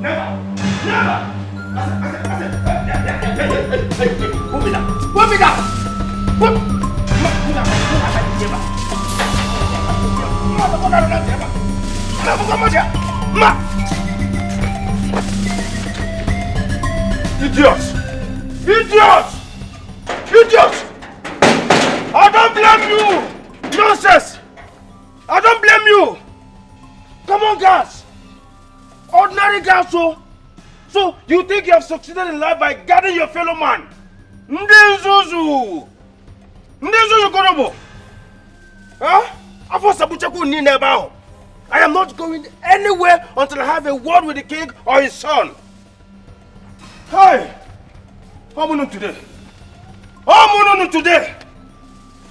Never! Never! Put me down! Put me down! Put me down! Idiot! Idiot! Idiot! I don't blame you! Nonsense! I don't blame you! Come on, guys! Ordinary guys, so you think you have succeeded in life by guarding your fellow man? Ndezuzu! Ndezuzu Korobo! Huh? I am not going anywhere until I have a word with the king or his son. Hey! How many today? How many today?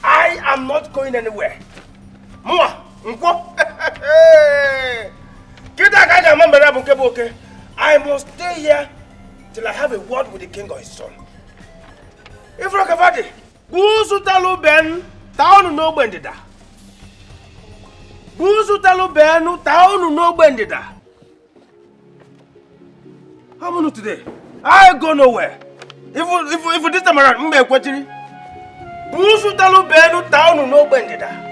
I am not going anywhere. Mwa! I must stay here till I have a word with the king or his son. If Rakavadi, Busu Talu Ben, Town no Bendida. Busu Talu Ben, Town no Bendida. How many today? I go nowhere. If this time around, Busu Talu Ben, Town no Bendida.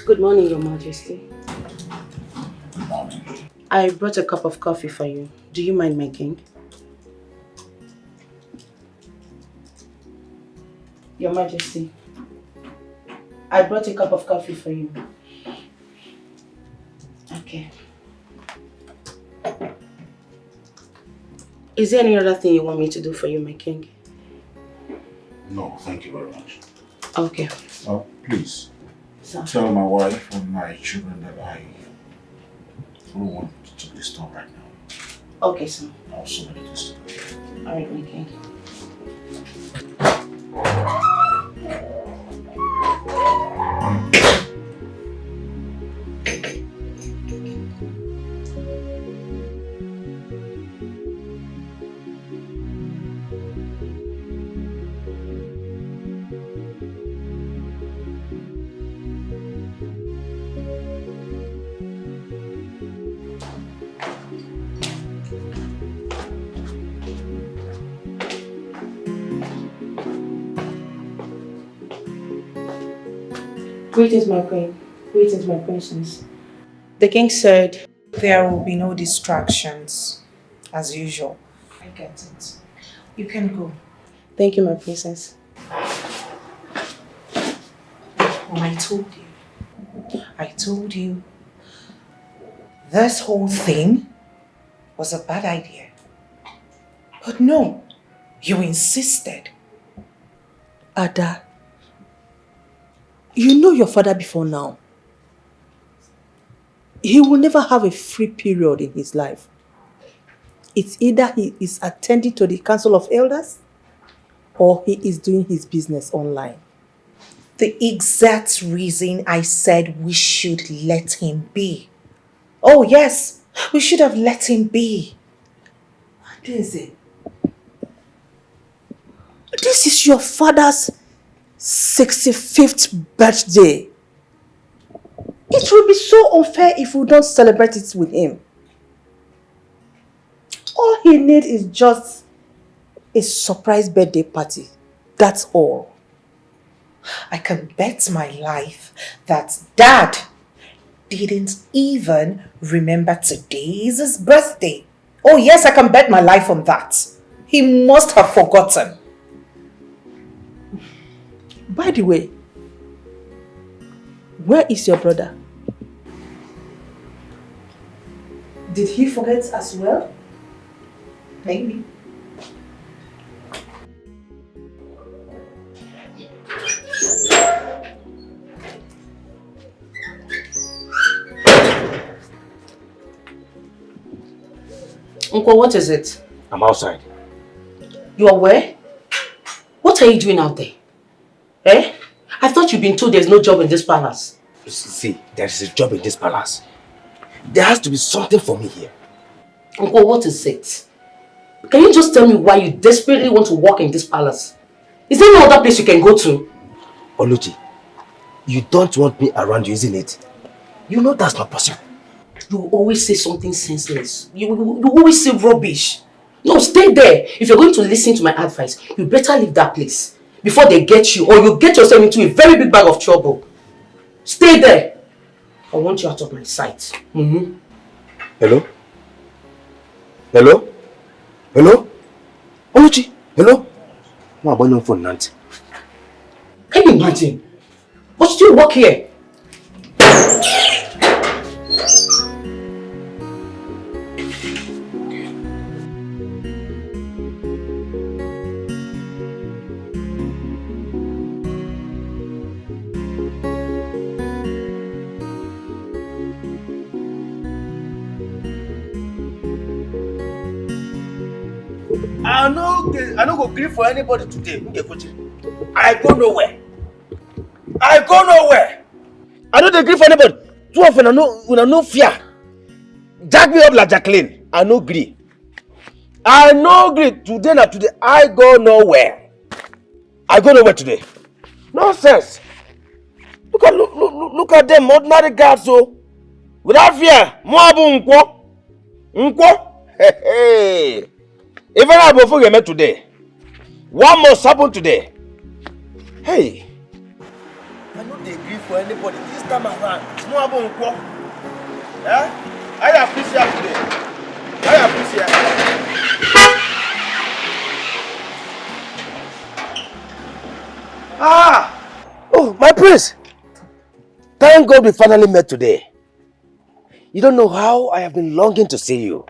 Good morning, Your Majesty. Good morning. I brought a cup of coffee for you. Do you mind making? Your Majesty, I brought a cup of coffee for you. Okay. Is there any other thing you want me to do for you, my king? No, thank you very much. Okay. Oh, please. So, Tell my wife and my children that I don't want to disturb right now. okay, sir. I have so many things to do. Alright, my king. Greetings, my queen. Greetings, my princess. The king said there will be no distractions, as usual. I get it. You can go. Thank you, my princess. Oh, I told you. This whole thing was a bad idea. But no, you insisted. Ada, you know your father before now. He will never have a free period in his life. It's either he is attending to the Council of Elders or he is doing his business online. The exact reason I said we should let him be. Oh yes, we should have let him be. Daisy, this is your father's 65th birthday. It will be so unfair if we don't celebrate it with him. All he needs is just a surprise birthday party. That's all. I can bet my life that Dad didn't even remember today's his birthday. Oh yes, I can bet my life on that. He must have forgotten. By the way, where is your brother? Did he forget as well? Maybe. Uncle, what is it? I'm outside. You are where? What are you doing out there? Eh? I thought you'd been told there's no job in this palace. See, there is a job in this palace. There has to be something for me here. Uncle, what is it? Can you just tell me why you desperately want to work in this palace? Is there no other place you can go to? Oluchi, you don't want me around you, isn't it? You know that's not possible. You always say something senseless. You always say rubbish. No, stay there. If you're going to listen to my advice, you better leave that place before they get you, or you get yourself into a very big bag of trouble. Stay there. I want you out of my sight. Hello? Hello? Hello? Oluchi? Hello? No, I'm on phone, Nancy. Can you imagine? But still work here. I no go grieve for anybody today. I go nowhere. I go nowhere. I don't agree for anybody. Two of them no fear. Jack me up like Jacqueline. I no agree. I no agree. Today na today. I go nowhere. I go nowhere today. Nonsense. Look at them ordinary guards so. Without fear. Moabu nkwo. Hey. Even I go forget today. What must happen today? Hey. I don't agree for anybody this time around. Moabu nkwo. Yeah? I appreciate today. I appreciate. Oh, my prince. Thank God we finally met today. You don't know how I have been longing to see you.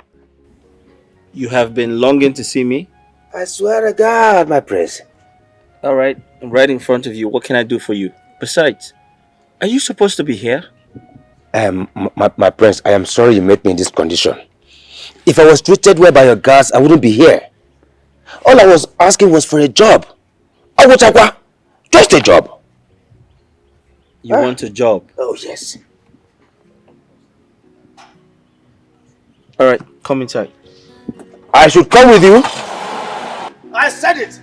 You have been longing to see me? I swear to God, my prince. All right, I'm right in front of you. What can I do for you? Besides, are you supposed to be here? My prince, I am sorry you met me in this condition. If I was treated well by your guards, I wouldn't be here. All I was asking was for a job. Just a job. You want a job? Oh, yes. All right, come inside. I should come with you? I said it.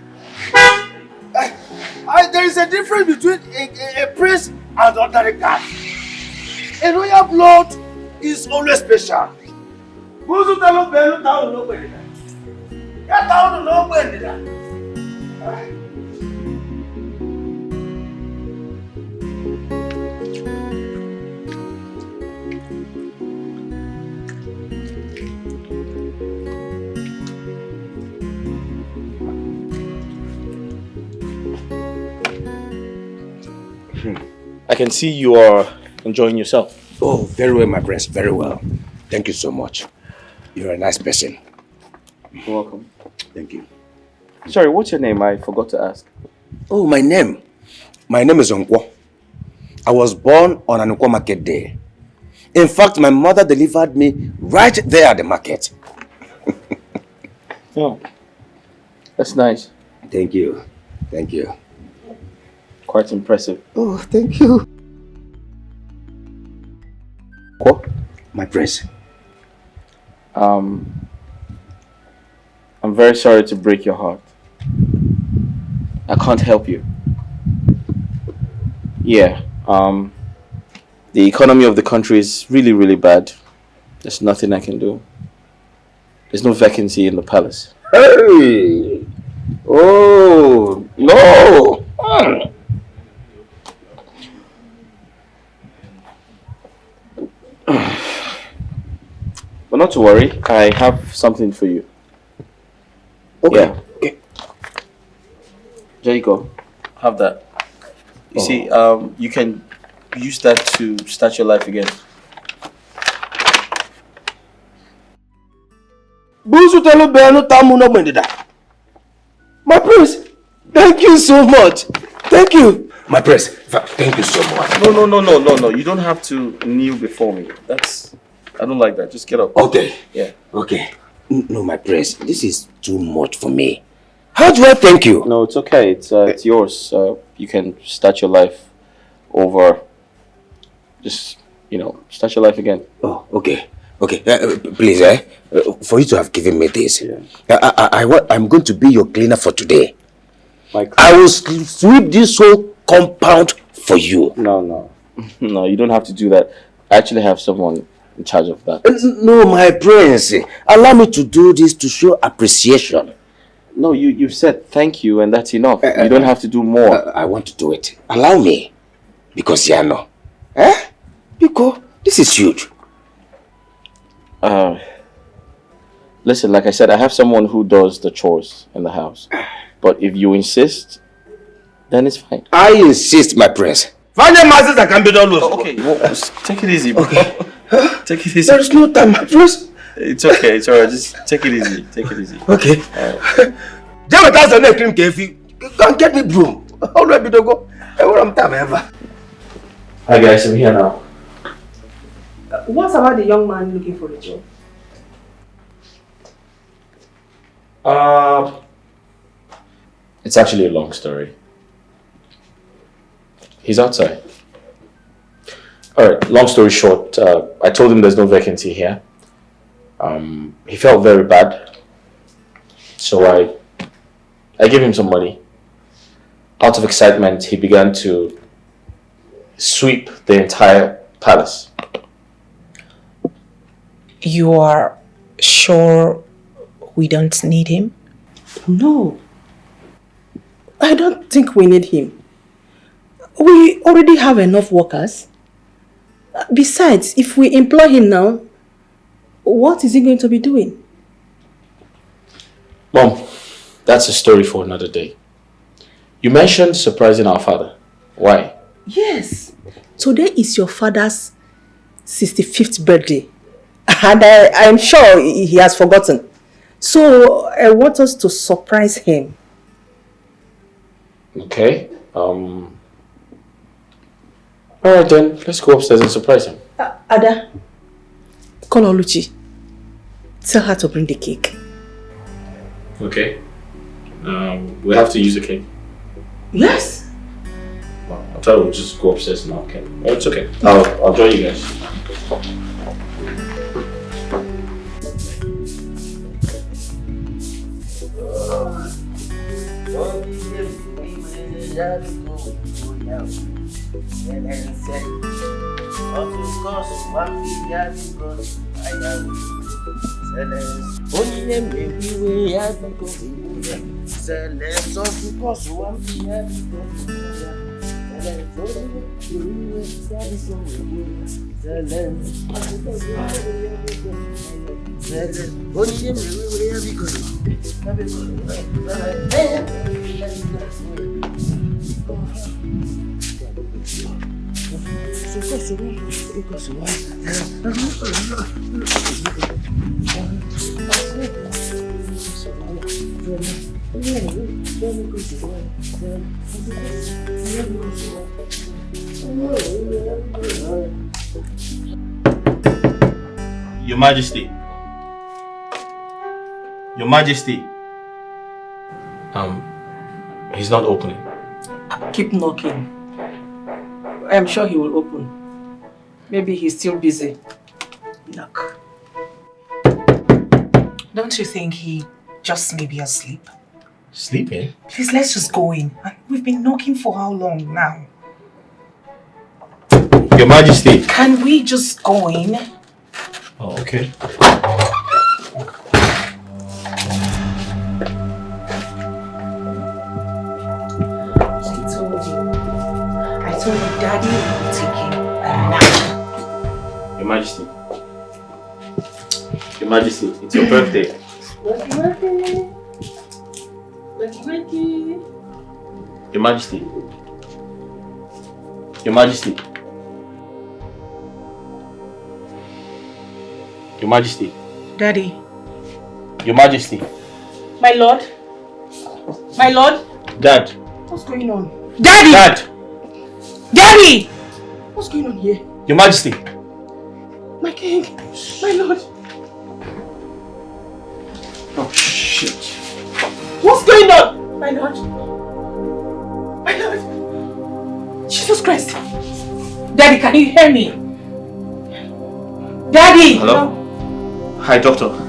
There is a difference between a prince and ordinary guard. A royal blood is always special. I can see you are enjoying yourself. Oh, very well, my prince. Very well. Thank you so much. You're a nice person. You're welcome. Thank you. Sorry, what's your name? I forgot to ask. Oh, my name. My name is Nkwo. I was born on an Nkwo market day. In fact, my mother delivered me right there at the market. Oh, that's nice. Thank you. Thank you. Quite impressive. Oh, thank you. What? My prince. I'm very sorry to break your heart. I can't help you. Yeah, the economy of the country is really, really bad. There's nothing I can do. There's no vacancy in the palace. Hey! Oh, no! But not to worry, I have something for you. Okay. Yeah. Okay. There you go. Have that. You see, you can use that to start your life again. My prince, thank you so much. Thank you. My prince, thank you so much. No. You don't have to kneel before me. I don't like that. Just get up. Okay. Yeah. Okay. No, my prince, this is too much for me. How do I thank you? No, it's okay. It's yours. You can start your life over. Just, start your life again. Oh, okay. Okay, please, for you to have given me this, Yeah. I'm going to be your cleaner for today. Like, I will sweep this whole compound for you. No, you don't have to do that. I actually have someone in charge of that. No, my prince, allow me to do this to show appreciation. No, you've said thank you and that's enough. You don't have to do more. I want to do it. Allow me. Because, Yano. Because this is huge. Listen, like I said, I have someone who does the chores in the house. But if you insist, then it's fine. I insist, my prince. Find the masters that can be done with. Okay, take it easy, bro. Take it easy. There is no time, my prince. It's okay, it's alright. Just take it easy. Take it easy. Okay. Just without the cream kefi, go get me broom. How do I be to go? I want time ever. Hi guys, I'm here now. What's about the young man looking for a job? It's actually a long story. He's outside. Alright, long story short, I told him there's no vacancy here. He felt very bad. So I gave him some money. Out of excitement, he began to sweep the entire palace. You are sure we don't need him? No. I don't think we need him. We already have enough workers. Besides, if we employ him now, what is he going to be doing? Mom, that's a story for another day. You mentioned surprising our father. Why? Yes. Today is your father's 65th birthday. And I'm sure he has forgotten. So I want us to surprise him. Okay. Alright then, let's go upstairs and surprise him. Ada, call Oluchi. Tell her to bring the cake. Okay. We have to use a cake. Yes. Well, I thought we'll just go upstairs now. Okay. Oh, it's okay. I'll join you guys. Your Majesty. Your Majesty. He's not opening. Keep knocking. I'm sure he will open. Maybe he's still busy. Knock. Don't you think he just may be asleep? Sleeping? Please, let's just go in. We've been knocking for how long now? Your Majesty. Can we just go in? Oh, okay. I told you, Daddy will take him a nap. Your Majesty. Your Majesty, it's your birthday. Your Majesty. Your Majesty. Your Majesty. Daddy. Your Majesty. My lord? My lord? Dad. What's going on? Daddy! Dad. Daddy! What's going on here? Your Majesty. My king? My lord? Shit. What's going on? My lord. My lord. Jesus Christ. Daddy, can you hear me? Daddy! Hello? Hi, doctor.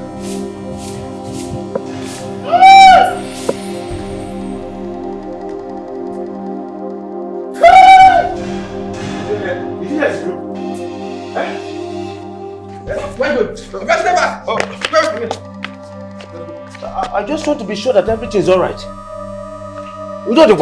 I just want to be sure that everything is alright. We don't do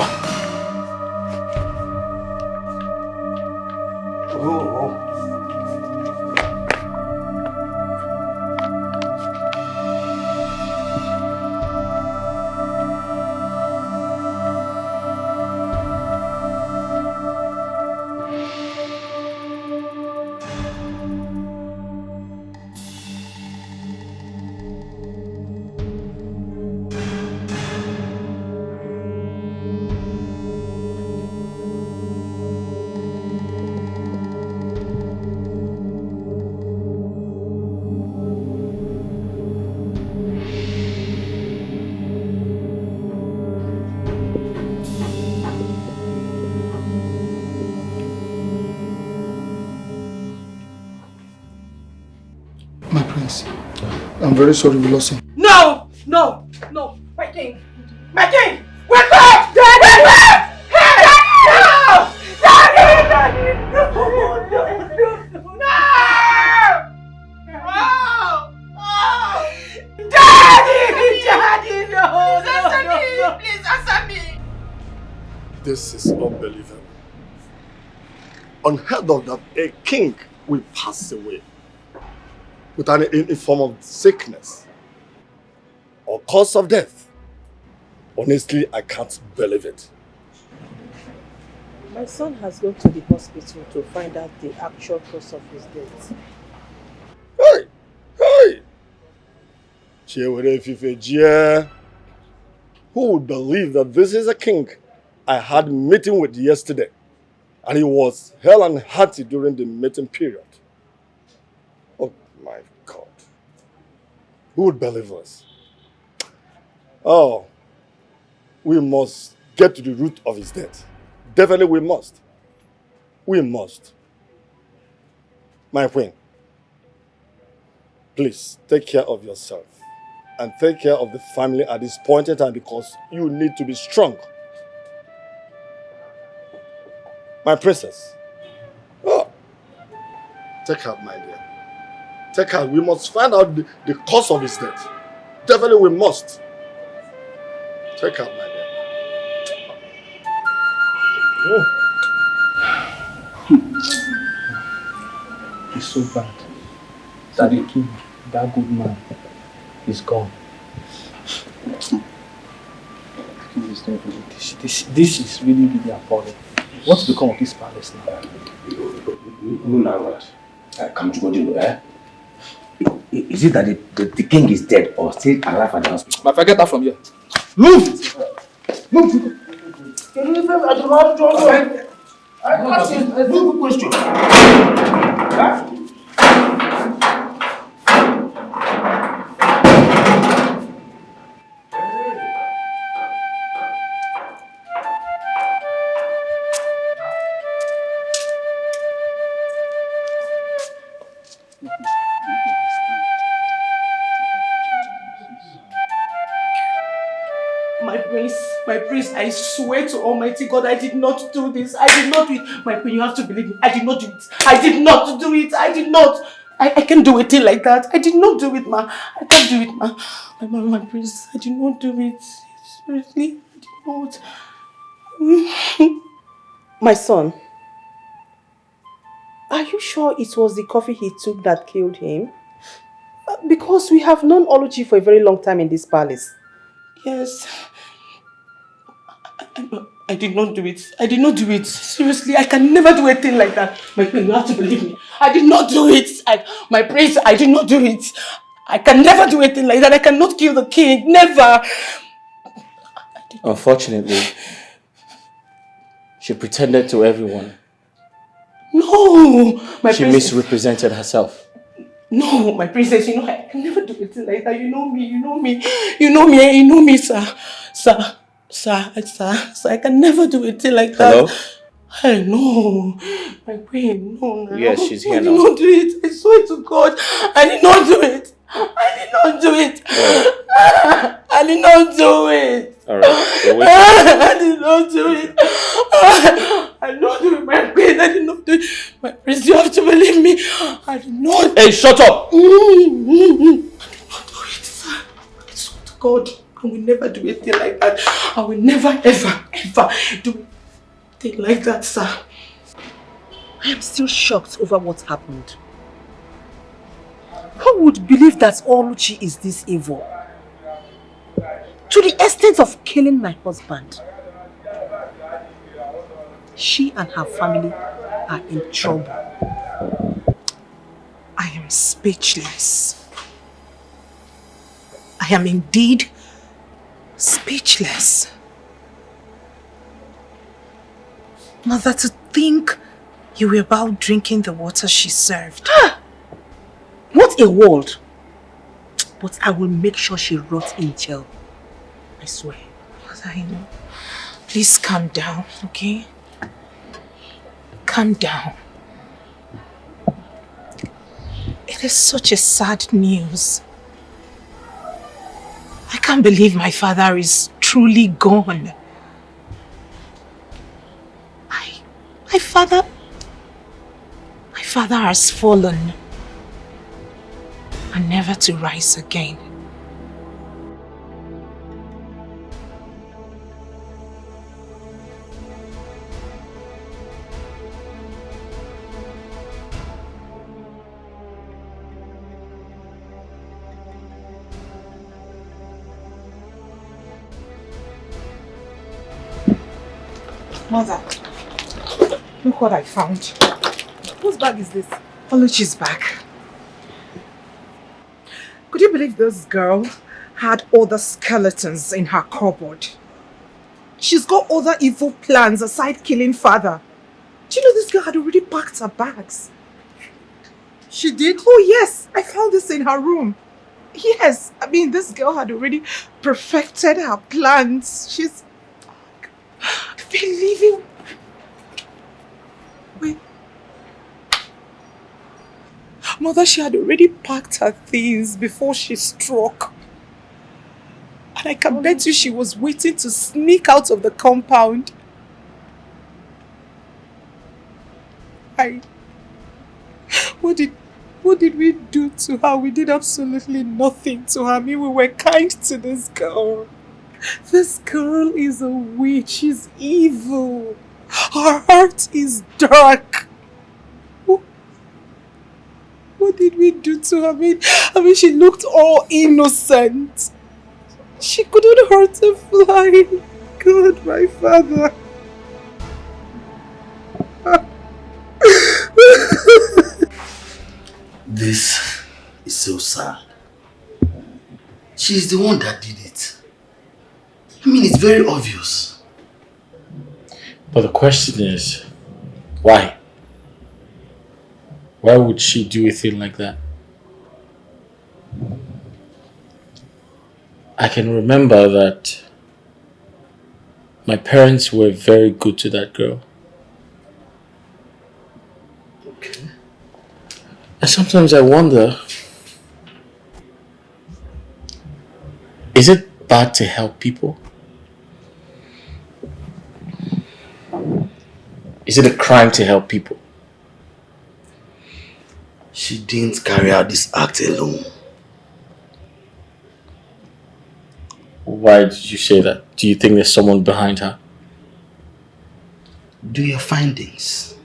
My prince, I'm very sorry we lost him. No! No! No! My king! My king! Wake up! Daddy! Wake up! Hey! No! Daddy! Daddy! No! No! No! Oh! Daddy! Daddy! No! Answer me! Please answer me! This is unbelievable. Unheard of that a king will pass away with any form of sickness or cause of death. Honestly, I can't believe it. My son has gone to the hospital to find out the actual cause of his death. Hey! Hey! Who would believe that this is a king I had a meeting with yesterday, and he was hell and hearty during the meeting period? Oh my God. Who would believe us? Oh, we must get to the root of his death. Definitely we must. We must. My queen, please take care of yourself and take care of the family at this point in time, because you need to be strong. My princess. Oh, take her, my dear. Take her. We must find out the cause of his death. Definitely we must. Take her, my dear. Oh. It's so bad that the king, that good man, is gone. This is really, really appalling. What's become of this palace now? Is it that the king is dead or still alive at the hospital? My friend, get out from here. Move! Move! I asked you a simple question. Huh? My prince, I swear to Almighty God, I did not do this. I did not do it. My queen, you have to believe me. I did not do it. I did not do it. I did not. I can't do a thing like that. I did not do it, ma. I can't do it, ma. My prince, I did not do it. Seriously, I did not. My son, are you sure it was the coffee he took that killed him? Because we have known Oluchi for a very long time in this palace. Yes. I did not do it. I did not do it. Seriously, I can never do a thing like that. My queen, you have to believe me. I did not do it. My prince, I did not do it. I can never do a thing like that. I cannot kill the king. Never. Unfortunately, she pretended to everyone. No, she misrepresented herself. No, my princess, you know, I can never do anything like that. You know me, sir. Sir, I can never do anything like that. Hello? Hey, no. My queen, no. Yes, she's here I now. did not do it. I swear to God, I did not do it. I did not do it. I did not do it. Alright, we're waiting. I did not do it. I did not do it, my queen. I did not do it. My prince, you have to believe me. I did not. Hey, shut up! I did not do it, sir. I swear to God, I will never do anything like that. I will never, ever do anything like that, sir. I am still shocked over what happened. Who would believe that Oluchi is this evil? To the extent of killing my husband. She and her family are in trouble. I am speechless. I am indeed speechless. Mother, to think you were about drinking the water she served. What a world! But I will make sure she rots in jail. I swear. Mother, I know. Please calm down, okay? Calm down. It is such a sad news. I can't believe my father is truly gone. My father has fallen and never to rise again. Mother, look what I found. Whose bag is this? Oluchi's back. Could you believe this girl had other skeletons in her cupboard? She's got other evil plans aside killing father. Do you know this girl had already packed her bags? She did? Oh yes, I found this in her room. Yes, I mean this girl had already perfected her plans. She's been living. Wait. Mother, she had already packed her things before she struck. And I can bet you she was waiting to sneak out of the compound. What did we do to her? We did absolutely nothing to her. I mean, we were kind to this girl. This girl is a witch. She's evil. Her heart is dark. What did we do to her? I mean, she looked all innocent. She couldn't hurt a fly. God, my father. This is so sad. She's the one that did it. I mean, it's very obvious. But the question is, why? Why would she do a thing like that? I can remember that my parents were very good to that girl. Okay. And sometimes I wonder, is it bad to help people? Is it a crime to help people? She didn't carry out this act alone. Why did you say that? Do you think there's someone behind her? Do your findings.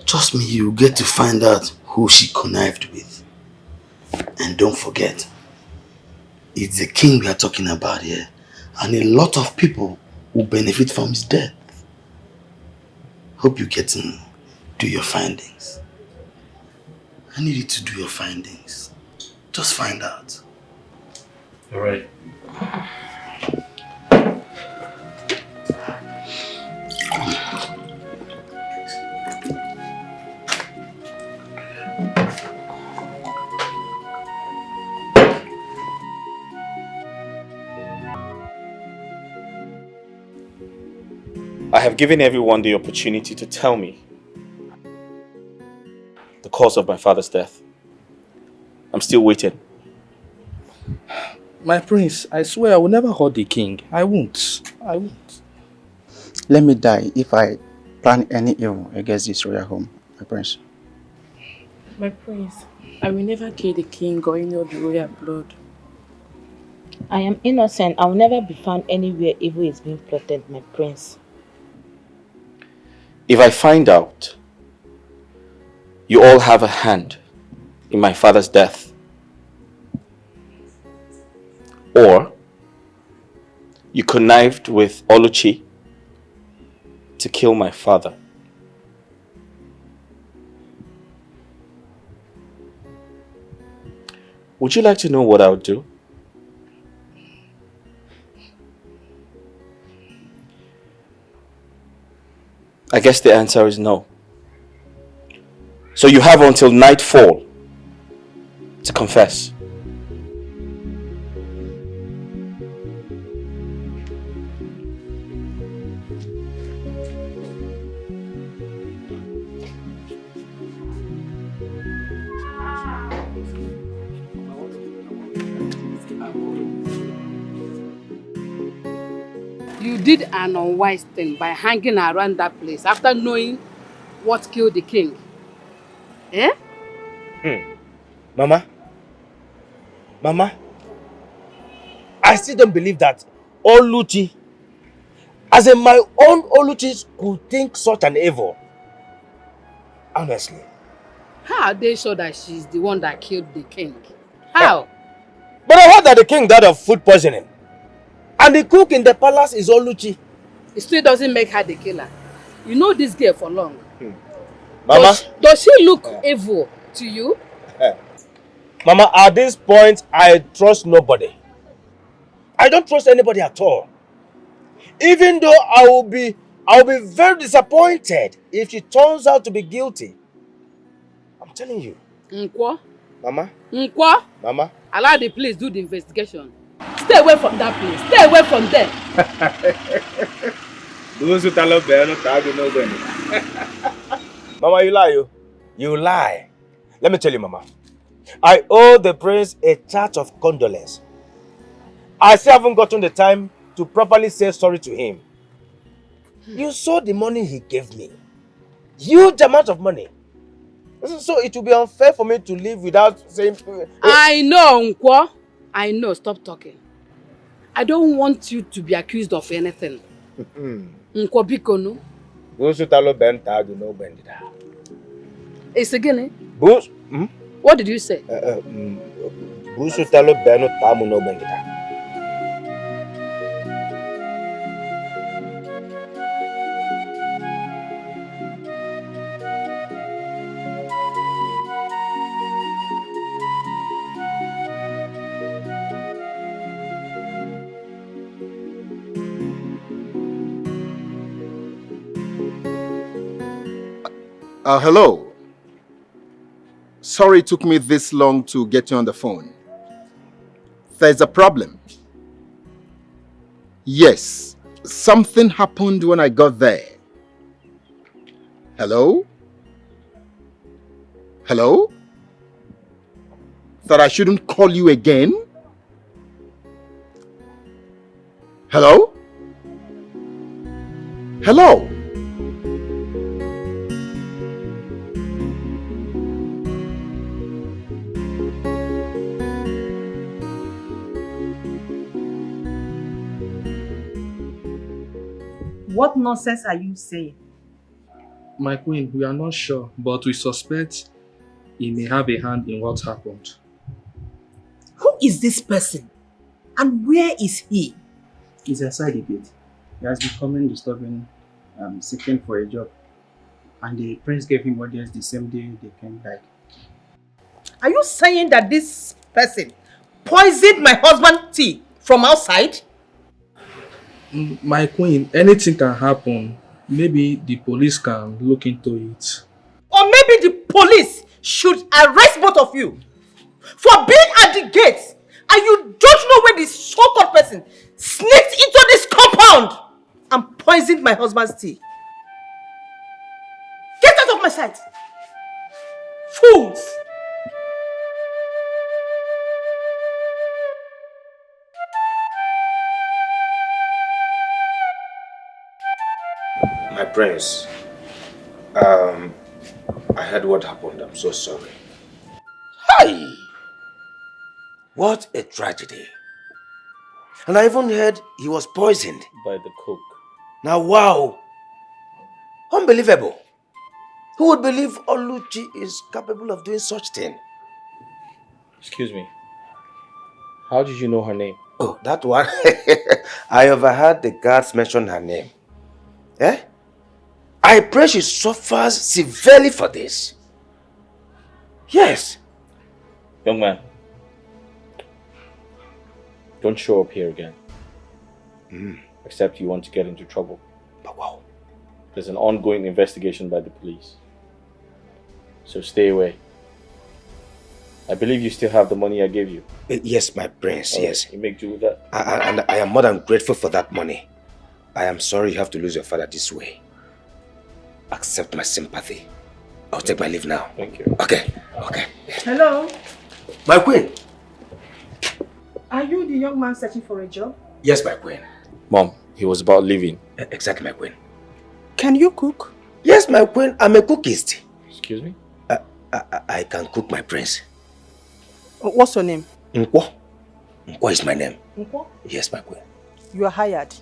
Trust me, you'll get to find out who she connived with. And don't forget, it's the king we are talking about here. And a lot of people will benefit from his death. Hope you get to do your findings. I need you to do your findings. Just find out. All right. I have given everyone the opportunity to tell me the cause of my father's death. I'm still waiting. My prince, I swear I will never hurt the king. I won't. I won't. Let me die if I plan any evil against this royal home, my prince. My prince, I will never kill the king or any of the royal blood. I am innocent. I will never be found anywhere evil is being plotted, my prince. If I find out you all have a hand in my father's death, or you connived with Oluchi to kill my father, would you like to know what I would do? I guess the answer is no. So you have until nightfall to confess. You did an unwise thing by hanging around that place after knowing what killed the king. Eh? Mama, I still don't believe that Oluchi, as in my own Oluchi, could think such an evil. Honestly. How are they sure that she's the one that killed the king? How? But I heard that the king died of food poisoning. And the cook in the palace is Oluchi. It still doesn't make her the killer. You know this girl for long. Mama. Does she look evil to you? Mama, at this point, I trust nobody. I don't trust anybody at all. Even though I will be very disappointed if she turns out to be guilty. I'm telling you. Nkwo? Mama? Nkwo? Mama? Allow the police do the investigation. Stay away from that place. Stay away from there. Mama, you lie. You lie. Let me tell you, Mama. I owe the prince a charge of condolence. I still haven't gotten the time to properly say sorry to him. You saw the money he gave me. Huge amount of money. So it will be unfair for me to live without saying... I know, Nkwo. I know. Stop talking. I don't want you to be accused of anything. Nkwo biko no. It's again. What did you say? Hello. Sorry it took me this long to get you on the phone. There's a problem. Yes, something happened when I got there. Hello? Hello? That I shouldn't call you again? Hello? Hello? What nonsense are you saying? My queen, we are not sure, but we suspect he may have a hand in what happened. Who is this person? And where is he? He's inside the gate. He has been coming disturbing, seeking for a job. And the prince gave him audience the same day the king died. Are you saying that this person poisoned my husband's tea from outside? My queen, anything can happen. Maybe the police can look into it. Or maybe the police should arrest both of you for being at the gate and you don't know when this so-called person sneaked into this compound and poisoned drink my husband's tea. Get out of my sight! Fools! My prince, I heard what happened. I'm so sorry. Hi! What a tragedy. And I even heard he was poisoned. By the cook. Now, wow! Unbelievable. Who would believe Oluchi is capable of doing such thing? Excuse me. How did you know her name? Oh, that one. I overheard the guards mention her name. Eh? I pray she suffers severely for this. Yes. Young man, don't show up here again. Except you want to get into trouble. But wow. There's an ongoing investigation by the police. So stay away. I believe you still have the money I gave you. Yes, my prince, yes. You make do with that. And I am more than grateful for that money. I am sorry you have to lose your father this way. Accept my sympathy. I'll take my leave now. Thank you. Okay. Hello? My queen. Are you the young man searching for a job? Yes, my queen. Mom, he was about leaving. Exactly, my queen. Can you cook? Yes, my queen. I'm a cookist. Excuse me? I can cook, my prince. What's your name? Nkwo. Nkwo is my name. Nkwo? Yes, my queen. You are hired.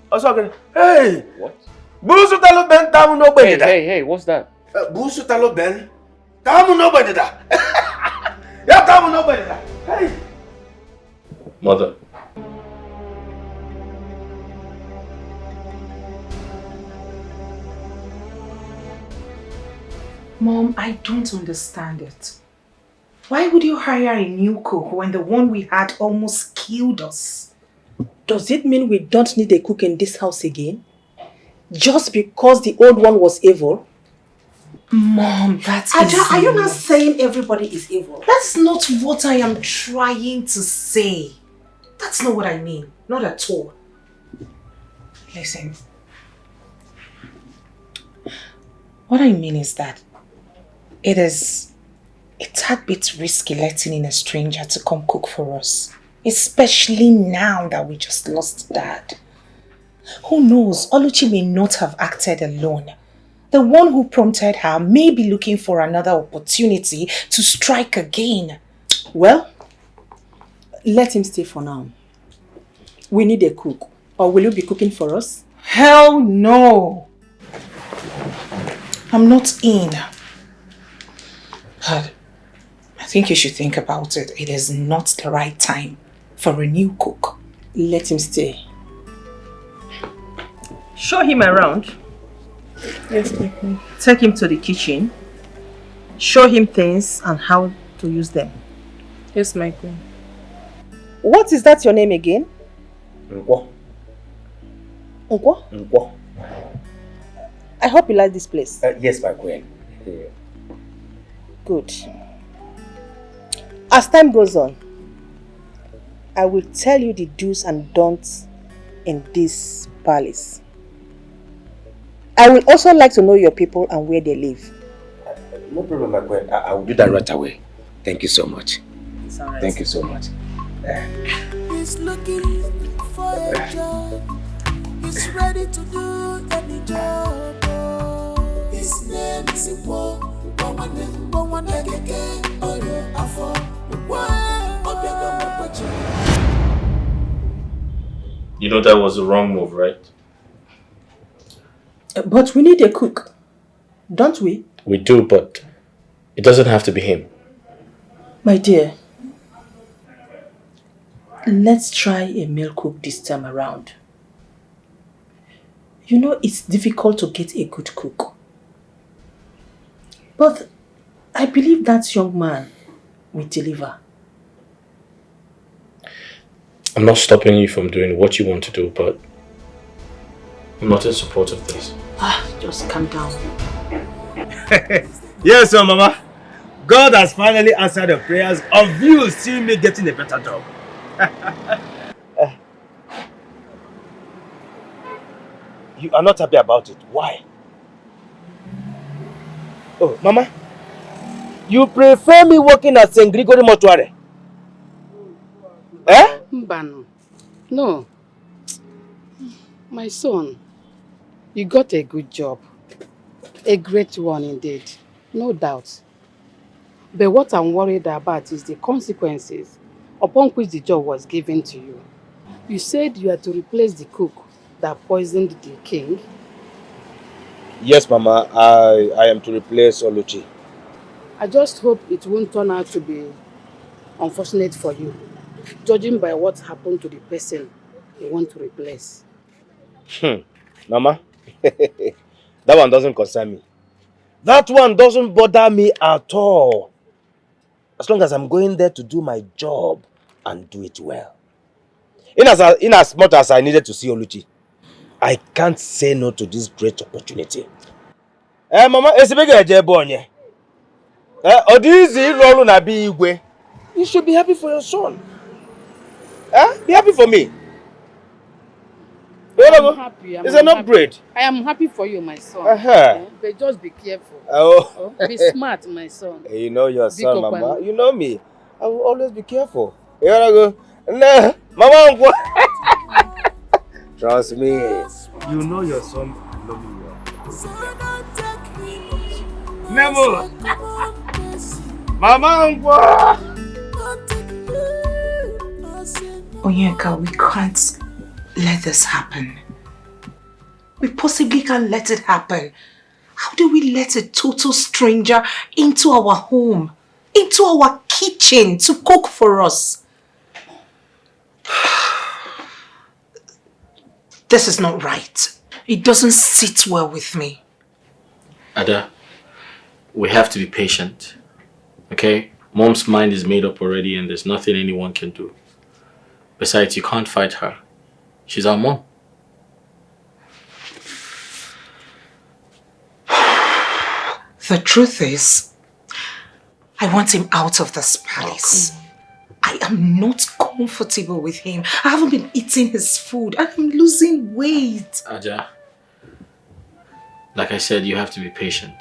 Hey! What? Busu talo ben tamu no bedida. Hey, what's that? Busu talo ben tamu no bedida. Ya tamu no bedida. Hey! Mother. Mom, I don't understand it. Why would you hire a new cook when the one we had almost killed us? Does it mean we don't need a cook in this house again? Just because the old one was evil? Mom, that's Are you not saying everybody is evil? That's not what I am trying to say. That's not what I mean. Not at all. Listen. What I mean is that it's a tad bit risky letting in a stranger to come cook for us. Especially now that we just lost Dad. Who knows, Oluchi may not have acted alone. The one who prompted her may be looking for another opportunity to strike again. Well, let him stay for now. We need a cook. Or will you be cooking for us? Hell no! I'm not in. But I think you should think about it. It is not the right time for a new cook. Let him stay. Show him around. Yes, my queen. Take him to the kitchen. Show him things and how to use them. Yes, my queen. What is that your name again? Nkwo. Nkwo? Nkwo. I hope you like this place. Yes, my queen. Good. As time goes on, I will tell you the do's and don'ts in this palace. I will also like to know your people and where they live. No problem, my queen. I will do that right away. Thank you so much. It's all right. Thank you so much. He's looking for a job. He's ready to do any job. His name is Iwo. You know that was the wrong move, right? But we need a cook, don't we? We do, but it doesn't have to be him. My dear, let's try a male cook this time around. You know it's difficult to get a good cook. But I believe that young man will deliver. I'm not stopping you from doing what you want to do, but I'm not in support of this. Just calm down. Yes, sir, Mama. God has finally answered the prayers of you seeing me getting a better job. You are not happy about it. Why? Oh, Mama. You prefer me working at St. Gregory Mortuary? Eh? Mbano. No. My son, you got a good job. A great one indeed. No doubt. But what I'm worried about is the consequences upon which the job was given to you. You said you are to replace the cook that poisoned the king. Yes, Mama. I am to replace Oluchi. I just hope it won't turn out to be unfortunate for you, judging by what happened to the person you want to replace. Mama, that one doesn't concern me. That one doesn't bother me at all. As long as I'm going there to do my job and do it well. In as much as I needed to see Oluchi, I can't say no to this great opportunity. Mama, you should be happy for your son. Be happy for me. I'm happy. It's an upgrade. I am happy for you, my son. But just be careful. Be smart, my son. You know your son, Big Mama. Open. You know me. I will always be careful. Here I go. Nah, Mama, trust me. You know your son. I love you well. Nemo. Mama, Onyeka, we can't let this happen. We possibly can't let it happen. How do we let a total stranger into our home, into our kitchen to cook for us? This is not right. It doesn't sit well with me. Ada, we have to be patient. Okay? Mom's mind is made up already and there's nothing anyone can do. Besides, you can't fight her. She's our mom. The truth is, I want him out of this palace. I am not comfortable with him. I haven't been eating his food. I'm losing weight. Aja, like I said, you have to be patient.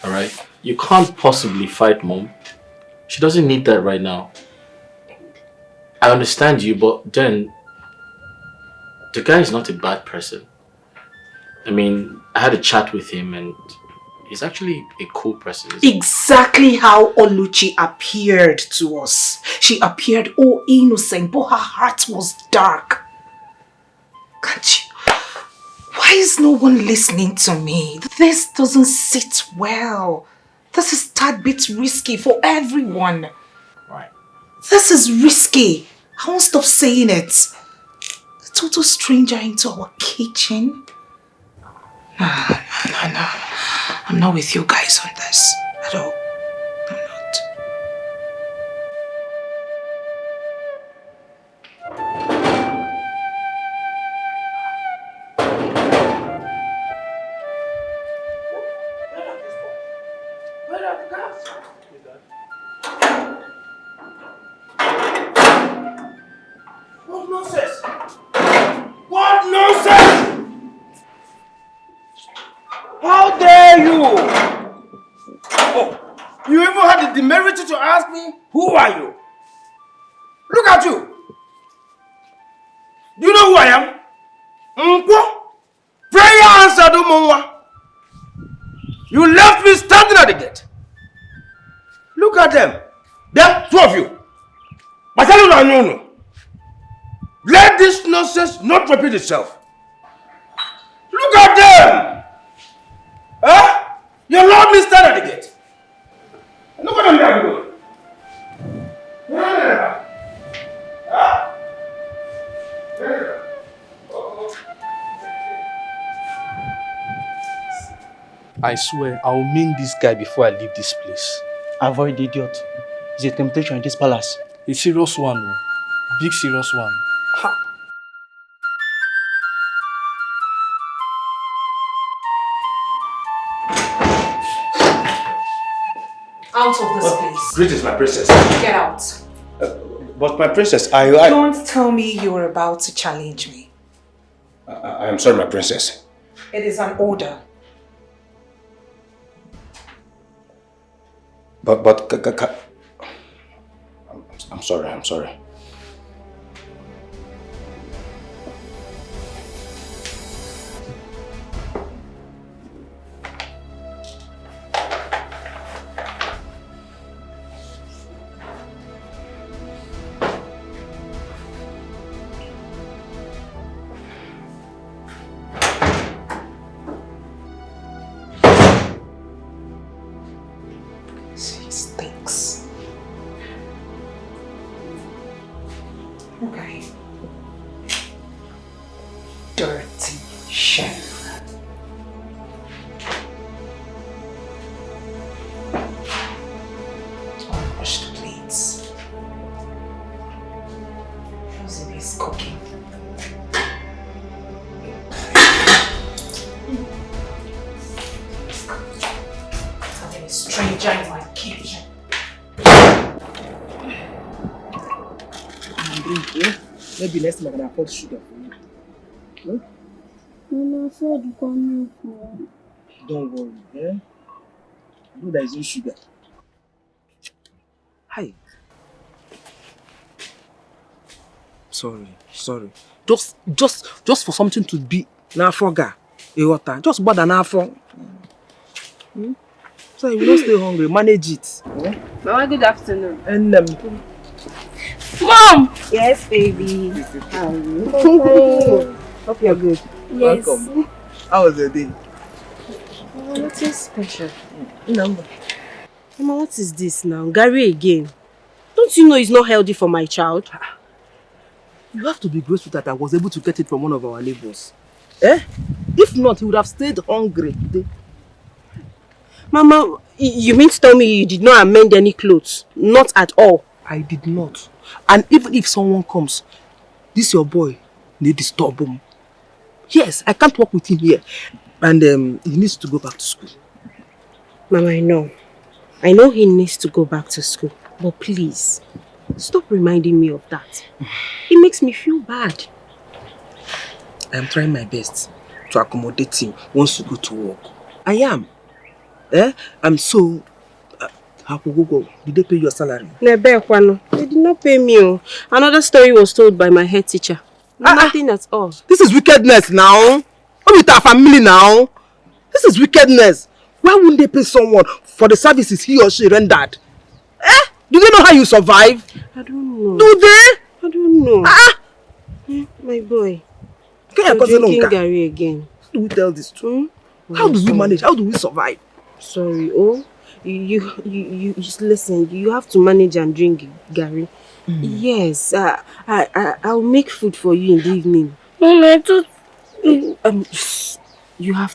Alright? You can't possibly fight Mom. She doesn't need that right now. I understand you, but then the guy is not a bad person. I mean, I had a chat with him and he's actually a cool person. Exactly how Oluchi appeared to us. She appeared all innocent, but her heart was dark. Can't you? Why is no one listening to me? This doesn't sit well. This is a tad bit risky for everyone. Right. This is risky. I won't stop saying it. A total stranger into our kitchen. No. I'm not with you guys on this at all. I'm not. What nonsense! What nonsense! How dare you! Oh, you even had the temerity to ask me, who are you? Look at you! Do you know who I am? Prayer answered, Umunwa. You left me standing at the gate. Look at them. There, two of you. Let this nonsense not repeat itself. Look at them! Huh? You allowed me stand at the gate. Look at them there. I swear, I'll mean this guy before I leave this place. Avoid the idiot. It's a temptation in this palace. A serious one, oh. Big serious one. Ha! Out of this place. Greetings, my princess. Get out. But my princess, I... Don't tell me you were about to challenge me. I am sorry, my princess. It is an order. But I'm sorry. She stinks. Okay. Dirty chef. Unwashed plates. How's it is cooking? Having a stranger in my kitchen. Maybe next time I can afford sugar for you. Don't worry, eh? I know there is no sugar. Hi. Sorry. Just for something to be now forga. Just bother now for. So you don't stay hungry, manage it. Mama, good afternoon. And Mom! Yes, baby. How are you? Hope you're good. Yes. Welcome. How was your day? Nothing special. No. Mama, what is this now? Gary again. Don't you know it's not healthy for my child? You have to be grateful that I was able to get it from one of our neighbors. If not, he would have stayed hungry today. Mama, you mean to tell me you did not amend any clothes? Not at all. I did not. And even if someone comes, this your boy need disturb him. Yes, I can't work with him here. And he needs to go back to school. Mama, I know he needs to go back to school. But please, stop reminding me of that. It makes me feel bad. I am trying my best to accommodate him once you go to work. I am. I'm so... Go. Did they pay your salary? They did not pay me. Another story was told by my head teacher. Nothing at all. This is wickedness now. I'm with our family now. This is wickedness. Why wouldn't they pay someone for the services he or she rendered? Do they know how you survive? I don't know. Do they? I don't know. My boy. You're drinking Gary again. How do we tell this to? How do we manage? How do we survive? Sorry, you just listen. You have to manage and drink Gary. Yes, I'll make food for you in the evening. You have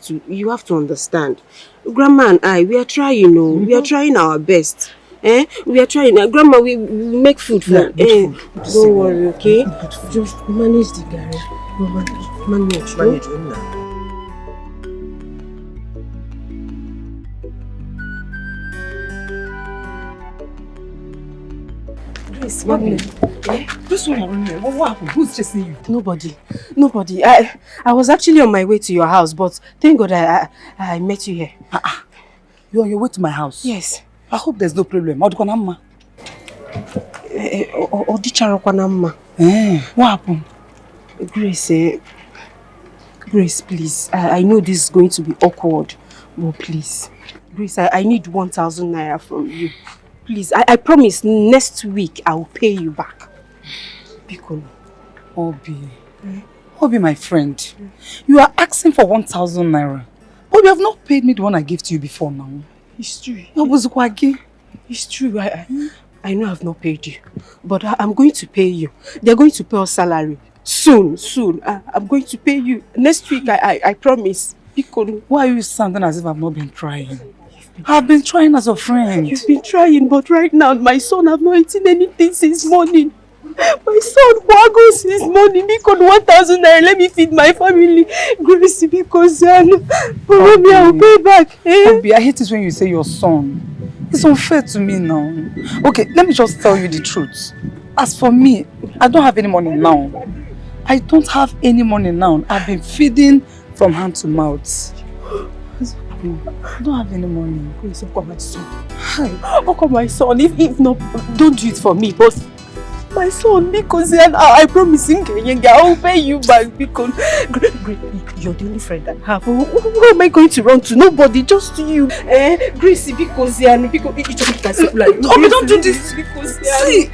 to understand. Grandma and I, we are trying, we are trying our best. We are trying. Grandma, we make food for you. Don't worry, okay? Just manage the Gary. Manage. This one, what happened? Who's chasing you? Nobody. I was actually on my way to your house, but thank God I met you here. You're on your way to my house? Yes. I hope there's no problem. What happened? Grace, please. I know this is going to be awkward, but please. Grace, I need 1,000 naira from you. Please, I promise next week I will pay you back. Biko. Obi, my friend. You are asking for 1,000 naira. But you have not paid me the one I gave to you before now. It's true. It's true. I know I've not paid you. But I'm going to pay you. They're going to pay us salary. Soon. I'm going to pay you. Next week, I promise. Biko. Why are you sounding as if I've not been trying? I've been trying as a friend. You've been trying, but right now, my son have not eaten anything since morning. My son waggles since morning. Because 1,000 naira, let me feed my family. Grace, because Obi, I will pay back. Obi, I hate it when you say your son. It's unfair to me now. Okay, let me just tell you the truth. As for me, I don't have any money now. I don't have any money now. I've been feeding from hand to mouth. I don't have any money. Please, come my son. Hi. Oh, come my son. If not, don't do it for me, but my son, because I promise him I'll pay you back because you're the only friend I have. Who am I going to run to? Nobody, just you. Gracie, because don't do this because see,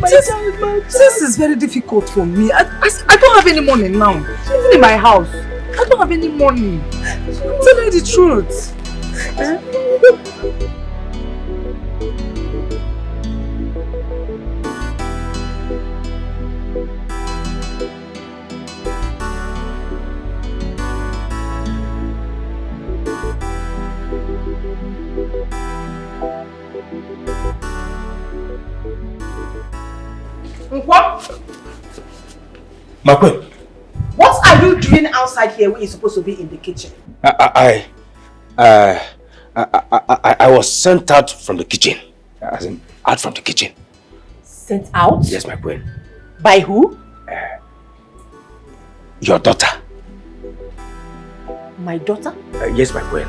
this is very difficult for me. I don't have any money now. Even in my house, I don't have any money. I'm telling you the truth. What? My queen. What are you doing outside here when you're supposed to be in the kitchen? I was sent out from the kitchen. As in, out from the kitchen. Sent out? Yes, my queen. By who? Your daughter. My daughter? Yes, my queen.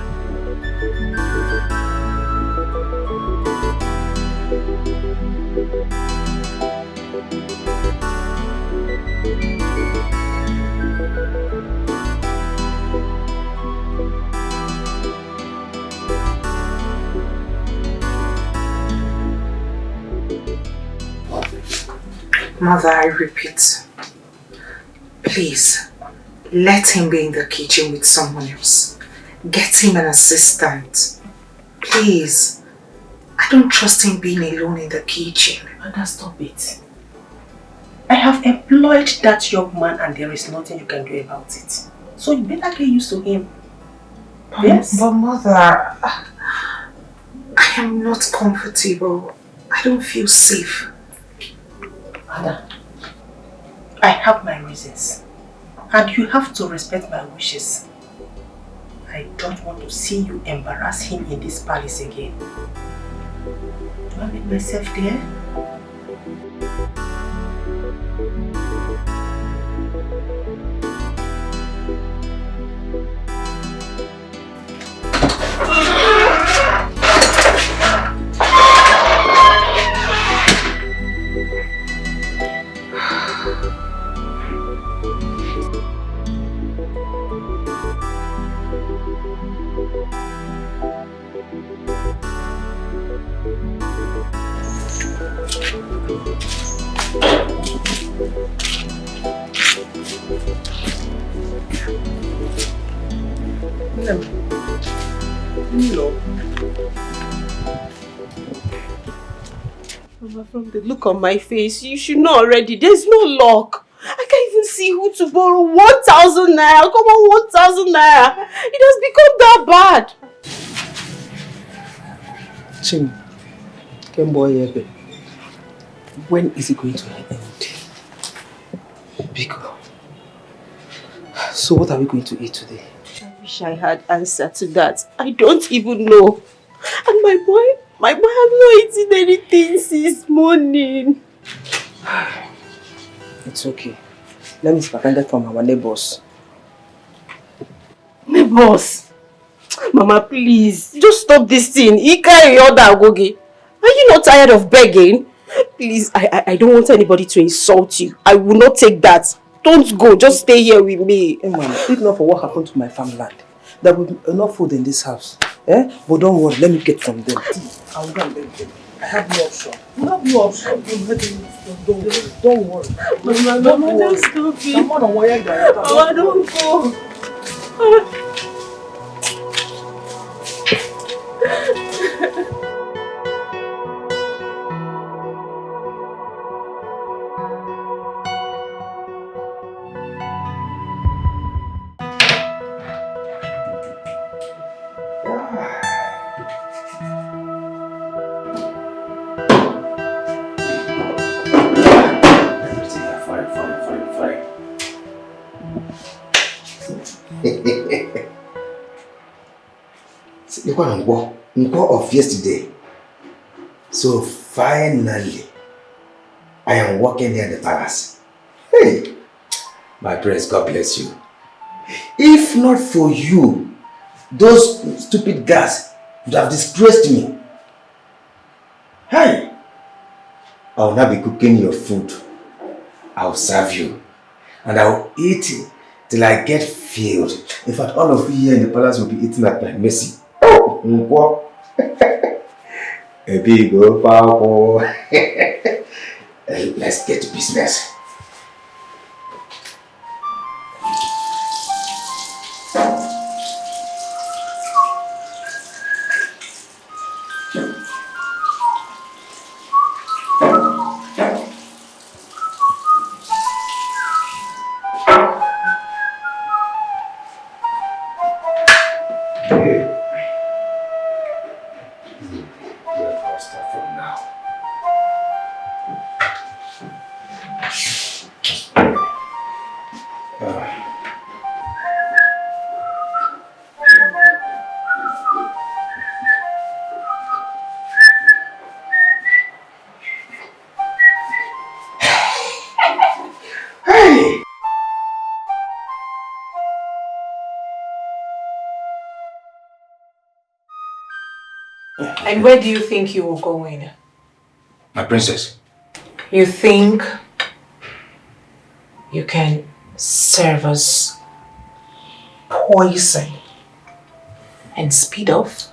Mother, I repeat, please, let him be in the kitchen with someone else. Get him an assistant. Please. I don't trust him being alone in the kitchen. Mother, stop it. I have employed that young man and there is nothing you can do about it. So you better get used to him. Yes? But Mother, I am not comfortable. I don't feel safe. Mother, I have my reasons. And you have to respect my wishes. I don't want to see you embarrass him in this palace again. Do I make myself there? Mama, from the look on my face, you should know already. There's no luck. I can't even see who to borrow 1,000 naira. Come on, 1,000 naira. It has become that bad. Chim, Kemboy, when is it going to end? Biko. So what are we going to eat today? I wish I had answer to that. I don't even know. And my boy has not eaten anything since morning. It's okay. Let me spend it from our neighbors. Neighbors? Mama, please. Just stop this thing. He carry your Agogi. Are you not tired of begging? Please, I don't want anybody to insult you. I will not take that. Don't go. Just stay here with me. Hey, Mama, if not for what happened to my farmland, there will be enough food in this house. Eh? But don't worry, let me get from them. I will go and beg them. I have no option. You have no option. Don't worry. Mama, just stop it. Come on, Mama, don't go. The one of yesterday. So finally, I am walking near the palace. Hey, My prince, God bless you. If not for you, those stupid guys would have disgraced me. Hey! I'll now be cooking your food. I'll serve you. And I'll eat it till I get filled. In fact, all of you here in the palace will be eating at my mercy. Oh! A big old power. Let's get to business. And where do you think you were going? My princess. You think you can serve us poison and speed off?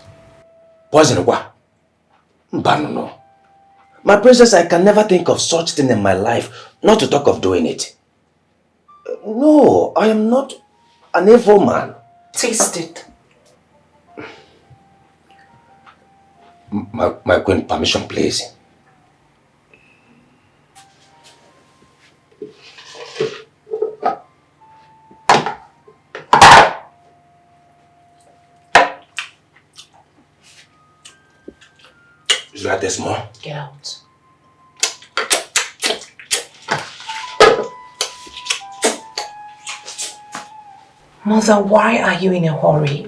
Poison what? No. My princess, I can never think of such thing in my life, not to talk of doing it. No, I am not an evil man. Taste it. My queen, permission, please. Is that this more? Get out. Mother, why are you in a hurry?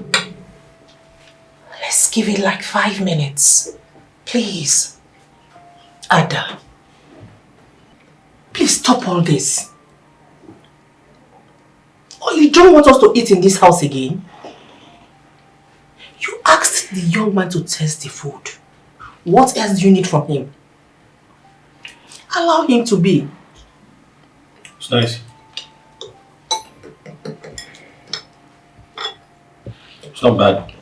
Let's give it like 5 minutes. Please. Ada. Please stop all this. Oh, you don't want us to eat in this house again? You asked the young man to taste the food. What else do you need from him? Allow him to be. It's nice. It's not bad.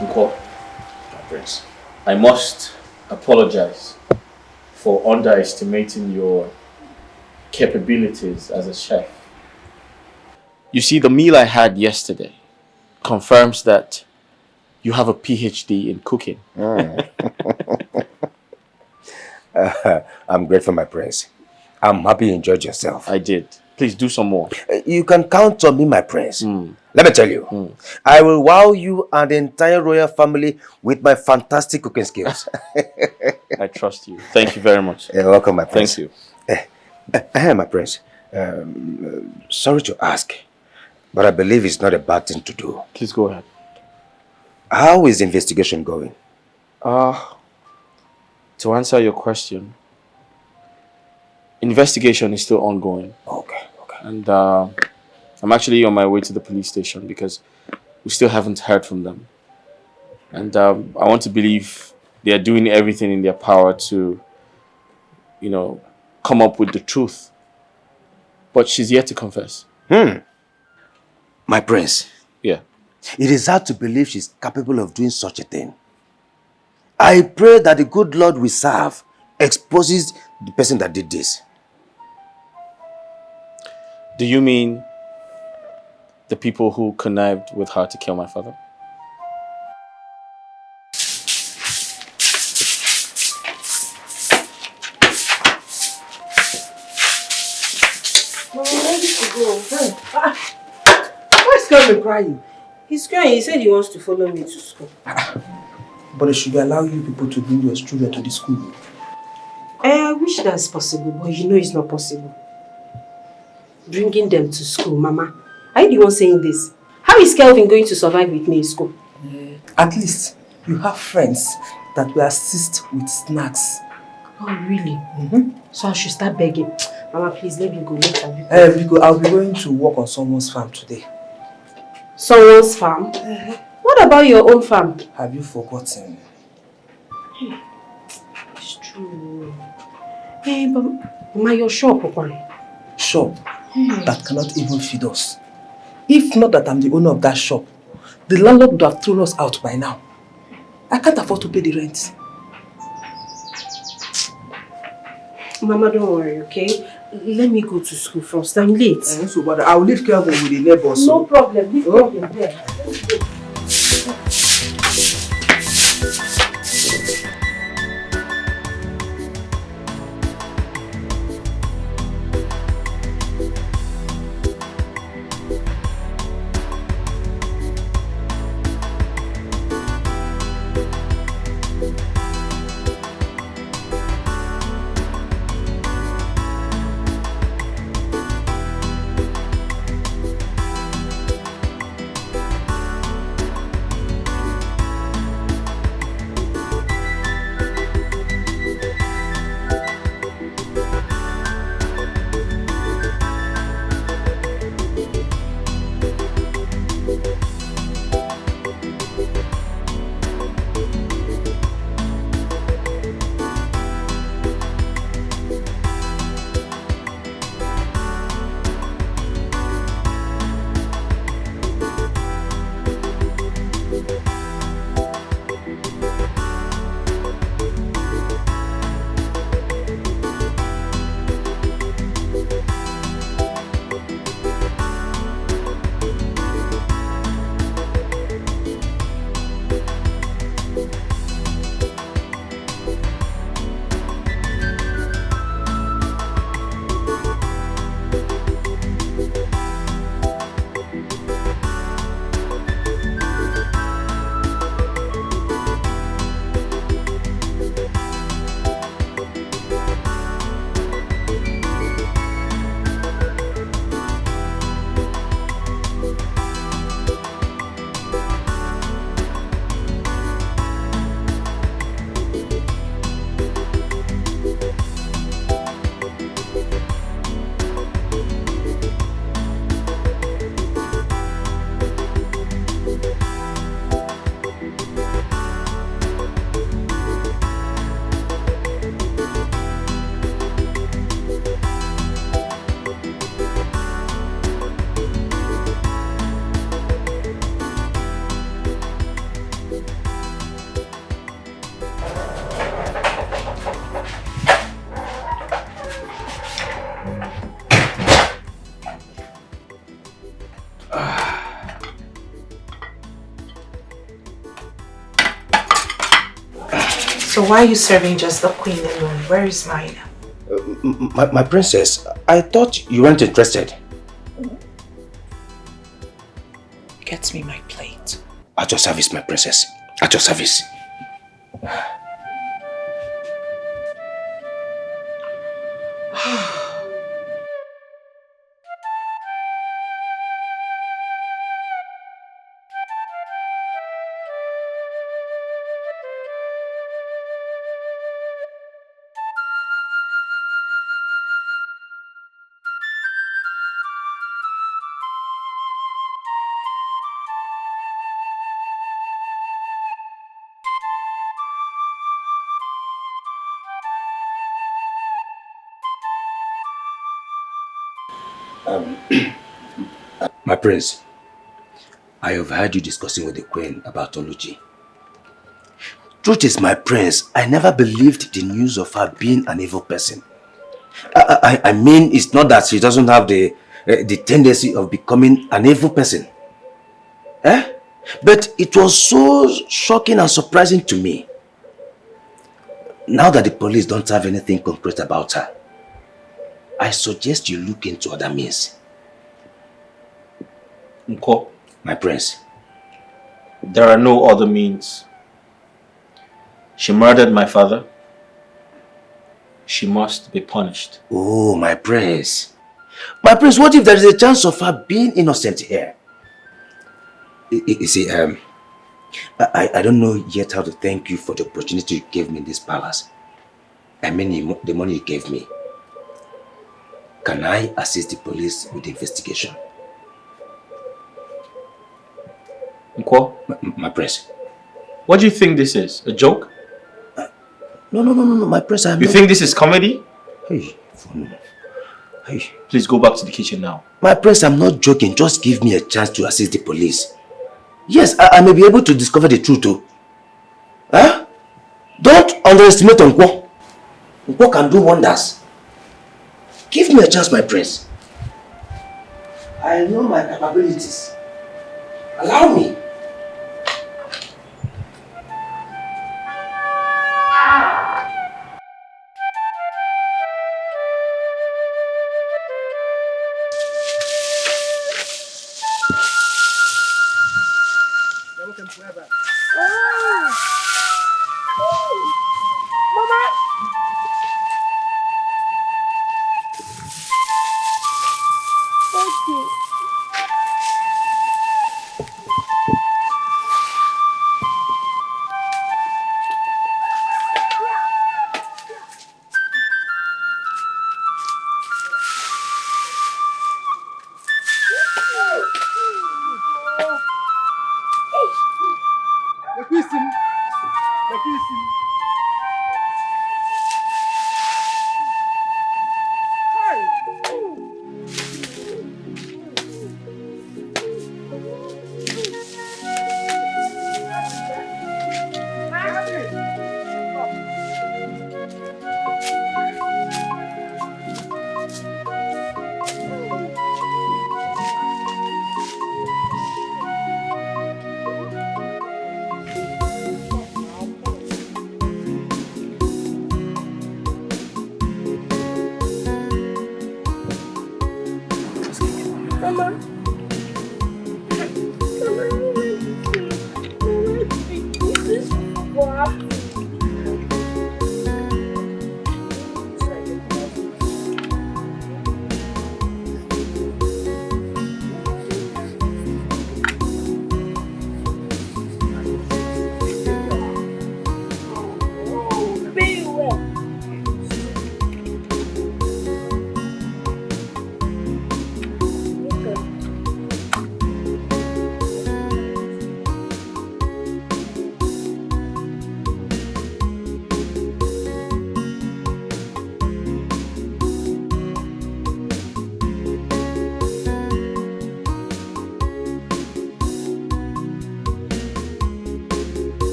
Uncle, Prince, I must apologize for underestimating your capabilities as a chef. You see, the meal I had yesterday confirms that you have a PhD in cooking. I'm grateful, my prince. I'm happy you enjoyed yourself. I did. Please do some more. You can count on me, my prince. Let me tell you, I will wow you and the entire royal family with my fantastic cooking skills. I trust you. Thank you very much. You're welcome, my prince. Thank you. My prince, sorry to ask, but I believe it's not a bad thing to do. Please go ahead. How is the investigation going? To answer your question, investigation is still ongoing. Okay. And I'm actually on my way to the police station because we still haven't heard from them. And I want to believe they are doing everything in their power to, come up with the truth. But she's yet to confess. My prince. Yeah. It is hard to believe she's capable of doing such a thing. I pray that the good Lord we serve exposes the person that did this. Do you mean the people who connived with her to kill my father? Mama, where did you go? Why is Kevin crying? He's crying. He said he wants to follow me to school. But they should allow you people to bring your children to the school. I wish that's possible, but you know it's not possible. Bringing them to school, Mama. Are you the one saying this? How How is Kelvin going to survive with me in school? At least you have friends that will assist with snacks. Oh, really? So I should start begging. Mama, please let me go later. I'll be going to work on someone's farm today. Someone's farm? What about your own farm? Have you forgotten? It's true. Hey, but Mama, your shop, Okwari. Shop that cannot even feed us. If not that I'm the owner of that shop, the landlord would have thrown us out by now. I can't afford to pay the rent. Mama, don't worry, okay? Let me go to school first. I'm late. So, but I'll leave Kelvin with the neighbors. No problem. Leave Kelvin there. Let's go. So why are you serving just the queen alone? Where is mine? My princess, I thought you weren't interested. Get me my plate. At your service, my princess. At your service. My prince, I have heard you discussing with the queen about Oluchi. Truth is, my prince, I never believed the news of her being an evil person. I mean, it's not that she doesn't have the tendency of becoming an evil person. But it was so shocking and surprising to me. Now that the police don't have anything concrete about her, I suggest you look into other means. Nko, my prince. There are no other means. She murdered my father. She must be punished. Oh, my prince. My prince, what if there is a chance of her being innocent here? You see, I don't know yet how to thank you for the opportunity you gave me in this palace. I mean, the money you gave me. Can I assist the police with the investigation? Nkwo? My prince. What do you think this is? A joke? No, my prince, You think this is comedy? Hey. Please go back to the kitchen now. My prince, I'm not joking. Just give me a chance to assist the police. Yes, I may be able to discover the truth too. Huh? Don't underestimate Nkwo. Nkwo can do wonders. Give me a chance, my prince. I know my capabilities. Allow me.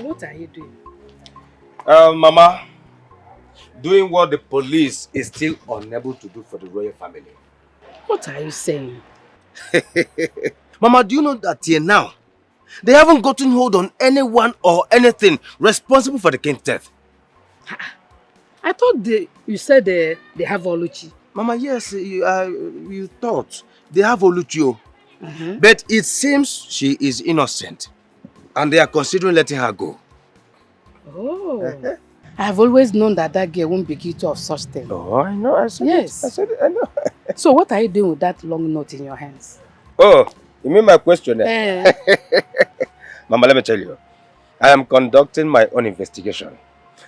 What are you doing? Mama, doing what the police is still unable to do for the royal family. What are you saying? Mama, do you know that till now, they haven't gotten hold on anyone or anything responsible for the king's death? I thought you said they have Oluchi. Mama, yes, you thought they have Oluchi. But it seems she is innocent and they are considering letting her go. Oh. I have always known that girl won't be guilty of such things. Oh, I know. I said yes. I said it. I know. So what are you doing with that long note in your hands? Oh, you mean my question? Mama, let me tell you. I am conducting my own investigation.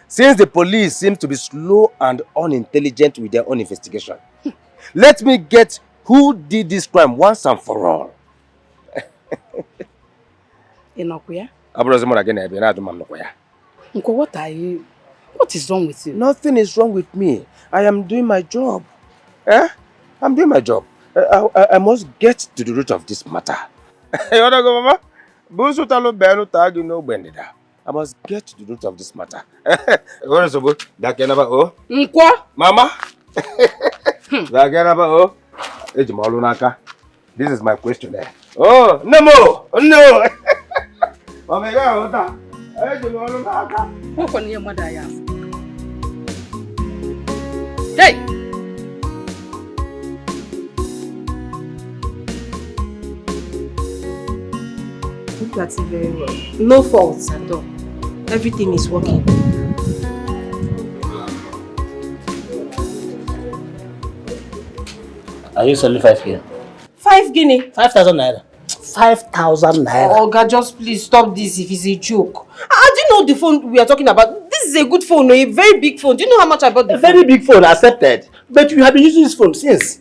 Since the police seem to be slow and unintelligent with their own investigation, let me get who did this crime once and for all. Enokuya? Uncle, what is wrong with you? Nothing is wrong with me. I am doing my job. I'm doing my job. I must get to the root of this matter. You wanna go, Mama? I must get to the root of this matter. Mama? This is my questionnaire. Oh, no more! No! Hey! Look at it very well. No faults at all. Everything is working. Are you selling 5K? 5 guinea. 5,000 naira. 5,000 naira. Oh, God, just please stop this if it's a joke. Do you know the phone we are talking about? This is a good phone, a very big phone. Do you know how much I bought the phone? Very big phone, accepted. But you have been using this phone since.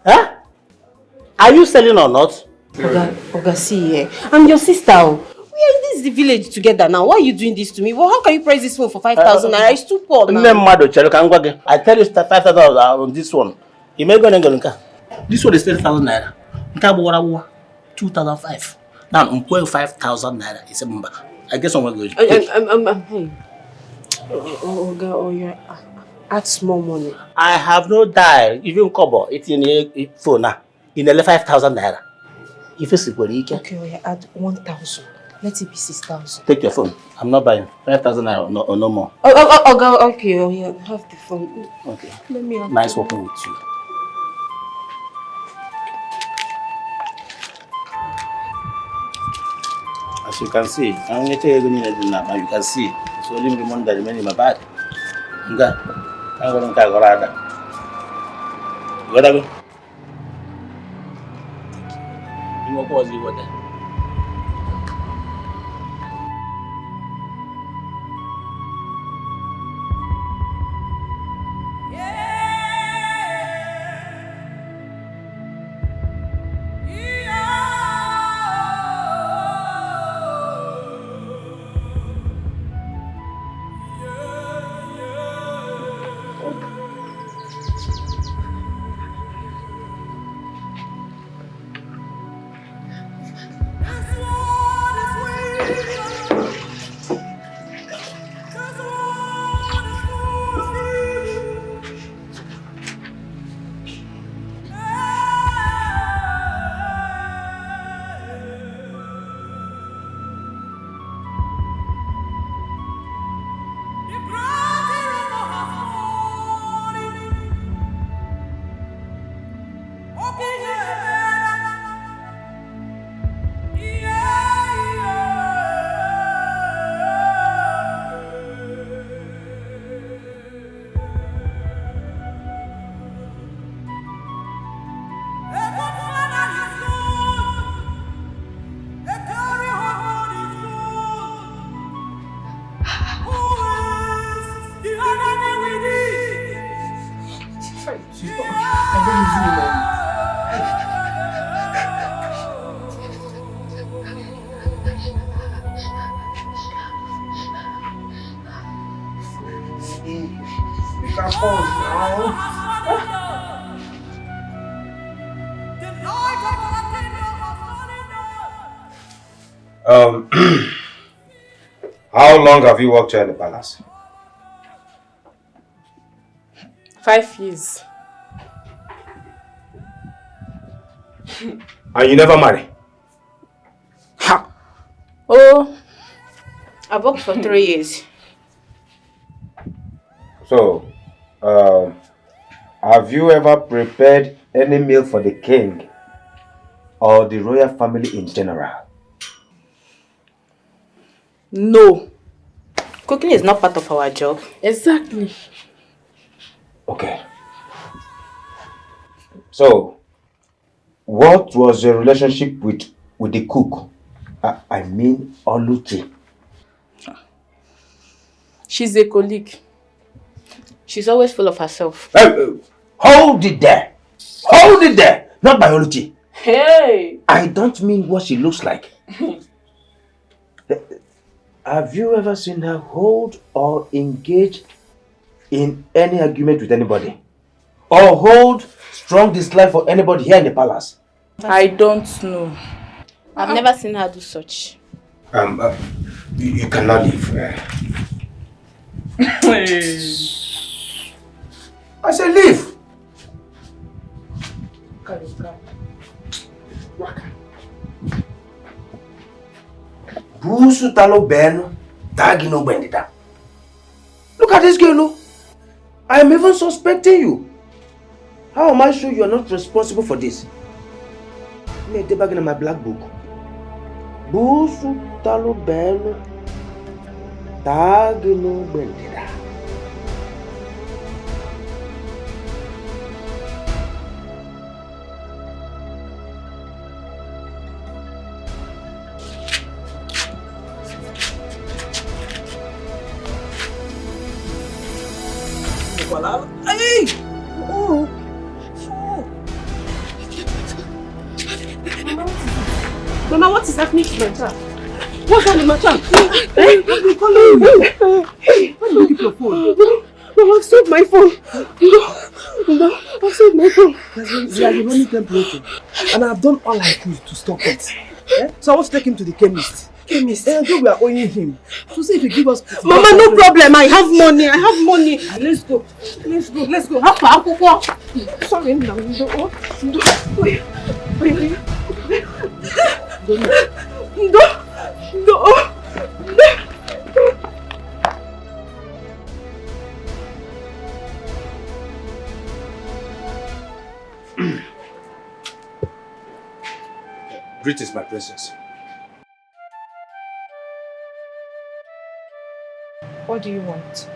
Huh? Are you selling or not? Oga, see, I'm your sister. We are in this village together now. Why are you doing this to me? Well, how can you price this phone for 5,000 naira? It's too poor now. I tell you 5,000 on this one. You may go and go. This one is 10,000 naira. 2,005. Now, I'm going 5,000 naira. It's a number. I guess I'm going to go. Hey. Oga, you add small money. I have no dial. Even kobo. It's in a phone now. In 5,000 naira. If it's Okay, add 1,000. Let it be 6,000. Take your phone. I'm not buying 5,000 naira or no more. Okay, have the phone. Okay. Let me have nice working with you. As you can see, I'm going to tell you now. You can see it's only the money that remains in my bag. I'm going to go. You got to go. You want to pause you there. How long have you worked here in the palace? 5 years. And you never marry? Ha! Oh, I've worked for 3 years. So, have you ever prepared any meal for the king or the royal family in general? No. Cooking is not part of our job. Exactly. Okay. So, what was your relationship with the cook? I mean, Oluchi. She's a colleague. She's always full of herself. Hold it there. Hold it there. Not biology. Hey! I don't mean what she looks like. Have you ever seen her hold or engage in any argument with anybody? Or hold strong dislike for anybody here in the palace? I don't know. I've never seen her do such. You cannot leave. I said leave. Busu talo beno, tagi no bendita. Look at this girl, no? I am even suspecting you. How am I sure you are not responsible for this? Let me back in my black book. Busu talo beno, tagi no bendita. Walala. Hey! Oh! Mama, what is happening to my child? What's happening to my child? I've been calling you. Why do you keep your phone? Mama, I've sold my phone. No, I've sold my phone. There's a running temperature. And I've done all I could to stop it. So I want to take him to the chemist. Chemist? And we are owing him. To see if he give us... Mama, no problem. I have money. I have money. Let's go. Let's go. Let's go. Sorry, no. Wait. No. Greetings, my princess. What do you want?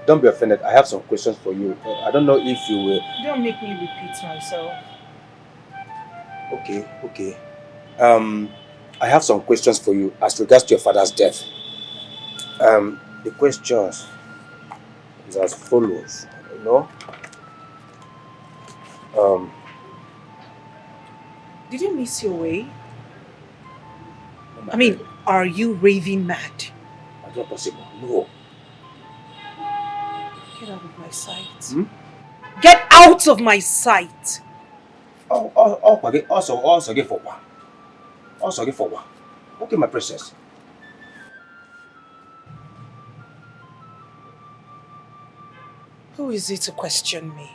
Don't be offended. I have some questions for you. I don't know if you will... Don't make me repeat myself. Okay. I have some questions for you as regards to your father's death. The questions is as follows, Did you miss your way? I mean, are you raving mad? That's not possible. No. Get out of my sight. Get out of my sight! Also get for one. Okay, my princess. Who is it to question me?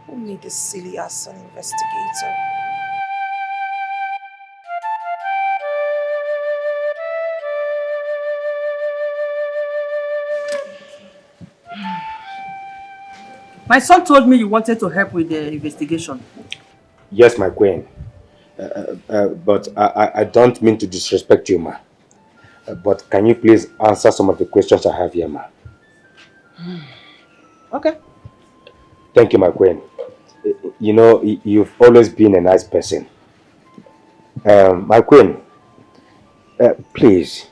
Who made this silly ass an investigator? My son told me you wanted to help with the investigation. Yes, my queen. But I don't mean to disrespect you, ma. But can you please answer some of the questions I have here, ma? Okay. Thank you, my queen. You know, you've always been a nice person. My queen, please,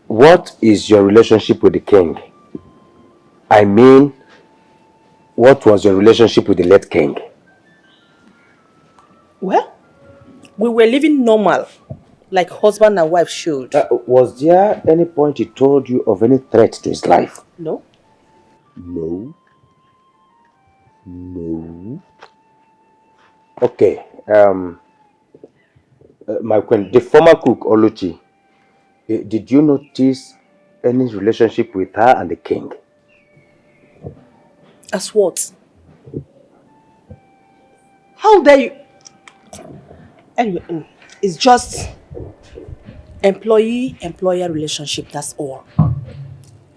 what is your relationship with the king? I mean, what was your relationship with the late king? Well, we were living normal, like husband and wife should. Was there any point he told you of any threat to his life? No. No. Okay. My queen, the former cook, Oluchi, did you notice any relationship with her and the king? As what? How dare you? Anyway, it's just employee-employer relationship, that's all.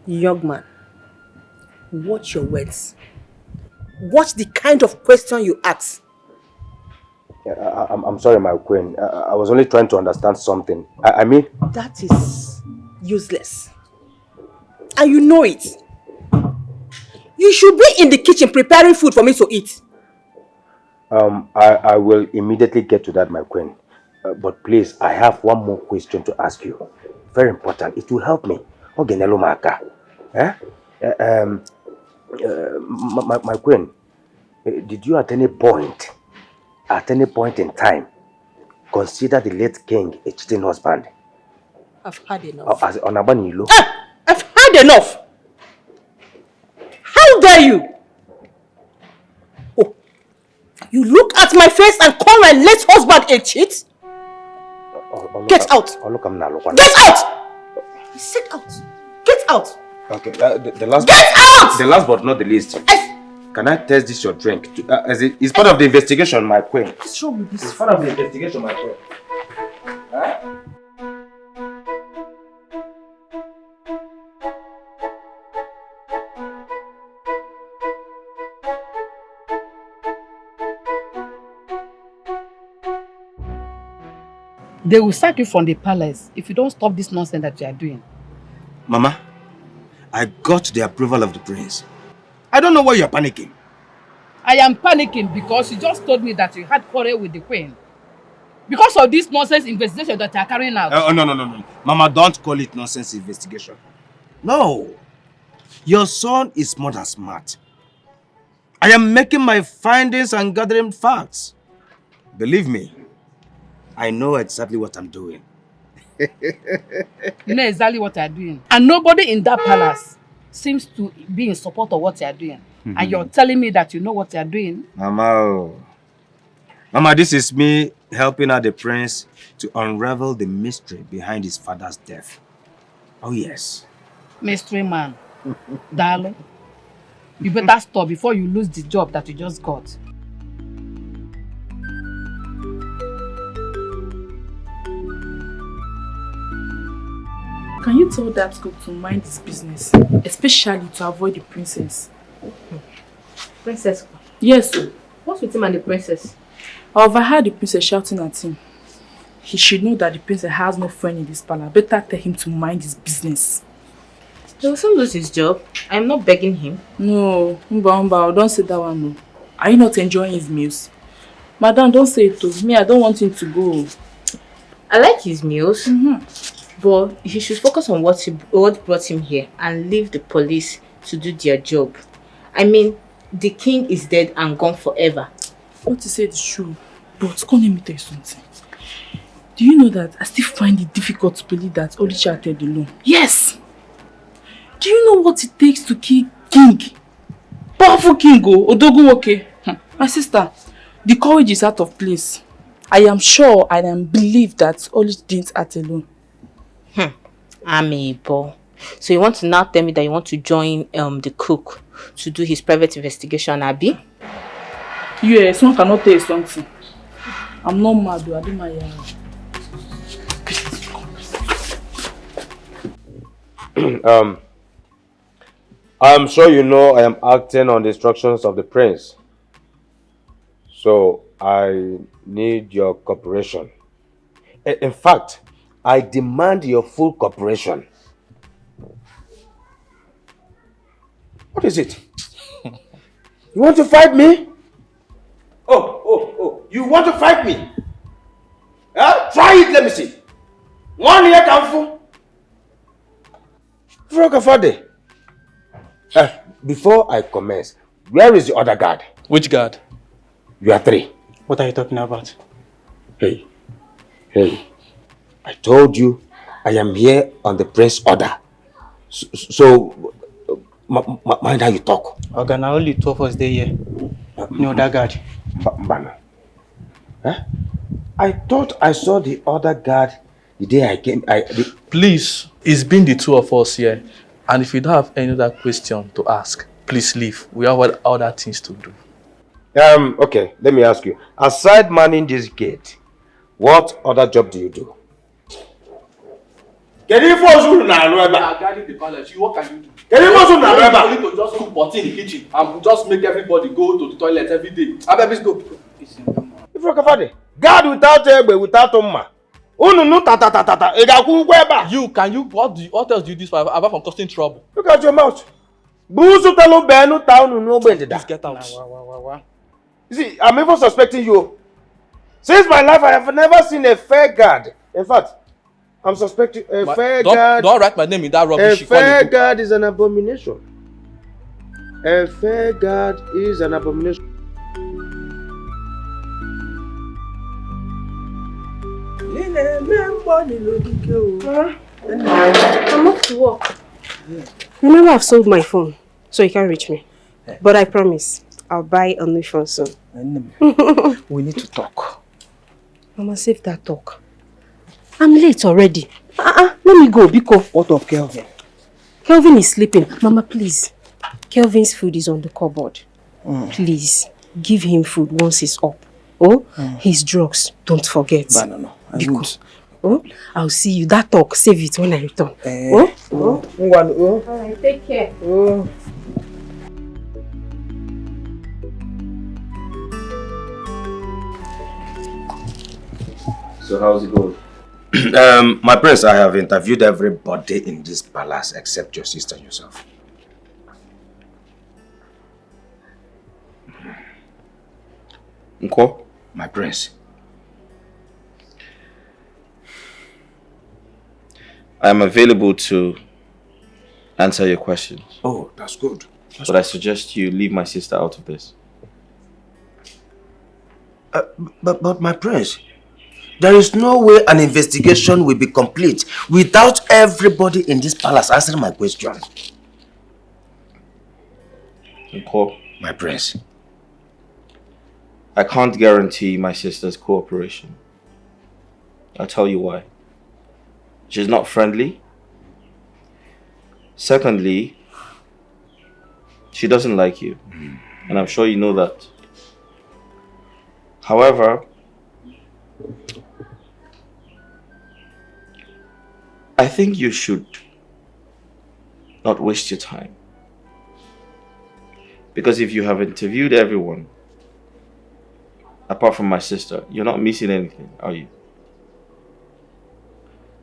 Young man, watch your words. Watch the kind of question you ask. I'm sorry, my queen. I was only trying to understand something. I mean... That is useless. And you know it. You should be in the kitchen preparing food for me to eat. I will immediately get to that, my queen. But please, I have one more question to ask you. Very important. It will help me. My queen, did you at any point in time, consider the late king a cheating husband? I've had enough. As Onabanilo. I've had enough. How dare you? Oh, you look at my face and call my late husband a cheat? Get out! Get out! I said out. Get out! Okay, the last. Get out! The last but not the least. Can I test this your drink? It's part of the investigation, my queen. What's wrong with this? It's part of the investigation, my queen. They will sack you from the palace if you don't stop this nonsense that you are doing. Mama, I got the approval of the prince. I don't know why you are panicking. I am panicking because you just told me that you had quarrel with the queen. Because of this nonsense investigation that you are carrying out. No. Mama, don't call it nonsense investigation. No. Your son is more than smart. I am making my findings and gathering facts. Believe me, I know exactly what I'm doing. You know exactly what you're doing. And nobody in that palace seems to be in support of what you're doing. And you're telling me that you know what you're doing. Mama, Mama, this is me helping out the prince to unravel the mystery behind his father's death. Oh, yes. Mystery man. Darling, you better stop before you lose the job that you just got. Can you tell that cook to mind his business, especially to avoid the princess? Princess? Yes. What's with him and the princess? I overheard the princess shouting at him. He should know that the princess has no friend in this palace. Better tell him to mind his business. He will soon lose his job. I'm not begging him. No, Umba, don't say that one. No. Are you not enjoying his meals? Madam, don't say it to me. I don't want him to go. I like his meals, but he should focus on what brought him here and leave the police to do their job. I mean, the king is dead and gone forever. What you said is true, but come let me tell you something. Do you know that I still find it difficult to believe that Odicha acted alone? Yes! Do you know what it takes to kill king? Powerful king, Odogunwoke. My sister, the courage is out of place. I am sure and I believe that Odicha didn't act alone. Amiibo. So you want to now tell me that you want to join the cook to do his private investigation, Abi? Yes, one cannot tell you something. I'm not mad, I do my I'm sure you know I am acting on the instructions of the prince. So I need your cooperation. In fact, I demand your full cooperation. What is it? You want to fight me? Oh, you want to fight me? Try it, let me see. One year, Kamfu. Frogafade. Before I commence, where is the other guard? Which guard? You are three. What are you talking about? Hey. I told you I am here on the prince's order. So mind how you talk. Okay, now only two of us there here. No, that guard. Mbana. I thought I saw the other guard the day I came. Please, it's been the two of us here. And if you don't have any other question to ask, please leave. We have other things to do. Okay, let me ask you. Aside manning this gate, what other job do you do? Can you guarding the palace. What can you do? You need to just cook pot in the kitchen and just make everybody go to the toilet every day. Let's go. Guard without egbe, without umma. What else do you do apart from causing trouble? Look at your mouth. Please get out. You see, I'm even suspecting you. Since my life, I have never seen a fair guard. In fact, I'm suspecting a fair guard. Don't write my name in that rubbish. A fair guard is an abomination. A fair guard is an abomination. I'm off to work. Remember, I've sold my phone, so you can't reach me. But I promise, I'll buy a new phone soon. We need to talk. Mama, save that talk. I'm late already. Let me go, Biko. What of Kelvin? Kelvin is sleeping. Mama, please. Kelvin's food is on the cupboard. Please, give him food once he's up. His drugs, don't forget. No, I won't. I'll see you. That talk, save it when I return. Alright, take care. So how's it going? My prince, I have interviewed everybody in this palace except your sister and yourself. Nko, my prince. I am available to answer your questions. Oh, that's good. But I suggest you leave my sister out of this. But my prince, there is no way an investigation will be complete without everybody in this palace answering my question. Nko, my prince, I can't guarantee my sister's cooperation. I'll tell you why. She's not friendly. Secondly, she doesn't like you. And I'm sure you know that. However, I think you should not waste your time. Because if you have interviewed everyone, apart from my sister, you're not missing anything, are you?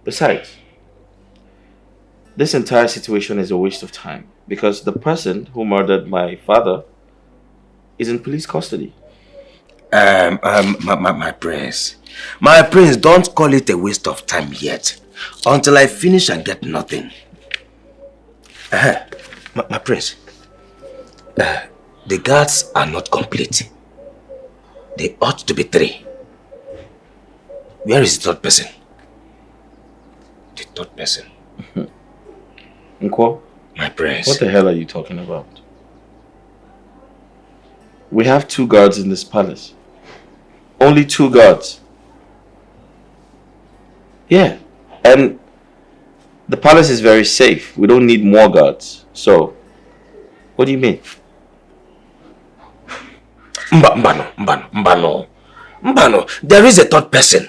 Besides, this entire situation is a waste of time because the person who murdered my father is in police custody. My prince. My prince, don't call it a waste of time yet. Until I finish and get nothing. My prince. The guards are not complete. They ought to be 3. Where is the third person? The third person. Nko? My prince. What the hell are you talking about? We have 2 guards in this palace. Only 2 guards. Yeah. And the palace is very safe. We don't need more guards. So, what do you mean? Mbano. There is a third person.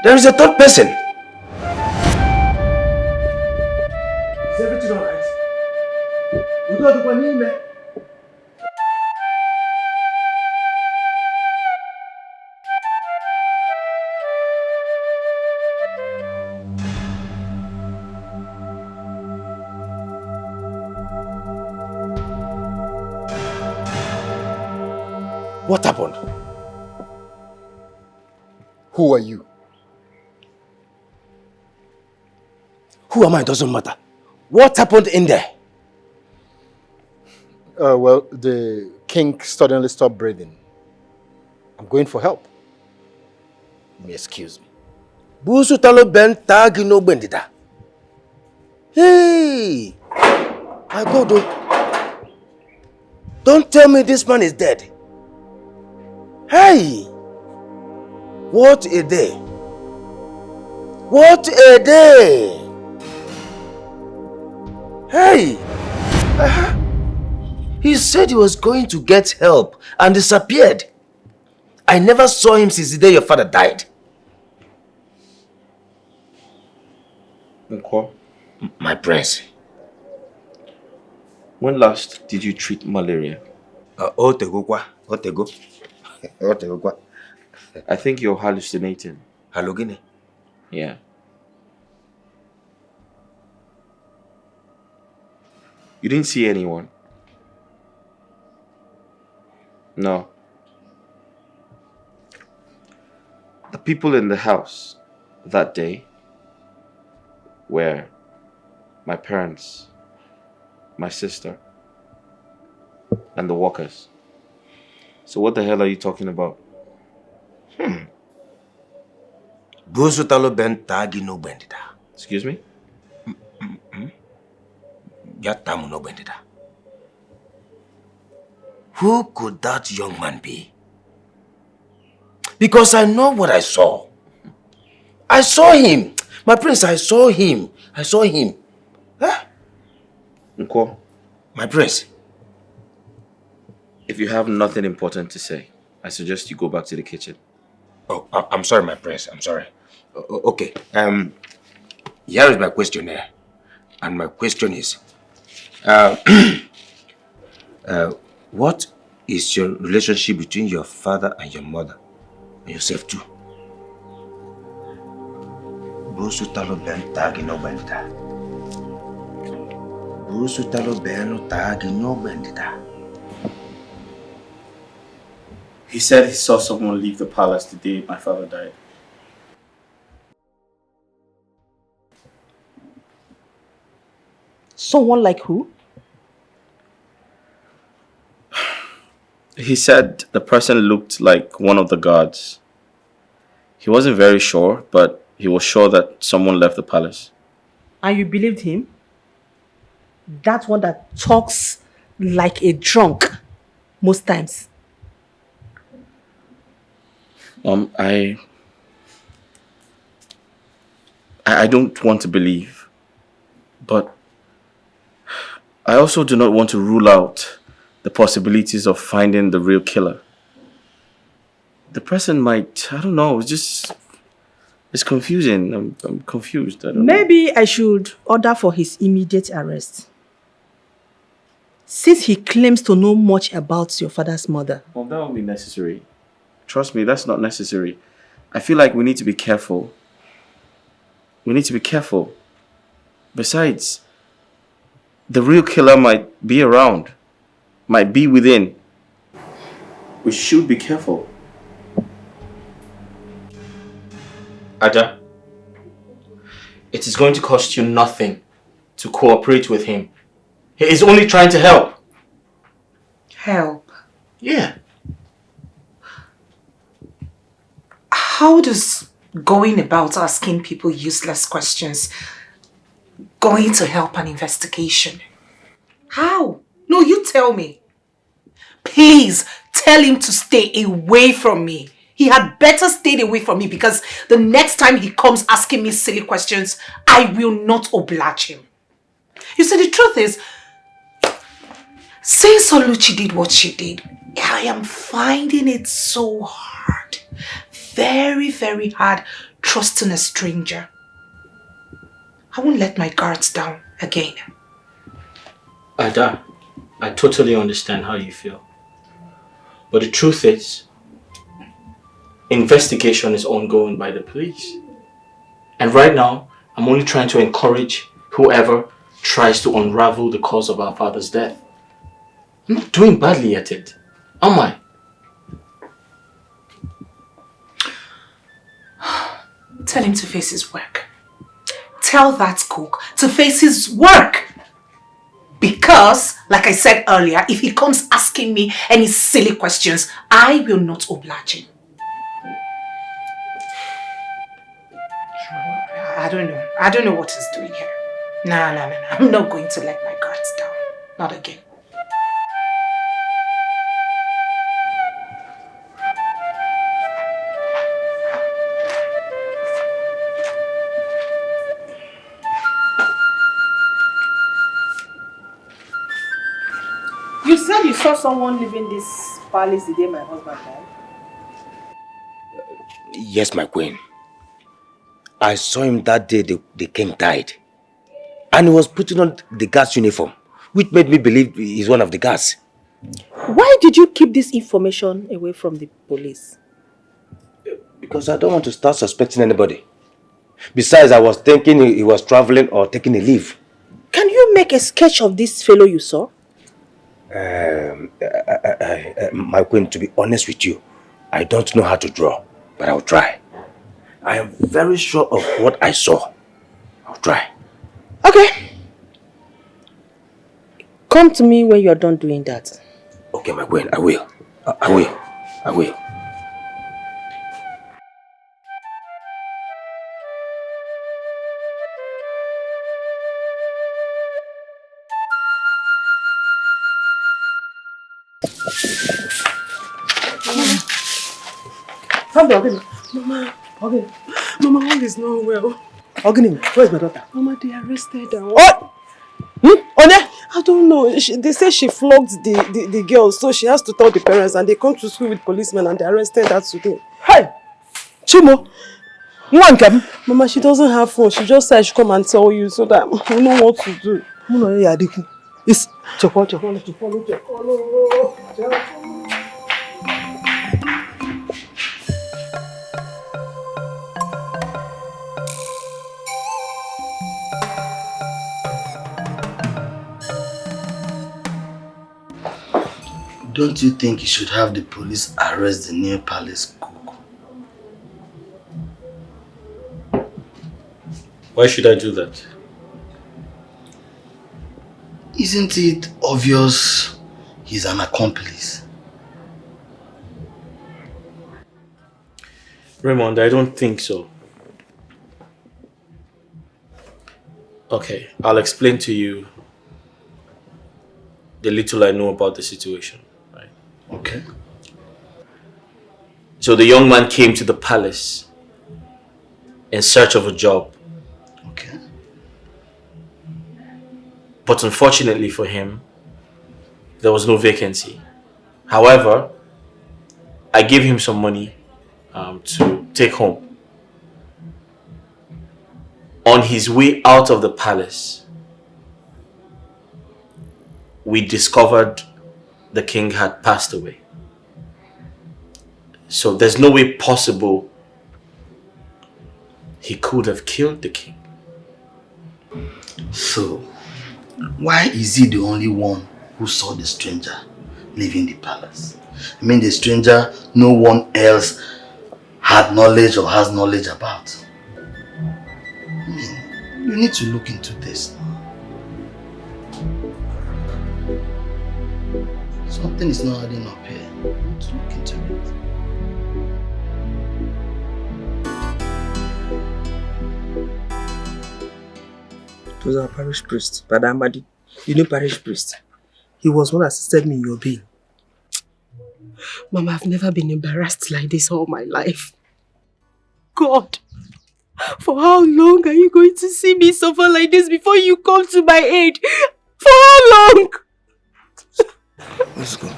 There is a third person. Is everything alright? We don't do anything. What happened? Who are you? Who am I? Doesn't matter. What happened in there? Well, the king suddenly stopped breathing. I'm going for help. Excuse me. Busu talo ben tagi no bendida. Hey! My God, oh. Don't tell me this man is dead. Hey! What a day! What a day! Hey! He said he was going to get help and disappeared. I never saw him since the day your father died. Nko? My prince. When last did you treat malaria? I think you're hallucinating. Hallucinating? Yeah. You didn't see anyone? No. The people in the house that day were my parents, my sister, and the workers. So what the hell are you talking about? Excuse me? Who could that young man be? Because I know what I saw. I saw him. My prince, I saw him. I saw him. Huh? Nko? My prince. If you have nothing important to say, I suggest you go back to the kitchen. Oh, I'm sorry, my prince. I'm sorry. Okay. Here is my questionnaire. And my question is, what is your relationship between your father and your mother? And yourself too? Busutalo ben tagi no bendita. Busutalo ben tagi no bendita. He said he saw someone leave the palace the day my father died. Someone like who? He said the person looked like one of the guards. He wasn't very sure, but he was sure that someone left the palace. And you believed him? That one that talks like a drunk most times. I don't want to believe, but I also do not want to rule out the possibilities of finding the real killer. The person might, I don't know, it's confusing. I'm confused. I don't know. Maybe I should order for his immediate arrest. Since he claims to know much about your father's mother. Well, that won't be necessary. Trust me, that's not necessary. I feel like we need to be careful. We need to be careful. Besides, the real killer might be around, might be within. We should be careful. Ada, it is going to cost you nothing to cooperate with him. He is only trying to help. Help? Yeah. How does going about asking people useless questions going to help an investigation? How? No, you tell me. Please tell him to stay away from me. He had better stay away from me because the next time he comes asking me silly questions, I will not oblige him. You see, the truth is, since Oluchi did what she did, I am finding it so hard. Very, very hard trusting a stranger. I won't let my guards down again. Ada, I totally understand how you feel. But the truth is, investigation is ongoing by the police. And right now, I'm only trying to encourage whoever tries to unravel the cause of our father's death. I'm not doing badly at it, am I? Tell him to face his work. Tell that cook to face his work. Because, like I said earlier, if he comes asking me any silly questions, I will not oblige him. I don't know. I don't know what he's doing here. No. I'm not going to let my guards down. Not again. You said you saw someone leaving this palace the day my husband died? Yes, my queen. I saw him that day the king died. And he was putting on the guard's uniform, which made me believe he's one of the guards. Why did you keep this information away from the police? Because I don't want to start suspecting anybody. Besides, I was thinking he was traveling or taking a leave. Can you make a sketch of this fellow you saw? My queen, to be honest with you, I don't know how to draw, but I'll try. I am very sure of what I saw. I'll try. Okay. Come to me when you are done doing that. Okay, my queen, I will. I will. Mama, okay. Mama, all is not well. Ogini, where's my daughter? Mama, they arrested her. What? Onya? I don't know. They say she flogged the girl, so she has to tell the parents, and they come to school with policemen and they arrested her today. Hey! Chimo! Mama, she doesn't have phone. She just said I should come and tell you so that we know what to do. It's Chokolo. Don't you think you should have the police arrest the new palace cook? Why should I do that? Isn't it obvious he's an accomplice? Raymond, I don't think so. Okay, I'll explain to you the little I know about the situation. Right? Okay. So the young man came to the palace in search of a job. Okay. But unfortunately for him, there was no vacancy. However, I gave him some money to take home. On his way out of the palace, we discovered the king had passed away. So there's no way possible he could have killed the king. So, why is he the only one who saw the stranger leaving the palace? I mean, the stranger no one else had knowledge or has knowledge about. I mean, you need to look into this. Something is not adding up here. You need to look into it. It was our parish priest, Brother Amadi. You know parish priest? He was one that assisted me in your bail. Mama, I've never been embarrassed like this all my life. God, for how long are you going to see me suffer like this before you come to my aid? For how long? Let's go.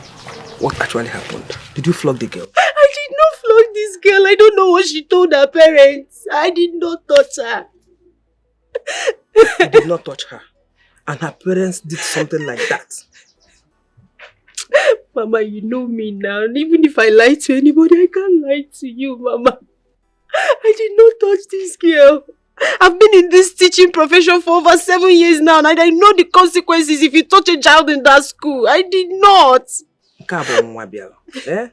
What actually happened? Did you flog the girl? I did not flog this girl. I don't know what she told her parents. I did not touch her. You did not touch her. And her parents did something like that. Mama, you know me now. Even if I lie to anybody, I can't lie to you, Mama. I did not touch this girl. I've been in this teaching profession for over 7 years now, and I know the consequences if you touch a child in that school. I did not. Eh?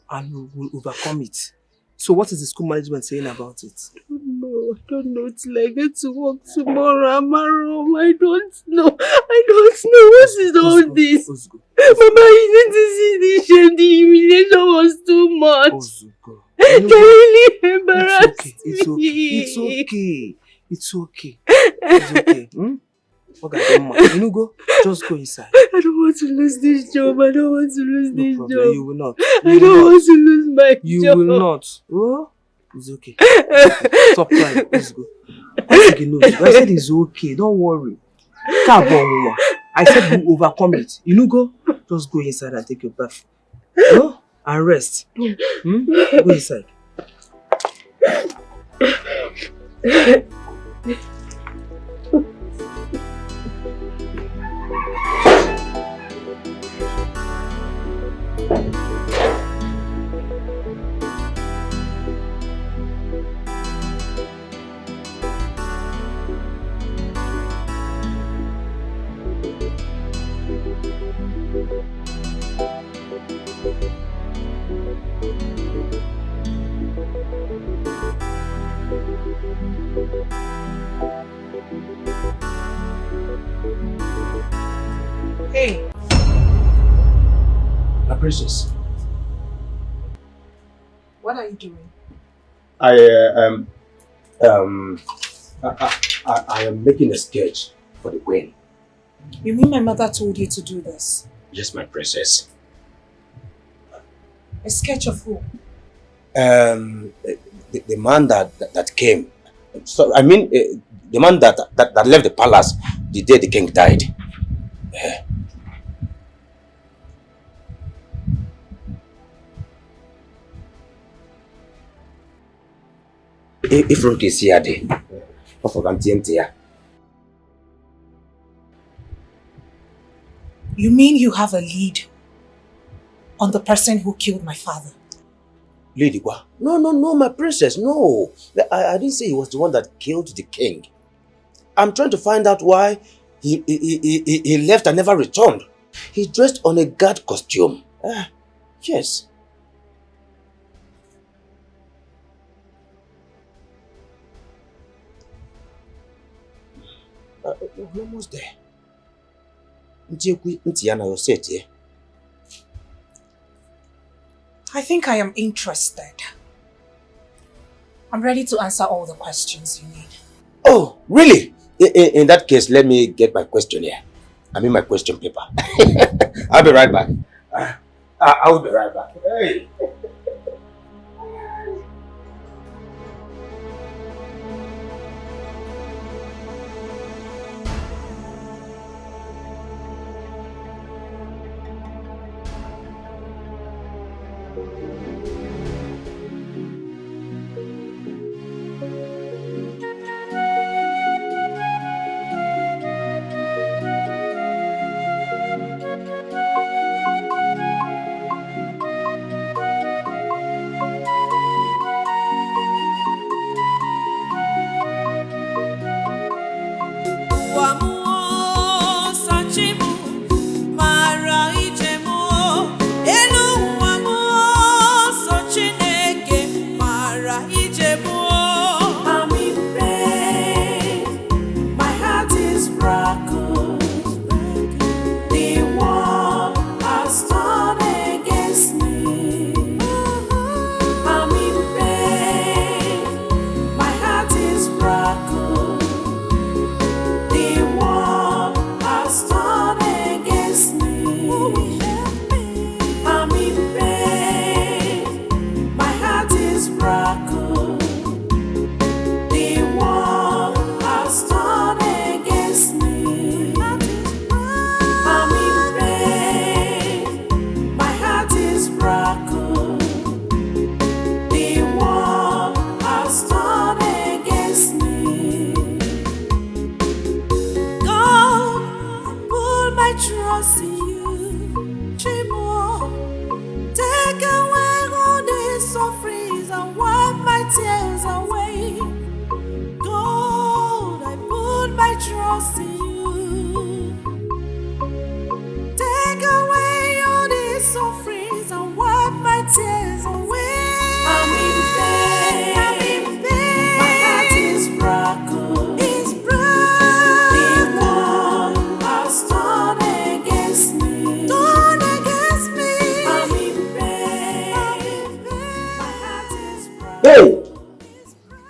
And we will overcome it. So what is the school management saying about it? I don't know till I get to work tomorrow. I'm home. I don't know. What is all this? Mama, you need to see the shame. The humiliation was too much. They really embarrassed me. It's okay. It's okay. You go. Just go inside. I don't want to lose this job. I don't want to lose this job. You will not. I don't want to lose my job. You will not. Oh? It's okay. Stop crying. Let's go. I said it's okay. Don't worry. I said you overcome it. You go. Just go inside and take your bath. No? And rest. Go inside. Hey. My princess. What are you doing? I am making a sketch for the queen. You mean my mother told you to do this? Yes, my princess. A sketch of who? The man that came. So I mean, the man that left the palace the day the king died. If Rook is here, You mean you have a lead on the person who killed my father? Lady Gua. No, my princess, no. I didn't say he was the one that killed the king. I'm trying to find out why he left and never returned. He dressed on a guard costume. Yes. We're almost there. I think I am interested. I'm ready to answer all the questions you need. Oh, really? In that case, let me get my question here. I mean my question paper. I'll be right back. I will be right back. Hey.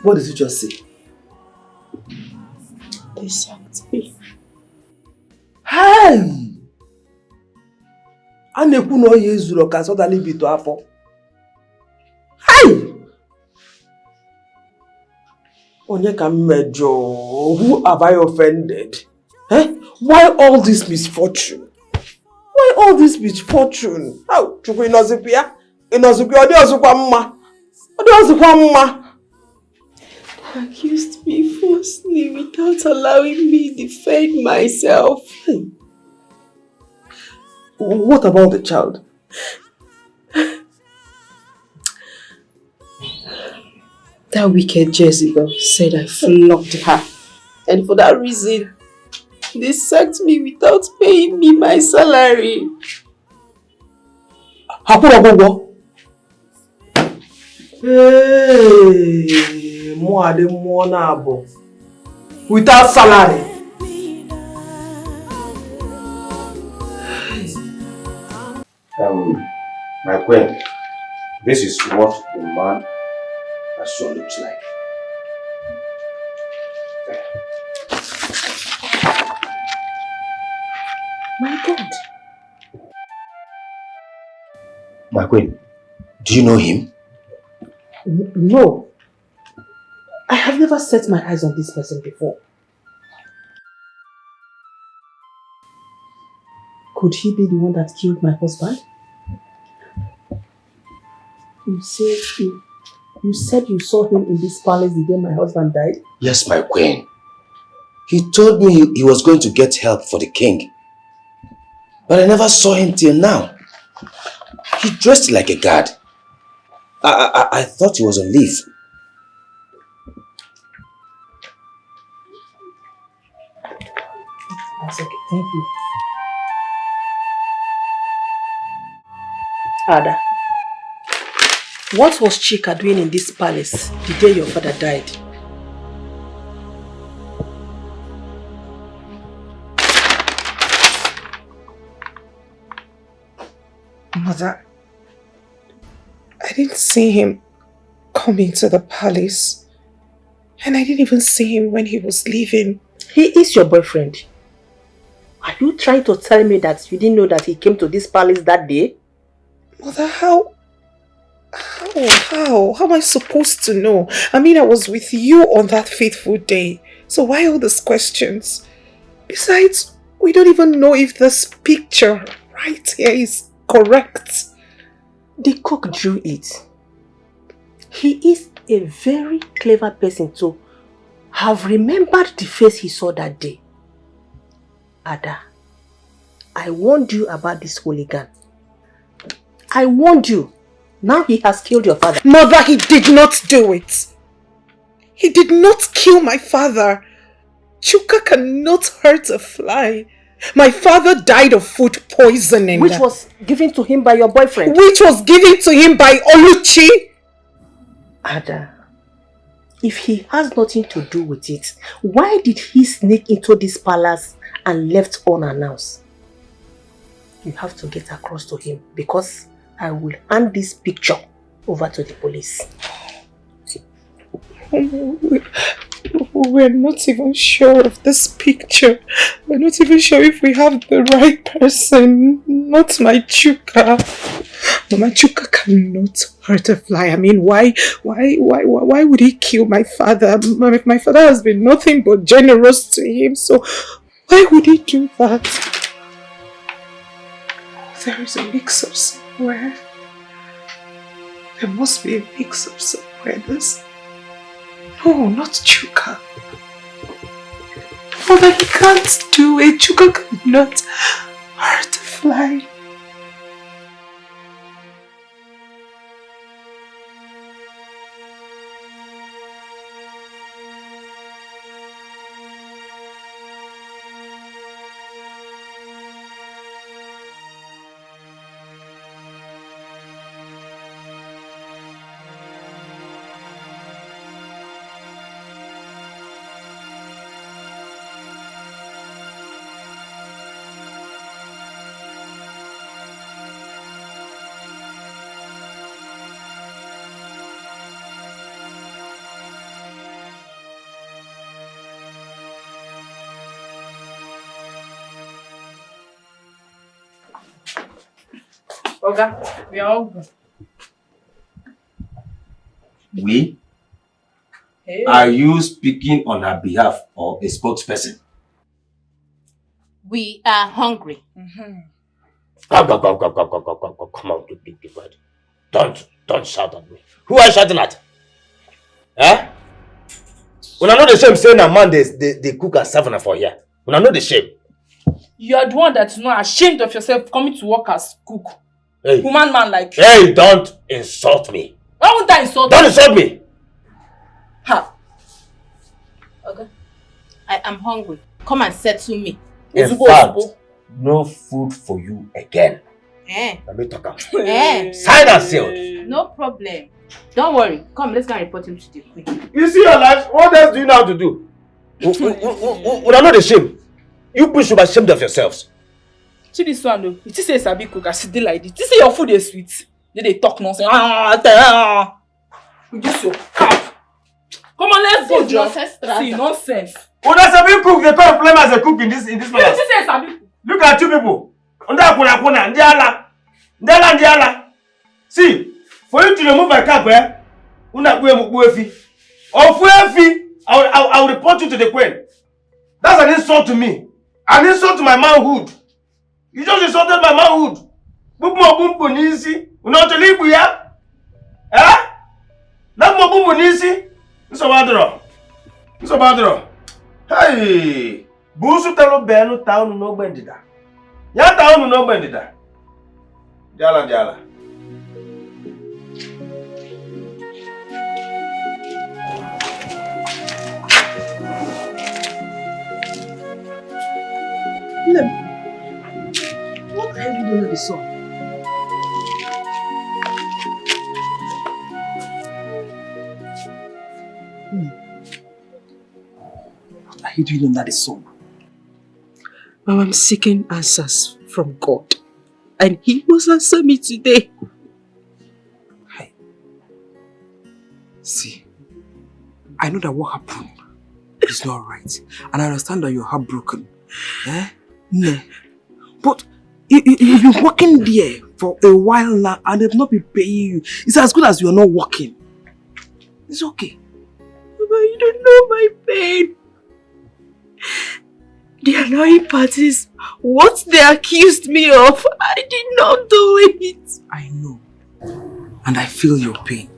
What did you just say? They sacked me. Hey! A na-ekwu na oyi ezuru ka sọdali bito afọ. Hey! Onye ka m mejọ? Who have I offended? Eh? Why all this misfortune? Why all this misfortune? How? Chukwu inozikwa ya? Inozikwa ọ dị ọzọkwa mma? Ọ dị ọzọkwa mma? They accused me falsely without allowing me defend myself. What about the child? That wicked Jezebel said I flogged her. And for that reason, they sacked me without paying me my salary. Hey! Without salary. My queen, this is what the man actually looks like. My God. My queen, do you know him? No. I have never set my eyes on this person before. Could he be the one that killed my husband? You said you saw him in this palace the day my husband died? Yes, my queen. He told me he was going to get help for the king. But I never saw him till now. He dressed like a guard. I thought he was on leave. That's okay, thank you. Ada, what was Chika doing in this palace the day your father died? Mother, I didn't see him come into the palace. And I didn't even see him when he was leaving. He is your boyfriend. Are you trying to tell me that you didn't know that he came to this palace that day? Mother, how am I supposed to know? I mean, I was with you on that fateful day. So why all these questions? Besides, we don't even know if this picture right here is correct. The cook drew it. He is a very clever person to have remembered the face he saw that day. Ada, I warned you about this hooligan. I warned you. Now he has killed your father. Mother, he did not do it. He did not kill my father. Chuka cannot hurt a fly. My father died of food poisoning. Which was given to him by your boyfriend. Which was given to him by Oluchi. Ada, if he has nothing to do with it, why did he sneak into this palace and left unannounced? You have to get across to him because I will hand this picture over to the police. We're not even sure of this picture. We're not even sure if we have the right person. Not my Chuka. Mama, Chuka cannot hurt a fly. I mean, why would he kill my father? My father has been nothing but generous to him. So why would he do that? There is a mix-up somewhere. There must be a mix-up somewhere. No, not Chuka. Mother, he can't do it. Chuka cannot hurt a fly. Oga, we are all good. We? Hey. Are you speaking on her behalf or a spokesperson? We are hungry. Come on, big word. Don't shout at me. Who are you shouting at? Eh? When I know the shame saying a man they cook and serve for here. When I know the shame. You are the one that's not ashamed of yourself coming to work as cook. Hey. Human man like you. Hey, don't insult me. Why won't I insult you? Don't insult me. Ha. Okay. I am hungry. Come and settle me. In fact, no food for you again. Let me talk out. Signed and sealed. No problem. Don't worry. Come, let's go and report him to the queen. You see your life? What else do you know how to do? When I know the shame, you people should be ashamed of yourselves. See this one though. You say sabi cook as you like this. You say your food is sweet. They talk nonsense. With this your cap. Come on, let's go, John. See nonsense. When I sabi cook, they can't blame as a cook in this place. You say sabi cook. Look at you people. Ndiala. See, for you to remove my cap, I will report you to the queen. That's an insult to me. An insult to my manhood. You just insulted my manhood. You know to leave here? Eh? Not more bunisi. Nsobadro. Hey! Busu talo benu town no bendida. Ya town no bendida. Diala. What the hell you doing with the song? What are you doing under the sun? Now I'm seeking answers from God. and he must answer me today. See, I know that what happened is not right, and I understand that you're heartbroken. No. But you've been working there for a while now, and they've not been paying you. It's as good as you're not working. It's okay. Mama, you don't know my pain. The annoying part is what they accused me of. I did not do it. I know. And I feel your pain.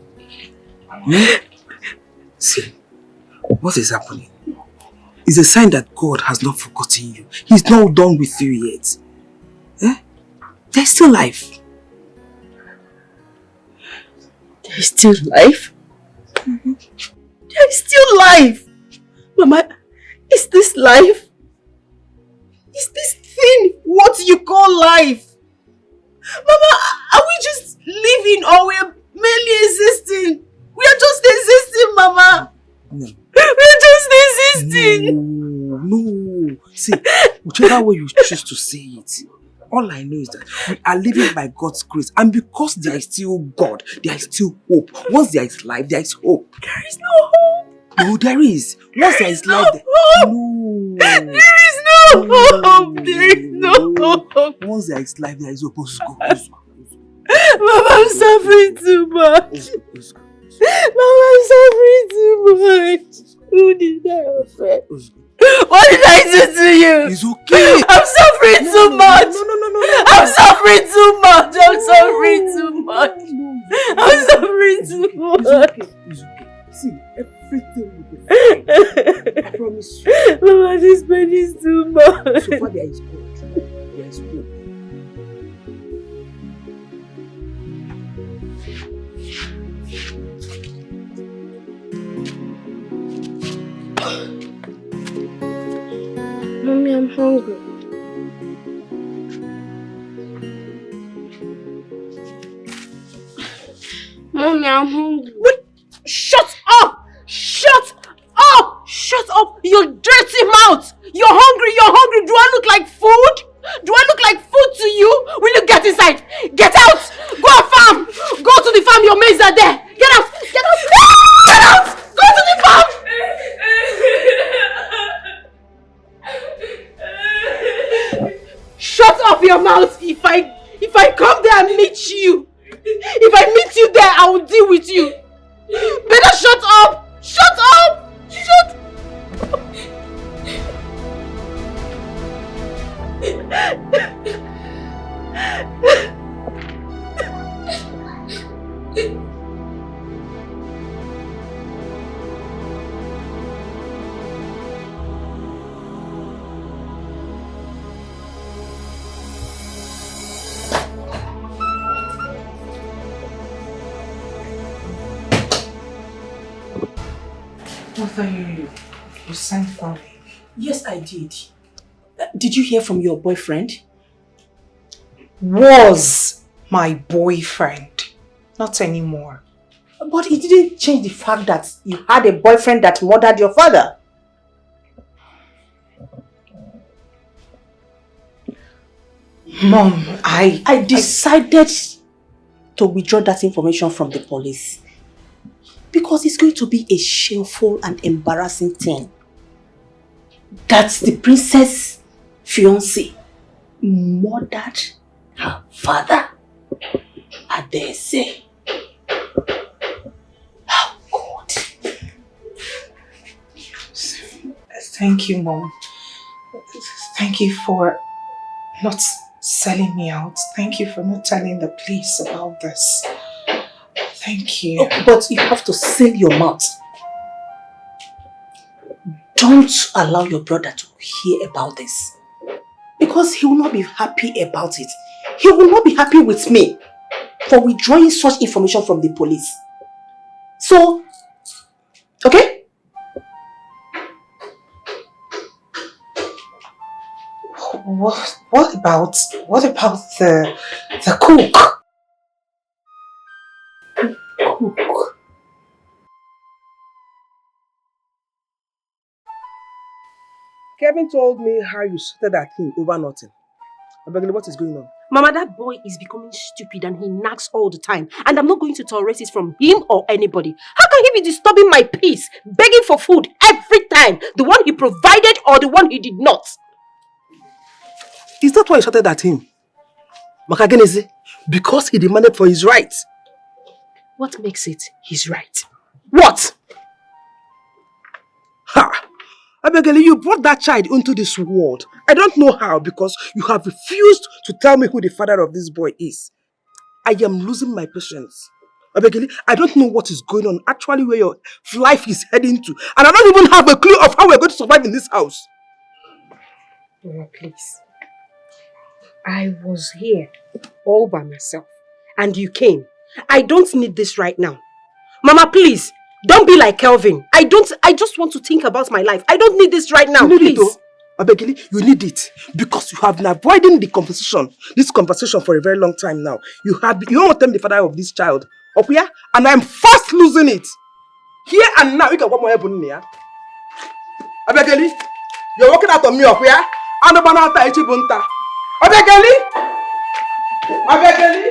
See, what is happening is a sign that God has not forgotten you. He's not done with you yet. There's still life. There's still life? There's still life. Mama, is this life? Is this thing what you call life? Mama, are we just living or we're merely existing? We are just existing, Mama. No. We're just existing. No. See, whichever way you choose to say it, all I know is that we are living by God's grace, and because there is still God, there is still hope. Once there is life, there is hope. There is no hope. No, there is. Once there is life, no. There is no hope. There is no hope. Once there is life, there is hope. Mama, I'm suffering too much. Mama, I'm suffering too much. Who did I offend? What did I do to you? It's okay. I'm suffering too much. No. I'm suffering too much. I'm suffering too much. I'm suffering too much. It's okay. See, everything will be fine. I promise you. Mama, this pain is too much. So far there is God. There is hope. Mommy, I'm hungry. Mommy, I'm hungry. What? Shut up! Shut up! Shut up! Your dirty mouth! You're hungry! Do I look like food? Do I look like food to you? Will you get inside? Get out! Go and farm! Go to the farm, your maize are there! Get out! Get out! Get out! Go to the farm! Shut up your mouth! If I come there and meet you, if I meet you there, I will deal with you. Better shut up! Shut up! Shut Mother, you sent for me. Yes, I did. Did you hear from your boyfriend? Was my boyfriend. Not anymore. But it didn't change the fact that you had a boyfriend that murdered your father. Mom, I decided to withdraw that information from the police. Because it's going to be a shameful and embarrassing thing. That's the princess fiance murdered her father. I dare say. Oh God. Thank you, Mom. Thank you for not selling me out. Thank you for not telling the police about this. Thank you. Oh, but you have to seal your mouth. Don't allow your brother to hear about this. Because he will not be happy about it. He will not be happy with me for withdrawing such information from the police. So, okay? What about the cook? Cook. Kevin told me how you shouted at him over nothing. Abegele, what is going on? Mama, that boy is becoming stupid and he nags all the time. And I'm not going to tolerate it from him or anybody. How can he be disturbing my peace, begging for food every time? The one he provided or the one he did not? Is that why you shouted at him? Makageneze? Because he demanded for his rights. What makes it his right? What? Ha! Abegele, you brought that child into this world. I don't know how because you have refused to tell me who the father of this boy is. I am losing my patience. Abegele, I don't know what is going on, actually where your life is heading to. And I don't even have a clue of how we're going to survive in this house. Mama, please. I was here all by myself and you came. I don't need this right now. Mama, please. Don't be like Kelvin. I just want to think about my life. I don't need this right now, please. Abegele, you need it because you have been avoiding this conversation for a very long time now. You don't want to tell me the father of this child. Okuya? And I'm fast losing it. Here and now, you can walk more heaven here. Abegele, you're walking out on me, Okuya? I'm not going to Ichibunta. Abegele! Abegele!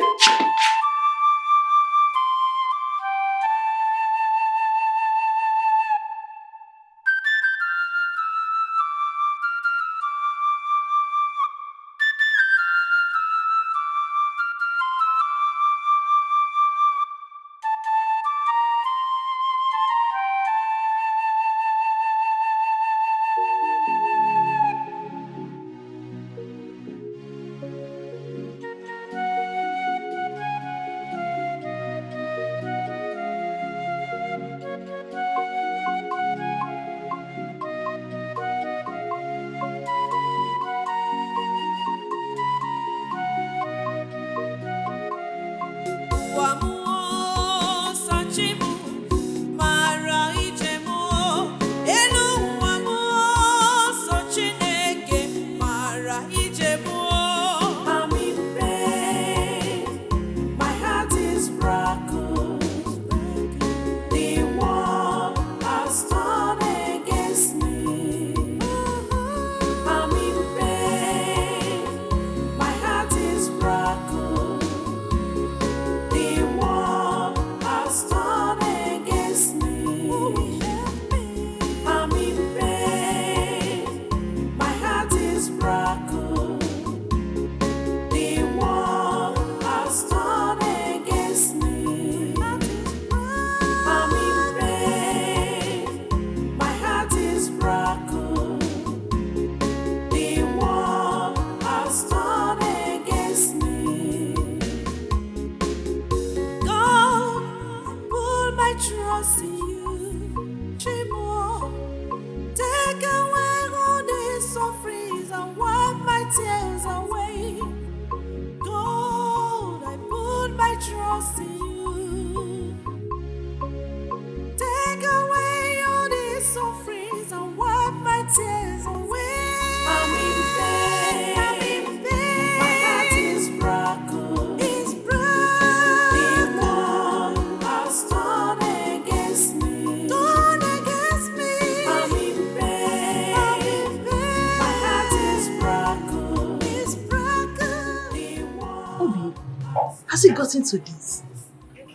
Has it gotten to this?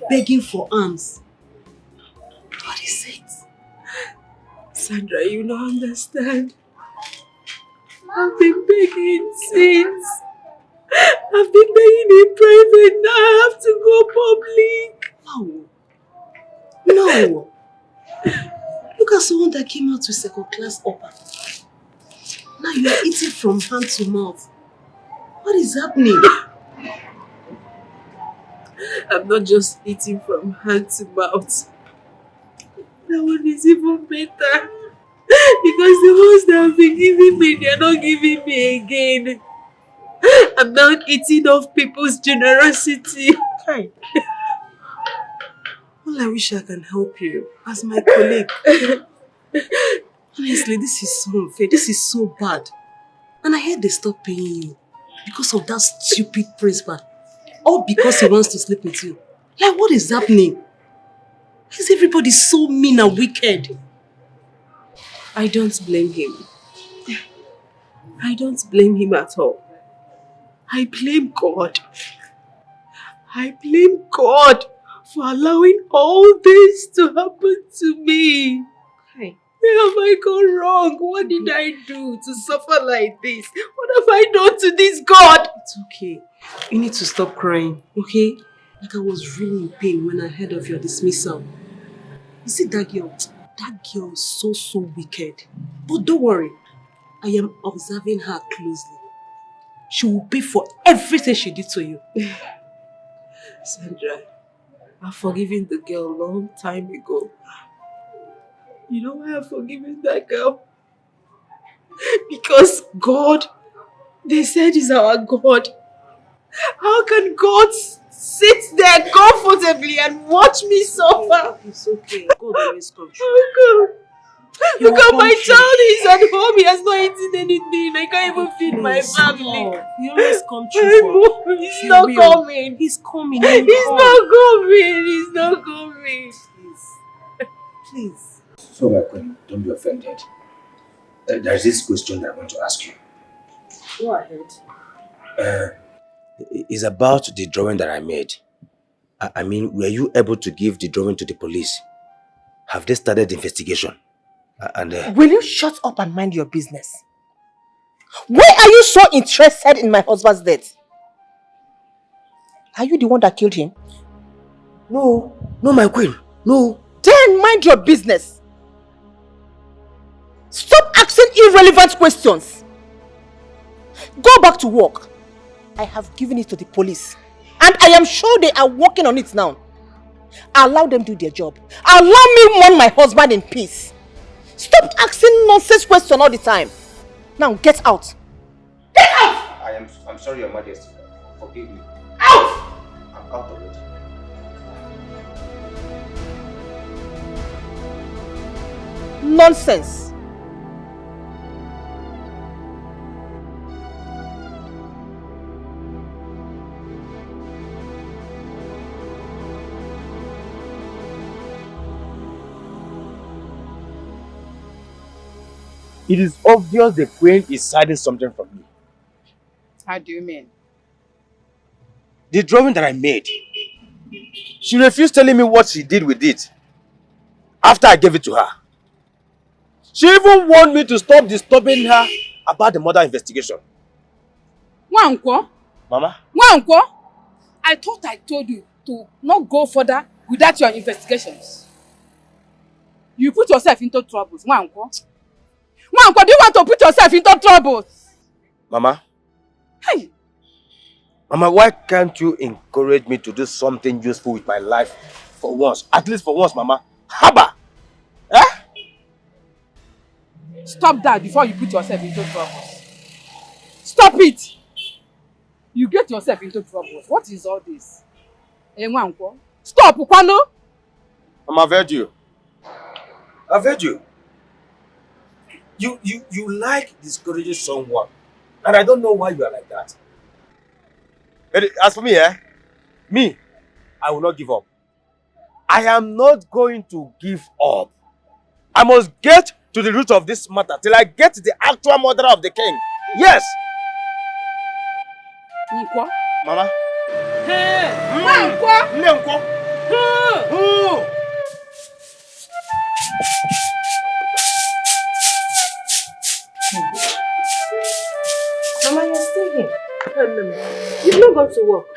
Begging for alms. What is it? Sandra, you don't understand. I've been begging since. I've been begging in private, now I have to go public. No. Look at someone that came out with second class upper. Now you are eating from hand to mouth. What is happening? I'm not just eating from hand to mouth. That one is even better. Because the ones that have been giving me, they are not giving me again. I'm not eating off people's generosity. Hey. Well, I wish I can help you as my colleague. Honestly, this is so unfair. This is so bad. And I heard they stopped paying you because of that stupid principal. Or because he wants to sleep with you. Like, what is happening? Why is everybody so mean and wicked? I don't blame him. I don't blame him at all. I blame God. I blame God for allowing all this to happen to me. Hey. Where have I gone wrong? What did I do to suffer like this? What have I done to this God? It's okay. You need to stop crying, okay? Like I was really in pain when I heard of your dismissal. You see that girl? That girl is so wicked. But don't worry. I am observing her closely. She will pay for everything she did to you. Sandra, I've forgiven the girl a long time ago. You know why I've forgiven that girl? Because God, they said is our God. How can God sit there comfortably and watch me suffer? It's okay. God always comes through. Oh God. Look at my child, he's at home, he has not eaten anything. I can't even feed my family. He always comes through. He's not coming. He's coming. He's not coming. He's not coming. Please. So, my queen, don't be offended. There's this question that I want to ask you. Go ahead. It's about the drawing that I made. I mean, were you able to give the drawing to the police? Have they started the investigation? Will you shut up and mind your business? Why are you so interested in my husband's death? Are you the one that killed him? No, my queen, no. Then mind your business. Stop asking irrelevant questions. Go back to work. I have given it to the police. And I am sure they are working on it now. Allow them do their job. Allow me mourn my husband in peace. Stop asking nonsense questions all the time. Now get out. Get out! I'm sorry, Your Majesty. Forgive me. Out! I'm out of it. Nonsense. It is obvious the queen is hiding something from me. How do you mean? The drawing that I made, she refused telling me what she did with it after I gave it to her. She even warned me to stop disturbing her about the murder investigation. Wankwo? Mama? Wankwo? I thought I told you to not go further without your investigations. You put yourself into troubles, Wankwo. Wankwo, do you want to put yourself into troubles? Mama? Hey! Mama, why can't you encourage me to do something useful with my life for once? At least for once, Mama. Haba! Eh? Stop that before you put yourself into troubles. Stop it! You get yourself into troubles. What is all this? Wankwo? Stop, Ukwano! Mama, I've heard you. I've heard you. You like discouraging someone. And I don't know why you are like that. As for me, I will not give up. I am not going to give up. I must get to the root of this matter till I get to the actual murderer of the king. Yes! Nkwo? Mama? Hey! Wankwo! Nkwo! Mama, you're still here. You've not gone to work.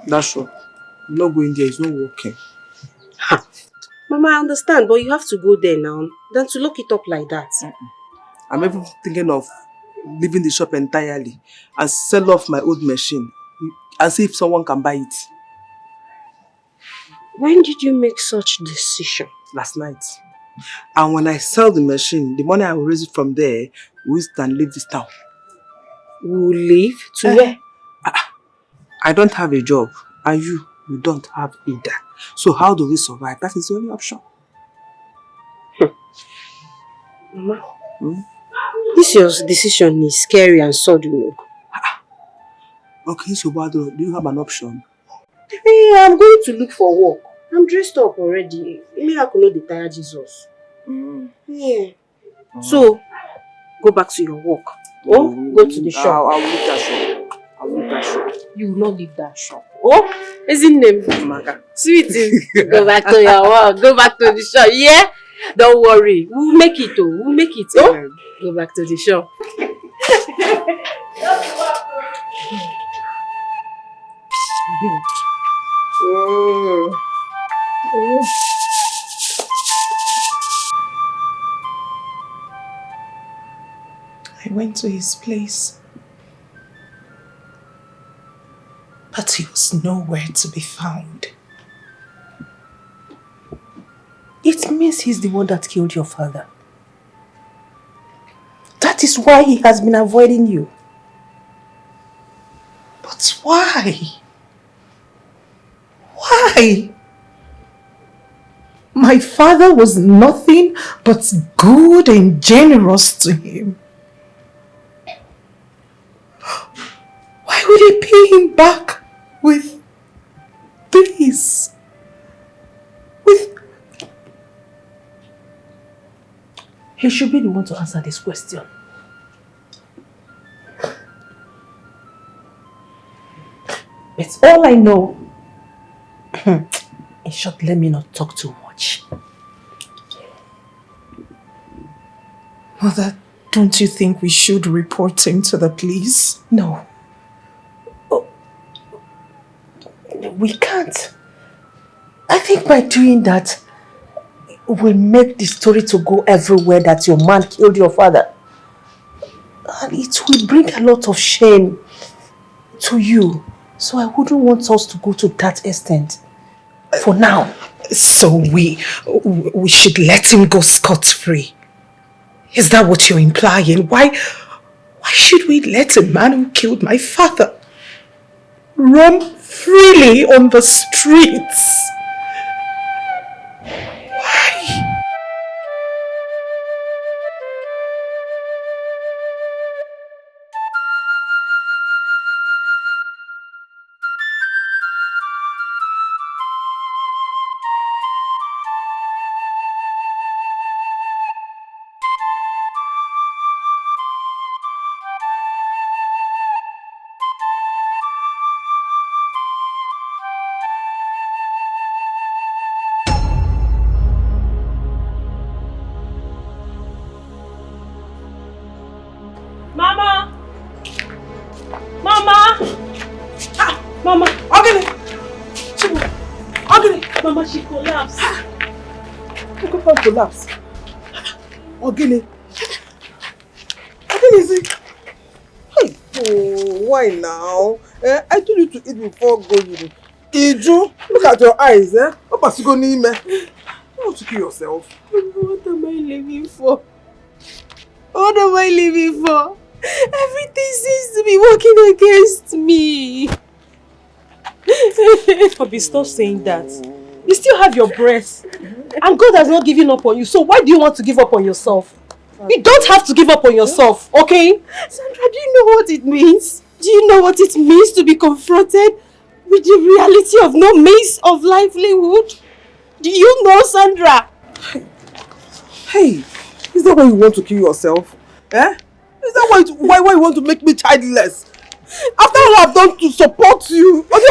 That's true. I'm not going there. It's not working. Mama, I understand, but you have to go there now than to lock it up like that. I'm even thinking of leaving the shop entirely and sell off my old machine and see if someone can buy it. When did you make such decision? Last night. And when I sell the machine, the money I will raise it from there, we can leave this town. We will leave? To where? I don't have a job, and you don't have either. So how do we survive? That is the only option. Mama, this your decision is scary and sudden. Okay, so do you have an option? Hey, I'm going to look for work. I'm dressed up already. Miracle no dey tire Jesus. Yeah. So, go back to your work. Or go to the shop. I'll look at shop. you will not leave that shop. Oh, Isn't name Maka? Sweetie, go back to your work. Go back to the shop. Yeah? Don't worry. We'll make it. Oh, we'll make it. Oh, go back to the shop. I went to his place, but he was nowhere to be found. It means he's the one that killed your father. That is why he has been avoiding you. But why? Why? My father was nothing but good and generous to him. Why would he pay him back with this? He should be the one to answer this question. It's all I know. In short, let me not talk too much. Mother, don't you think we should report him to the police? No. We can't. I think by doing that, will make the story to go everywhere that your man killed your father. And it will bring a lot of shame to you. So I wouldn't want us to go to that extent. For now. So we should let him go scot-free? Is that what you're implying? Why should we let a man who killed my father roam freely on the streets? Mama! Mama! Ah, Mama! Mama, she collapsed. Look at her collapse. Ogini is it? Hey, oh, why now? I told you to eat before going. Iju, look at your eyes, eh? What about you going in? You want to kill yourself? What am I living for? What am I living for? Everything seems to be working against me. Bobby, stop saying that. You still have your breath. And God has not given up on you. So why do you want to give up on yourself? You don't have to give up on yourself, okay? Sandra, do you know what it means? Do you know what it means to be confronted with the reality of no means of livelihood? Do you know, Sandra? Hey, is that why you want to kill yourself? Eh? Is that why you want to make me childless? After all I've done to support you, Obi,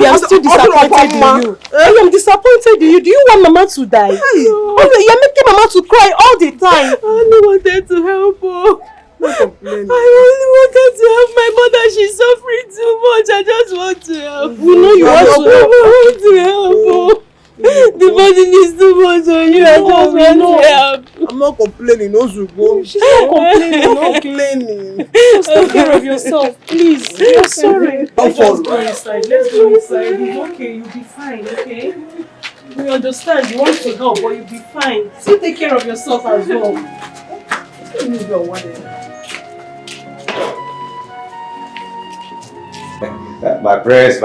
I'm still disappointed in you. I am disappointed in you. Do you want Mama to die? Hey. Obi, you're making Mama to cry all the time. I only wanted to help her. Not complaining. I only wanted to help my mother. She's suffering too much. I just want to help. We know you want to help. I want to help her. The body needs too much on you. I just want to help. I'm not complaining, Ozugo. She's not complaining. I'm not complaining. Just take care of yourself, please. You're sorry. Let's go inside. Let's go inside. It's okay. You'll be fine, okay? We understand you want to help, but you'll be fine. Still take care of yourself as well. My prayers.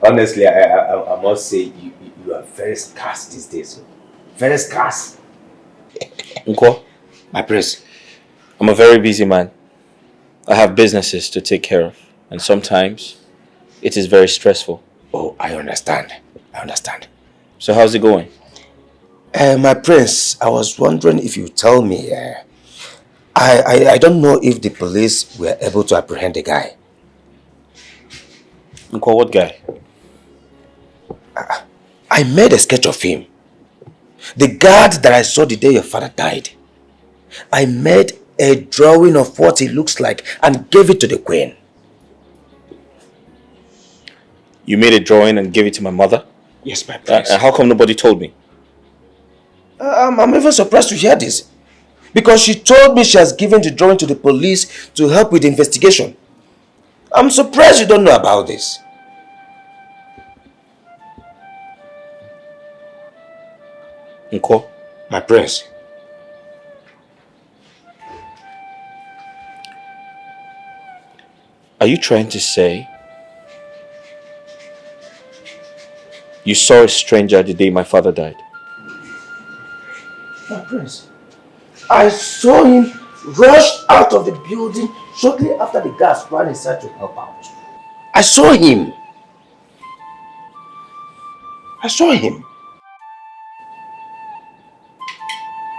Honestly, I must say you are very scarce these days. Very scarce. Unko, my prince, I'm a very busy man. I have businesses to take care of, and sometimes it is very stressful. Oh, I understand. So how's it going? My prince, I was wondering if you tell me, I don't know if the police were able to apprehend the guy. Uncle, what guy? I made a sketch of him. The guard that I saw the day your father died. I made a drawing of what he looks like and gave it to the queen. You made a drawing and gave it to my mother? Yes, my prince. How come nobody told me? I'm even surprised to hear this. Because she told me she has given the drawing to the police to help with the investigation. I'm surprised you don't know about this. Uncle? My prince. Are you trying to say you saw a stranger the day my father died? My prince. I saw him rush out of the building shortly after the guards ran inside to help out. I saw him.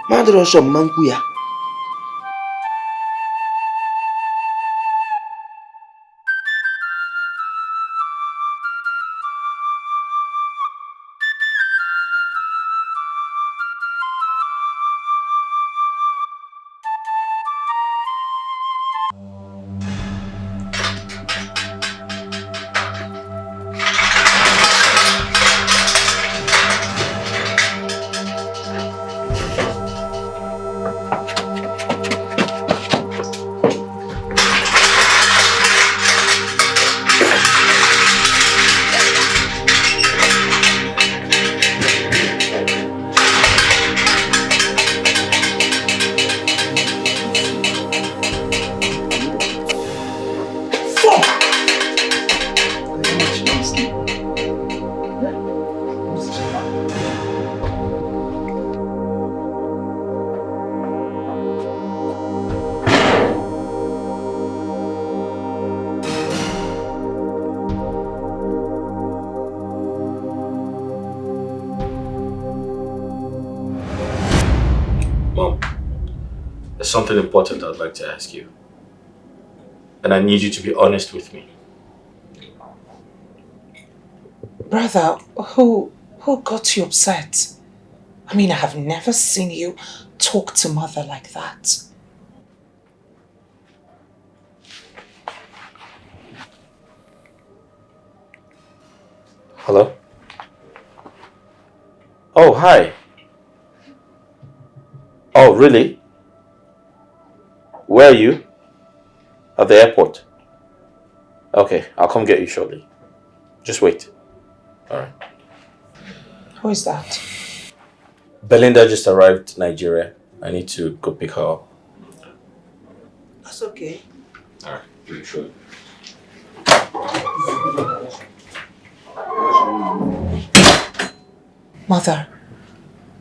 Madrosho Mankuya. There's something important I'd like to ask you. And I need you to be honest with me. Brother, who got you upset? I mean, I have never seen you talk to mother like that. Hello? Oh, hi. Oh, really? Where are you? At the airport. Okay, I'll come get you shortly. Just wait. Alright. Who is that? Belinda just arrived Nigeria. I need to go pick her up. That's okay. Alright, pretty sure. Mother,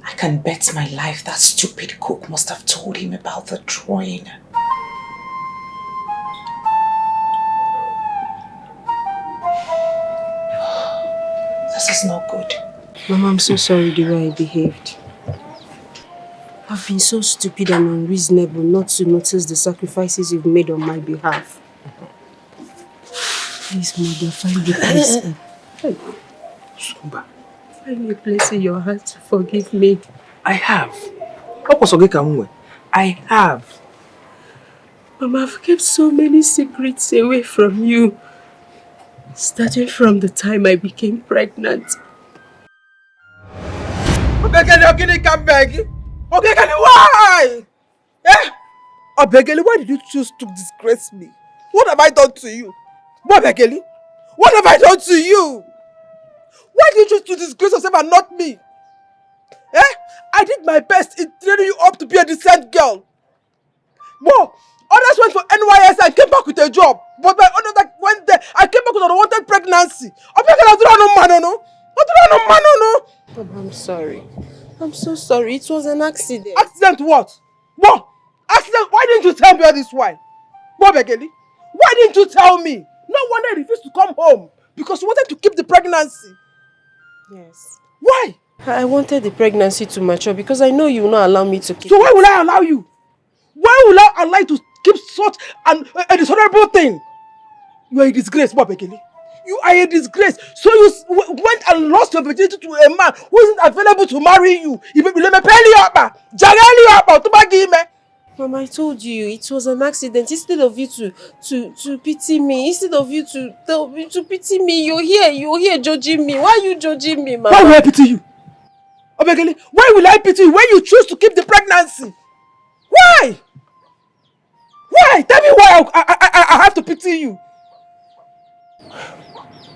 I can bet my life that stupid cook must have told him about the drawing. This is not good. Mama, I'm so sorry the way I behaved. I've been so stupid and unreasonable not to notice the sacrifices you've made on my behalf. Please, Mother, find a place. Find a place in your heart to forgive me. I have. I have. Mama, I've kept so many secrets away from you. Starting from the time I became pregnant. Why? Eh? Obegeli, why did you choose to disgrace me? What have I done to you? Obegeli, what have I done to you? Why did you choose to disgrace yourself and not me? Eh? I did my best in training you up to be a decent girl. Whoa! Others went for NYS and came back with a job. But my others that went there, I came back with an unwanted pregnancy. I'm sorry. I'm so sorry. It was an accident. Accident what? What? Accident? Why didn't you tell me all this while? Begeli, why didn't you tell me? No wonder you refused to come home. Because you wanted to keep the pregnancy. Yes. Why? I wanted the pregnancy to mature because I know you will not allow me to keep So why will I allow you? Why will I allow you to keep such a dishonorable thing? You are a disgrace, Begeli. You are a disgrace. So you went and lost your virginity to a man who isn't available to marry you. Mama, I told you it was an accident. Instead of you to pity me, instead of you to pity me, you're here judging me. Why are you judging me, Mama? Why will I pity you? Obegele, why will I pity you when you choose to keep the pregnancy? Why? Why? Tell me why I have to pity you.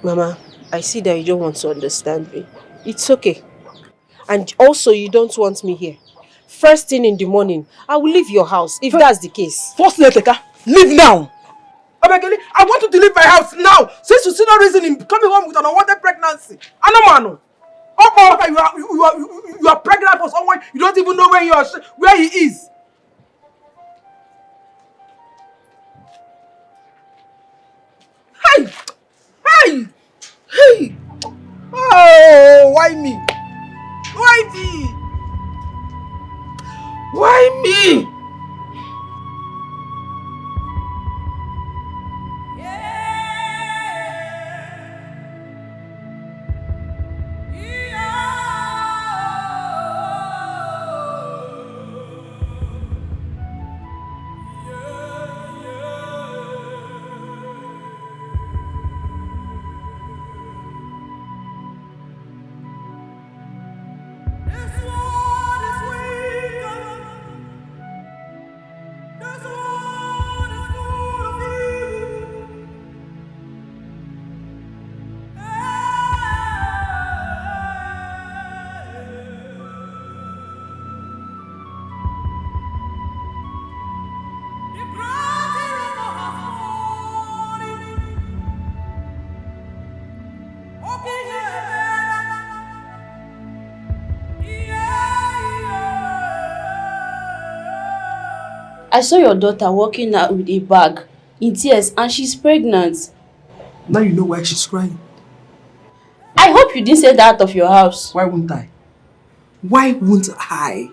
Mama, I see that you don't want to understand me. It's okay. And also, you don't want me here. First thing in the morning, I will leave your house, if that's the case. First, Leteka, leave now. Obegele, I want you to leave my house now. Since you see no reason in coming home with an unwanted pregnancy. Anomano. You are pregnant for someone you don't even know where he is. Hey! Hey! Hey! Oh, why me? Why me? Why me? I saw your daughter walking out with a bag in tears and she's pregnant. Now you know why she's crying. I hope you didn't say that out of your house. Why won't I? Why won't I?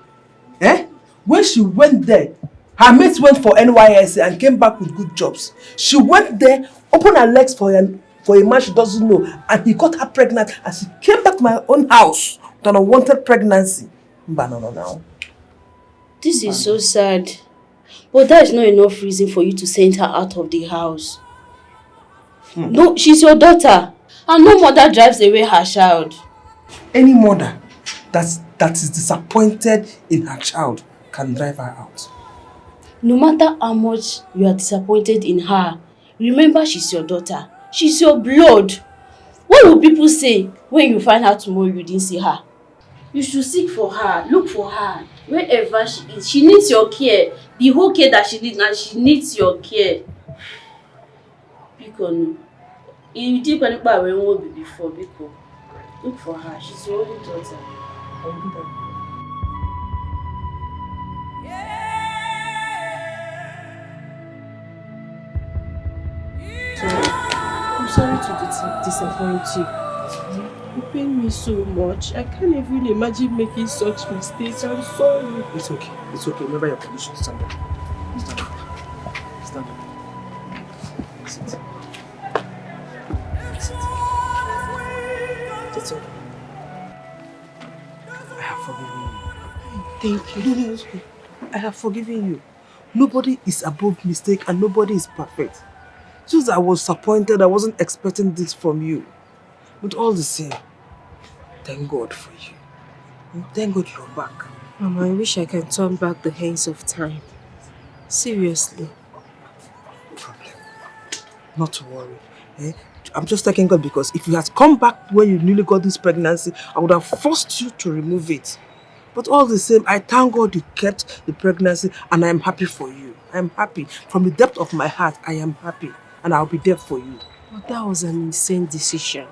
Eh? When she went there, her mates went for NYSC and came back with good jobs. She went there, opened her legs for a man she doesn't know, and he got her pregnant and she came back to my own house with an unwanted pregnancy. No. This is so sad. But that is not enough reason for you to send her out of the house. No, she's your daughter. And no mother drives away her child. Any mother that is disappointed in her child can drive her out. No matter how much you are disappointed in her, remember she's your daughter. She's your blood. What will people say when you find out tomorrow you didn't see her? You should seek for her, look for her, wherever she is. She needs your care. The whole care that she needs, and she needs your care. Because you did about when we will be before, because look for her. She's your only daughter. I will do that. I'm sorry to disappoint you. You pain me so much. I can't even imagine making such mistakes. I'm sorry. It's okay. It's okay. Remember your condition. Stand up. Stand up. Stand up. Sit. Sit. It's okay. I have forgiven you. Thank you. No, it's okay. I have forgiven you. Nobody is above mistake and nobody is perfect. Just I was disappointed. I wasn't expecting this from you. But all the same, thank God for you. Thank God you're back. Mama, I wish I can turn back the hands of time. Seriously. No problem. Not to worry. Eh? I'm just thanking God because if you had come back when you newly got this pregnancy, I would have forced you to remove it. But all the same, I thank God you kept the pregnancy and I am happy for you. I am happy. From the depth of my heart, I am happy. And I'll be there for you. But that was an insane decision.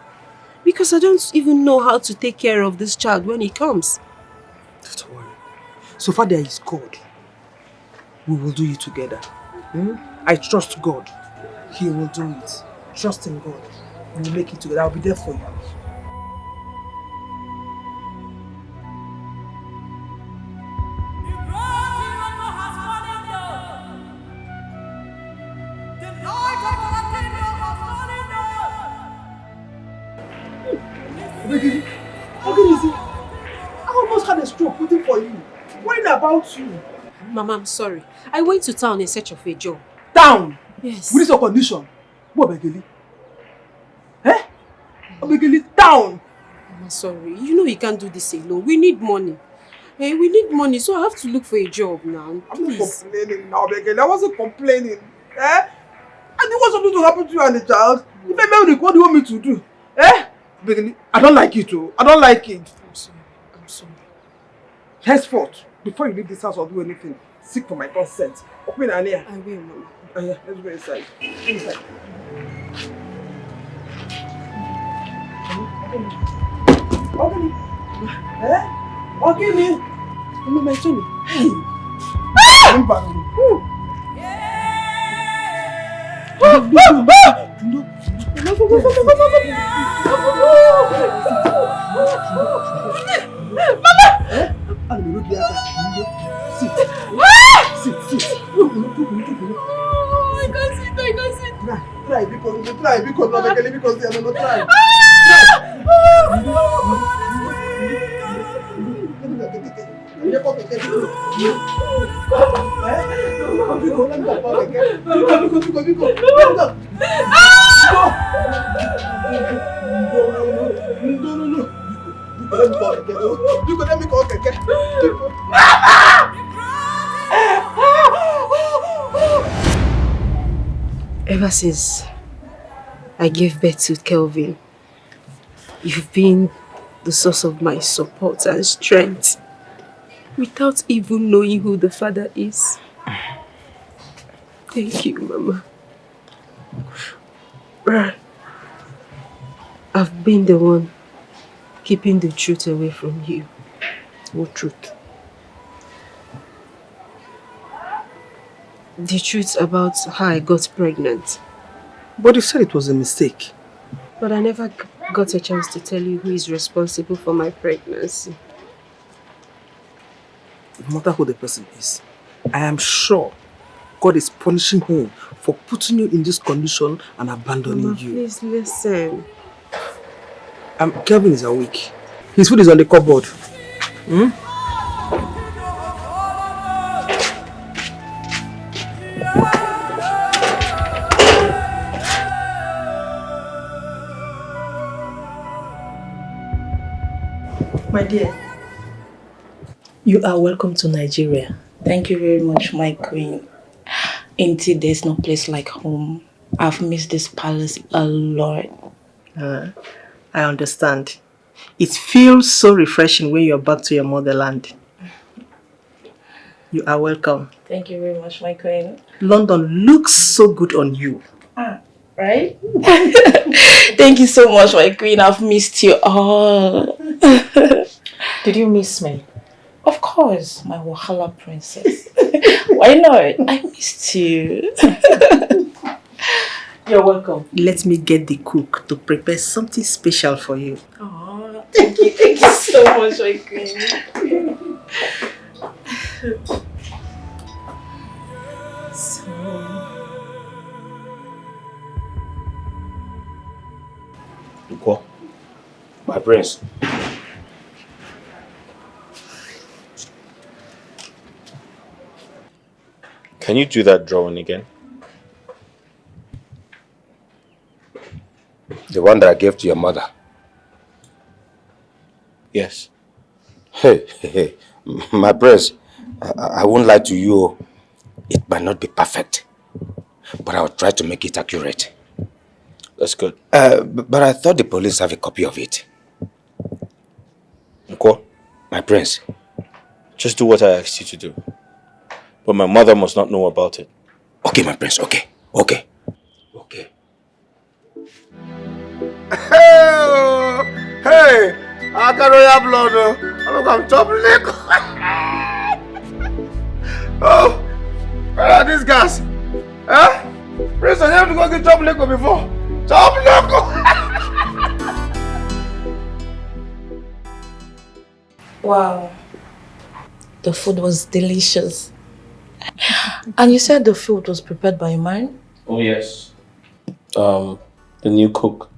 Because I don't even know how to take care of this child when he comes. Don't worry. So far there is God. We will do it together. I trust God. He will do it. Trust in God. We will make it together. I'll be there for you. Obegili, Obegili, I almost had a stroke waiting for you. Worrying about you. Mama, I'm sorry. I went to town in search of a job. Town? Yes. With this your condition? What, Obegili? Eh? Obegili, town! Mama, sorry. You know you can't do this alone. We need money. Hey, we need money, so I have to look for a job now. I'm not complaining now, Obegili. I wasn't complaining. Eh? I didn't want something to happen to you and the child. If I marry, what do you want me to do? Eh? Obegili, I don't like it too. I don't like it. I'm sorry. I'm sorry. Henceforth, before you leave this house or do anything, seek for my consent. Open an ear. I will, Mama. Oh yeah, let's go inside. Inside. Ogini. Eh? Ogini. Mama, my Tony. Hey. Sit. I can't sit. Try because no make because they are not try. Ever since I gave birth to Kelvin, you've been the source of my support and strength without even knowing who the father is. Thank you, Mama. I've been the one keeping the truth away from you. What truth? The truth about how I got pregnant. But you said it was a mistake. But I never got a chance to tell you who is responsible for my pregnancy. No matter who the person is, I am sure God is punishing him for putting you in this condition and abandoning Mama, you. please listen. Kelvin is awake. His food is on the cupboard. My dear, you are welcome to Nigeria. Thank you very much, my queen. Indeed, there's no place like home. I've missed this palace a lot. I understand. It feels so refreshing when you're back to your motherland. You are welcome. Thank you very much, my queen. London looks so good on you. Right? Thank you so much, my queen. I've missed you all. Did you miss me? Of course, my Wahala princess. Why not? I missed you. You're welcome. Let me get the cook to prepare something special for you. Oh, thank you so much, my queen. Go, my prince. Can you do that drawing again? The one that I gave to your mother? Yes. Hey, my prince, I won't lie to you. It might not be perfect, but I'll try to make it accurate. That's good. But I thought the police have a copy of it. Okay. My prince. Just do what I asked you to do. But my mother must not know about it. Okay, my prince, okay. Hey! I can't royal blood. I'm going to top liquor. Oh! Where are these guys? Huh? Prince, I have to go get top liquor before. Top liquor! Wow. The food was delicious. And you said the food was prepared by a man? Oh, yes. The new cook.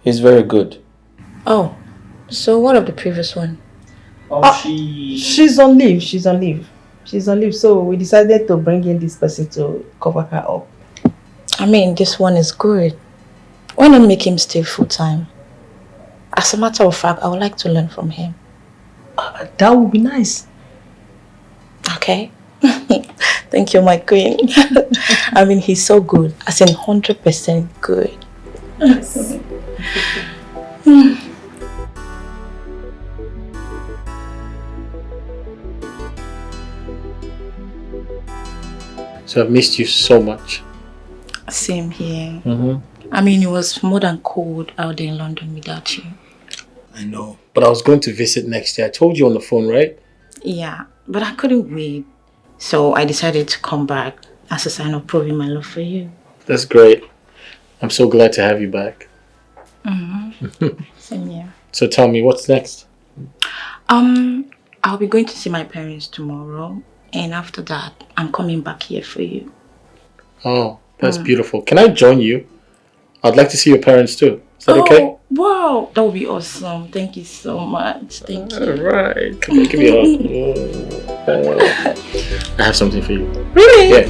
He's very good. Oh, So what of the previous one? She's on leave. She's on leave. She's on leave. So we decided to bring in this person to cover her up. I mean, this one is good. Why not make him stay full time? As a matter of fact, I would like to learn from him. That would be nice. Okay. Thank you, my queen. I mean, he's so good. As in 100% good. Yes. So I've missed you so much. Same here. I mean, it was more than cold out there in London without you. I know. But I was going to visit next year. I told you on the phone, right? Yeah, but I couldn't wait. So I decided to come back as a sign of proving my love for you. That's great. I'm so glad to have you back. Same here. So tell me, what's next? I'll be going to see my parents tomorrow. And after that, I'm coming back here for you. Oh, that's beautiful. Can I join you? I'd like to see your parents too. Is that okay? Wow, that would be awesome. Thank you so much. Thank you. Alright, come on, give me a hug. I have something for you. Really? Yeah.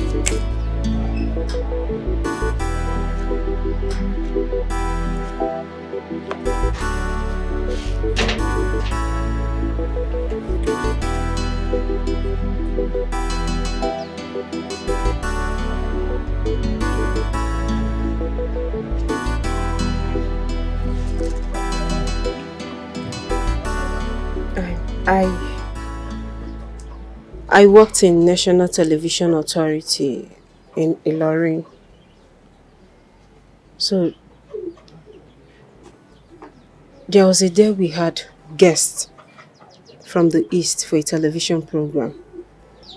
I worked in National Television Authority in Ilorin. So there was a day we had guests from the East for a television program.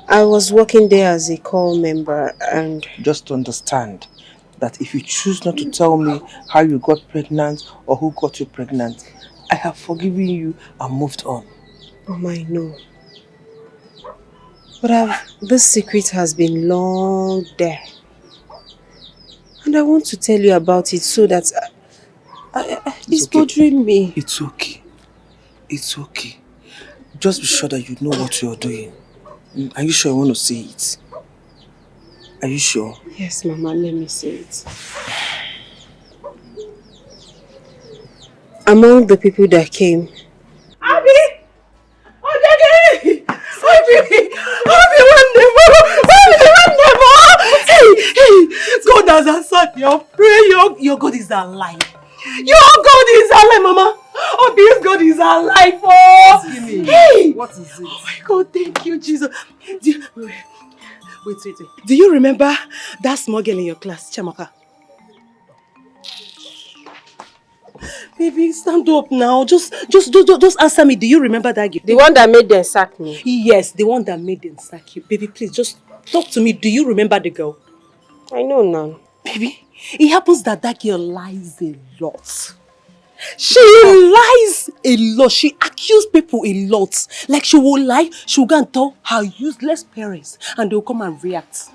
I was working there as a call member and... Just to understand that if you choose not to tell me how you got pregnant or who got you pregnant, I have forgiven you and moved on. Oh my, no. But this secret has been long there. And I want to tell you about it so that it's bothering me. It's okay. It's okay. Just be sure that you know what you're doing. Are you sure you want to say it? Are you sure? Yes, Mama, let me say it. Among the people that came... Abi! Hey, God has answered your prayer. Your God is alive. Your God is alive, Mama. Obi's God is alive. Oh, hey! What is it? Oh my God, thank you, Jesus. Wait. Do you remember that small girl in your class, Chamaka? Baby, stand up now. Just answer me. Do you remember that girl? The one that made them sack me? Yes, the one that made them sack you. Baby, please, just talk to me. Do you remember the girl? I know now. Baby, it happens that girl lies a lot. She lies a lot. She accuses people a lot. Like she will lie, she will go and tell her useless parents and they will come and react.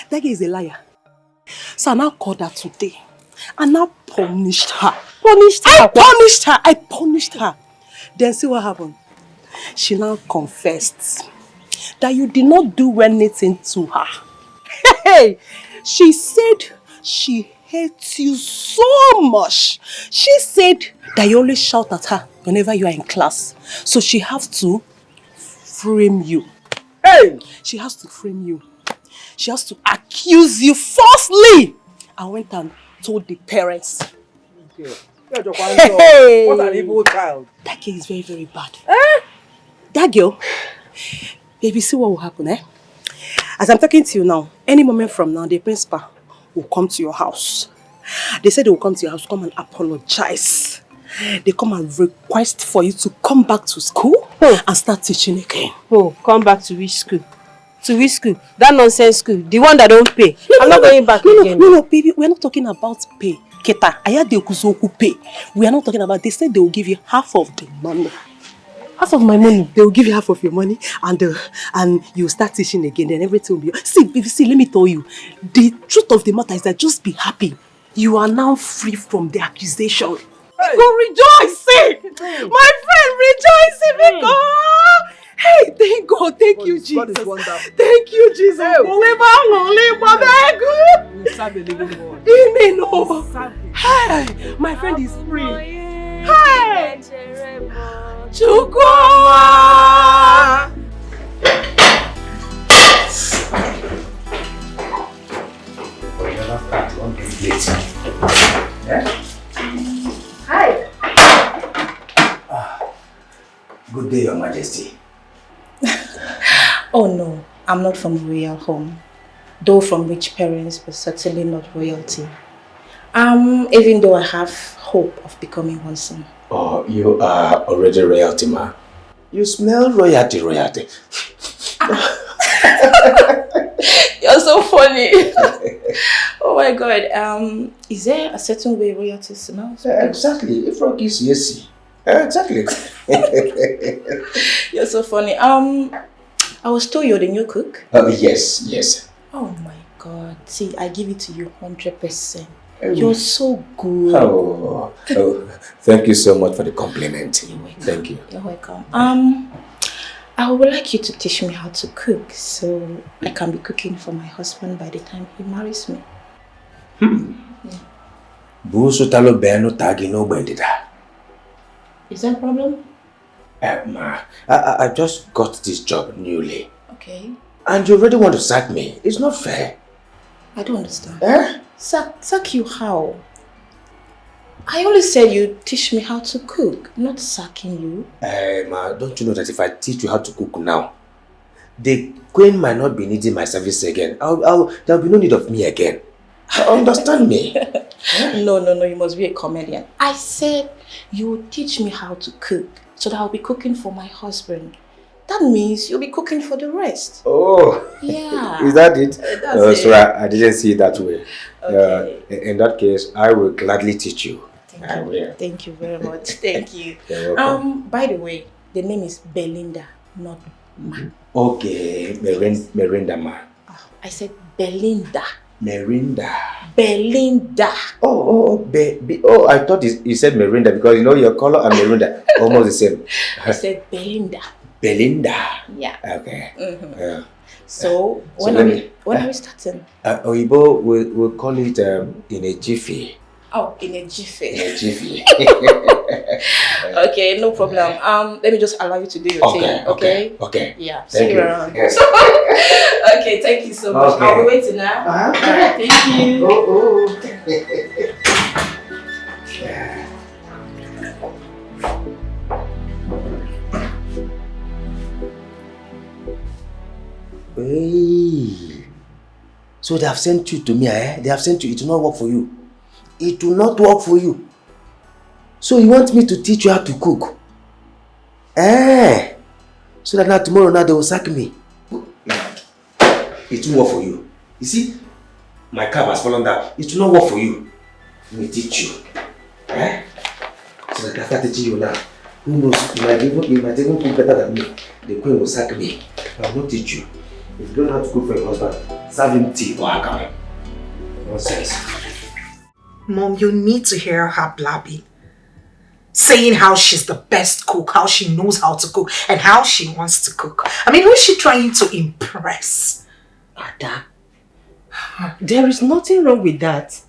That girl is a liar. So I now called her today. I now punished her. I punished her. Then see what happened. She now confessed that you did not do anything to her. Hey, she said she hates you so much. She said that you always shout at her whenever you are in class. So she has to frame you. Hey, she has to frame you. She has to accuse you falsely. I went and told the parents. Hey. What an evil child. That girl is very, very bad. That girl, baby, see what will happen, eh? As I'm talking to you now, any moment from now, the principal will come to your house. They said they will come to your house, come and apologize. They come and request for you to come back to school and start teaching again. Oh, come back to which school? To which school? That nonsense school. The one that don't pay. I'm not going back again. No, baby. We're not talking about pay. Keta, pay. We are not talking about, they said they will give you half of the money. Half of my money. They will give you half of your money and you start teaching again. Then everything will be... See, baby, let me tell you. The truth of the matter is that just be happy. You are now free from the accusation. Hey. Go rejoicing. My friend rejoicing because. Hey, thank God. Thank you, Jesus. God is wonderful. Thank you, Jesus. Hey, my friend is free. Hey, Chukuma. Hi. Good day, Your Majesty. Oh no, I'm not from a royal home. Though from rich parents, but certainly not royalty. Even though I have hope of becoming one soon. Oh, you are already royalty, ma. You smell royalty. You're so funny. Oh my God. Is there a certain way royalty smells? Exactly. If Rocky is yes. Exactly. You're so funny. I was told you're the new cook. Yes. Oh my God. See, I give it to you 100%. Oh. You're so good. Oh, thank you so much for the compliment. You're welcome. Thank you. You're welcome. I would like you to teach me how to cook so I can be cooking for my husband by the time he marries me. Is that a problem? Ma, I just got this job newly. Okay. And you already want to sack me. It's not fair. I don't understand. Sack you how? I only said you teach me how to cook, not sacking you. Ma, don't you know that if I teach you how to cook now, the queen might not be needing my service again. There'll be no need of me again. Understand me? No, you must be a comedian. I said you will teach me how to cook so that I'll be cooking for my husband. That means you'll be cooking for the rest. Oh. Yeah. Is that it? That's it. Sorry, I didn't see it that way. Okay. In that case, I will gladly teach you. Thank you very much. Thank you. You're welcome. By the way, the name is Belinda, not Ma. Okay, Merinda ma. I said Belinda. Merinda. Belinda. Oh, I thought you said Merinda because you know your color and Merinda almost the same. I said Belinda. Belinda. Yeah. Okay. So when are we starting? Oyibo will call it in a jiffy. Oh, in a jiffy. In a jiffy. Okay, no problem. Let me just allow you to do your thing. Okay. Yeah. Thank See you. you around. Yes. Okay, thank you so much. Okay. I'll be waiting now. Alright, thank you. Hey. So they have sent you to me, eh? They have sent you. It will not work for you. It will not work for you. So you want me to teach you how to cook? So that now tomorrow they will sack me. It will work for you. You see, my cab has fallen down. It will not work for you. Let me teach you. So that after teaching you now, who knows, you might even cook better than me. The queen will sack me. I will not teach you. If you don't know how to cook for your husband, serve him tea or akara. Nonsense. Mom, you need to hear her blabbing. Saying how she's the best cook, how she knows how to cook, and how she wants to cook. I mean, who is she trying to impress? Ada, there is nothing wrong with that.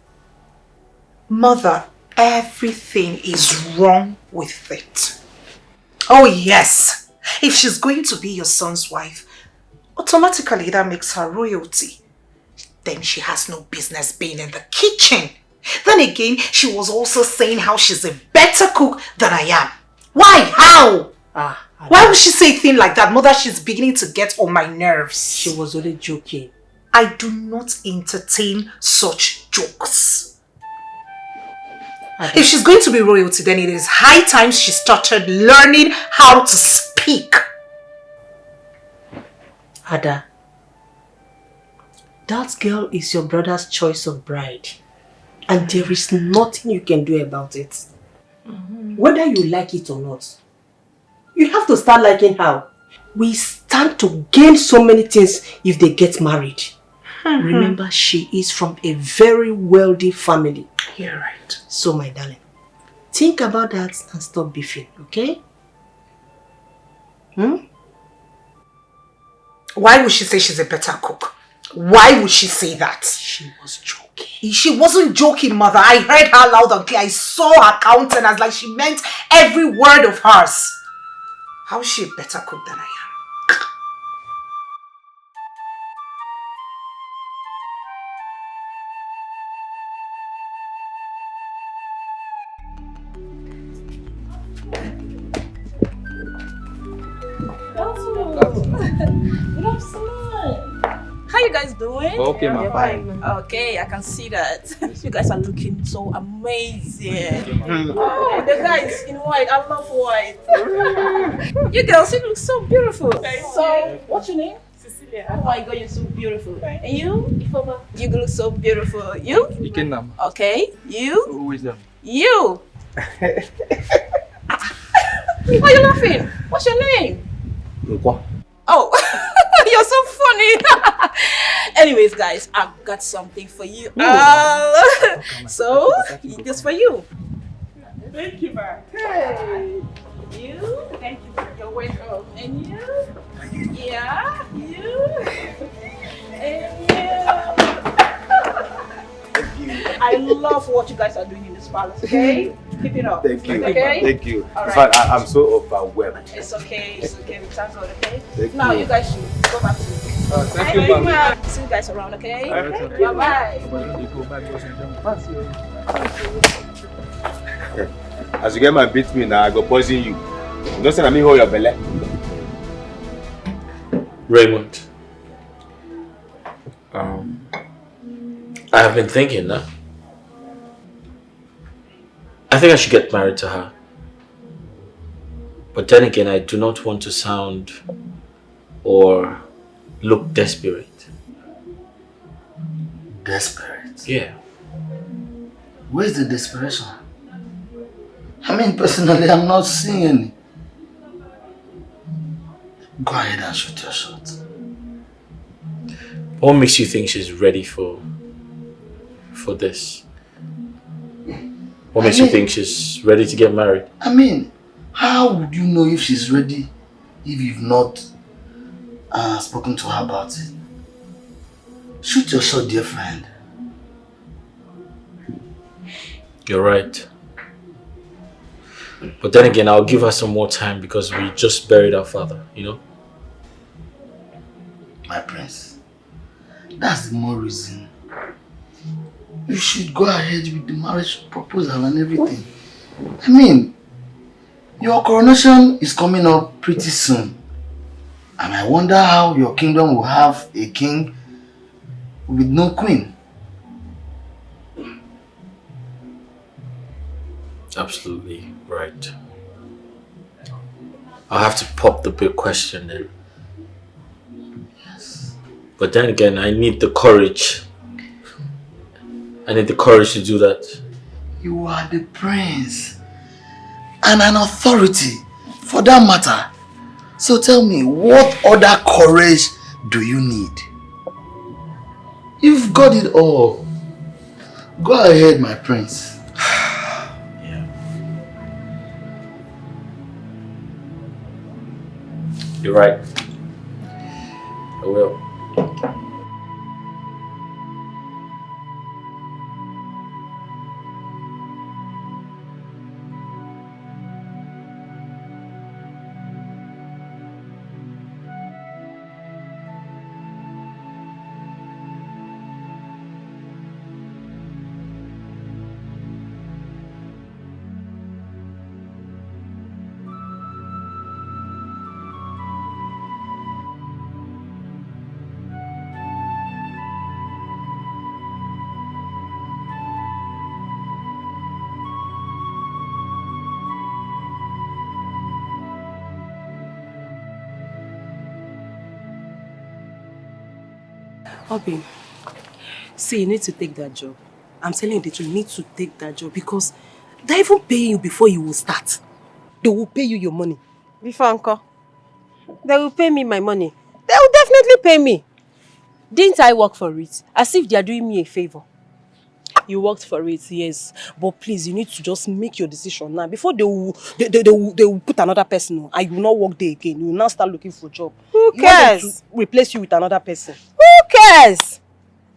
Mother, everything is wrong with it. Oh yes, if she's going to be your son's wife, automatically that makes her royalty. Then she has no business being in the kitchen. Then again, she was also saying how she's a better cook than I am. Why? How? Why would she say a thing like that? Mother, she's beginning to get on my nerves. She was only joking. I do not entertain such jokes. If she's going to be royalty, then it is high time she started learning how to speak. Ada, that girl is your brother's choice of bride. And there is nothing you can do about it. Whether you like it or not. You have to start liking her. We stand to gain so many things if they get married. Remember, she is from a very wealthy family. You're right. So, my darling, Think about that and stop beefing, okay? Why would she say she's a better cook? Why would she say that? She was joking. She wasn't joking, mother. I heard her loud and clear. I saw her countenance like she meant every word of hers. How is she a better cook than I am? Good afternoon. How you guys doing? Okay, ma. Fine. Okay, I can see that. You guys are looking so amazing. Oh, the guys in white. I love white. You girls, you look so beautiful. So, what's your name? Cecilia. Oh my God, you're so beautiful. And you? Ifoma. You look so beautiful. You? Ikenam. Okay. You? Who is them? You. Why are you laughing? What's your name? Oh, you're so funny. Anyways, guys, I've got something for you. So, this for you. Thank you, ma. Hey. You? Thank you. You're welcome. And you? Yeah. You? And you? I love what you guys are doing in this palace, okay? Keep it up. Thank you. Okay? Thank you. All In right. fact, I'm so overwhelmed. It's okay. It's okay. We thank God, okay? Thank Now, you. you guys should go back to thank you, ma'am. See you guys around, okay? Okay. Bye-bye. As you get my beat me now, I go poison you. You don't say I'm hold your belly. Raymond, I have been thinking now. I think I should get married to her. But then again, I do not want to sound or look desperate. Desperate? Yeah. Where's the desperation? I mean, personally, I'm not seeing any. Go ahead and shoot your shot. What makes you think she's ready for this? What makes you think she's ready to get married? I mean, how would you know if she's ready if you've not spoken to her about it? Shoot your shot, dear friend. You're right. But then again, I'll give her some more time because we just buried our father, you know? My prince, that's the more reason you should go ahead with the marriage proposal and everything. I mean, your coronation is coming up pretty soon. And I wonder how your kingdom will have a king with no queen. Absolutely right. I'll have to pop the big question then. Yes. But then again, I need the courage. I need the courage to do that. You are the prince and an authority for that matter. So tell me, what other courage do you need? You've got it all. Go ahead, my prince. You're right. I will. Obi, see, you need to take that job. I'm telling you the truth, you need to take that job because they're even paying you before you will start. They will pay you your money. Before uncle, they will pay me my money. They will definitely pay me. Didn't I work for it? As if they are doing me a favor. You worked for it, yes. But please, you need to just make your decision now before they will put another person on and you will not work there again. You will now start looking for a job. Who You want them cares? to replace you with another person. Who cares?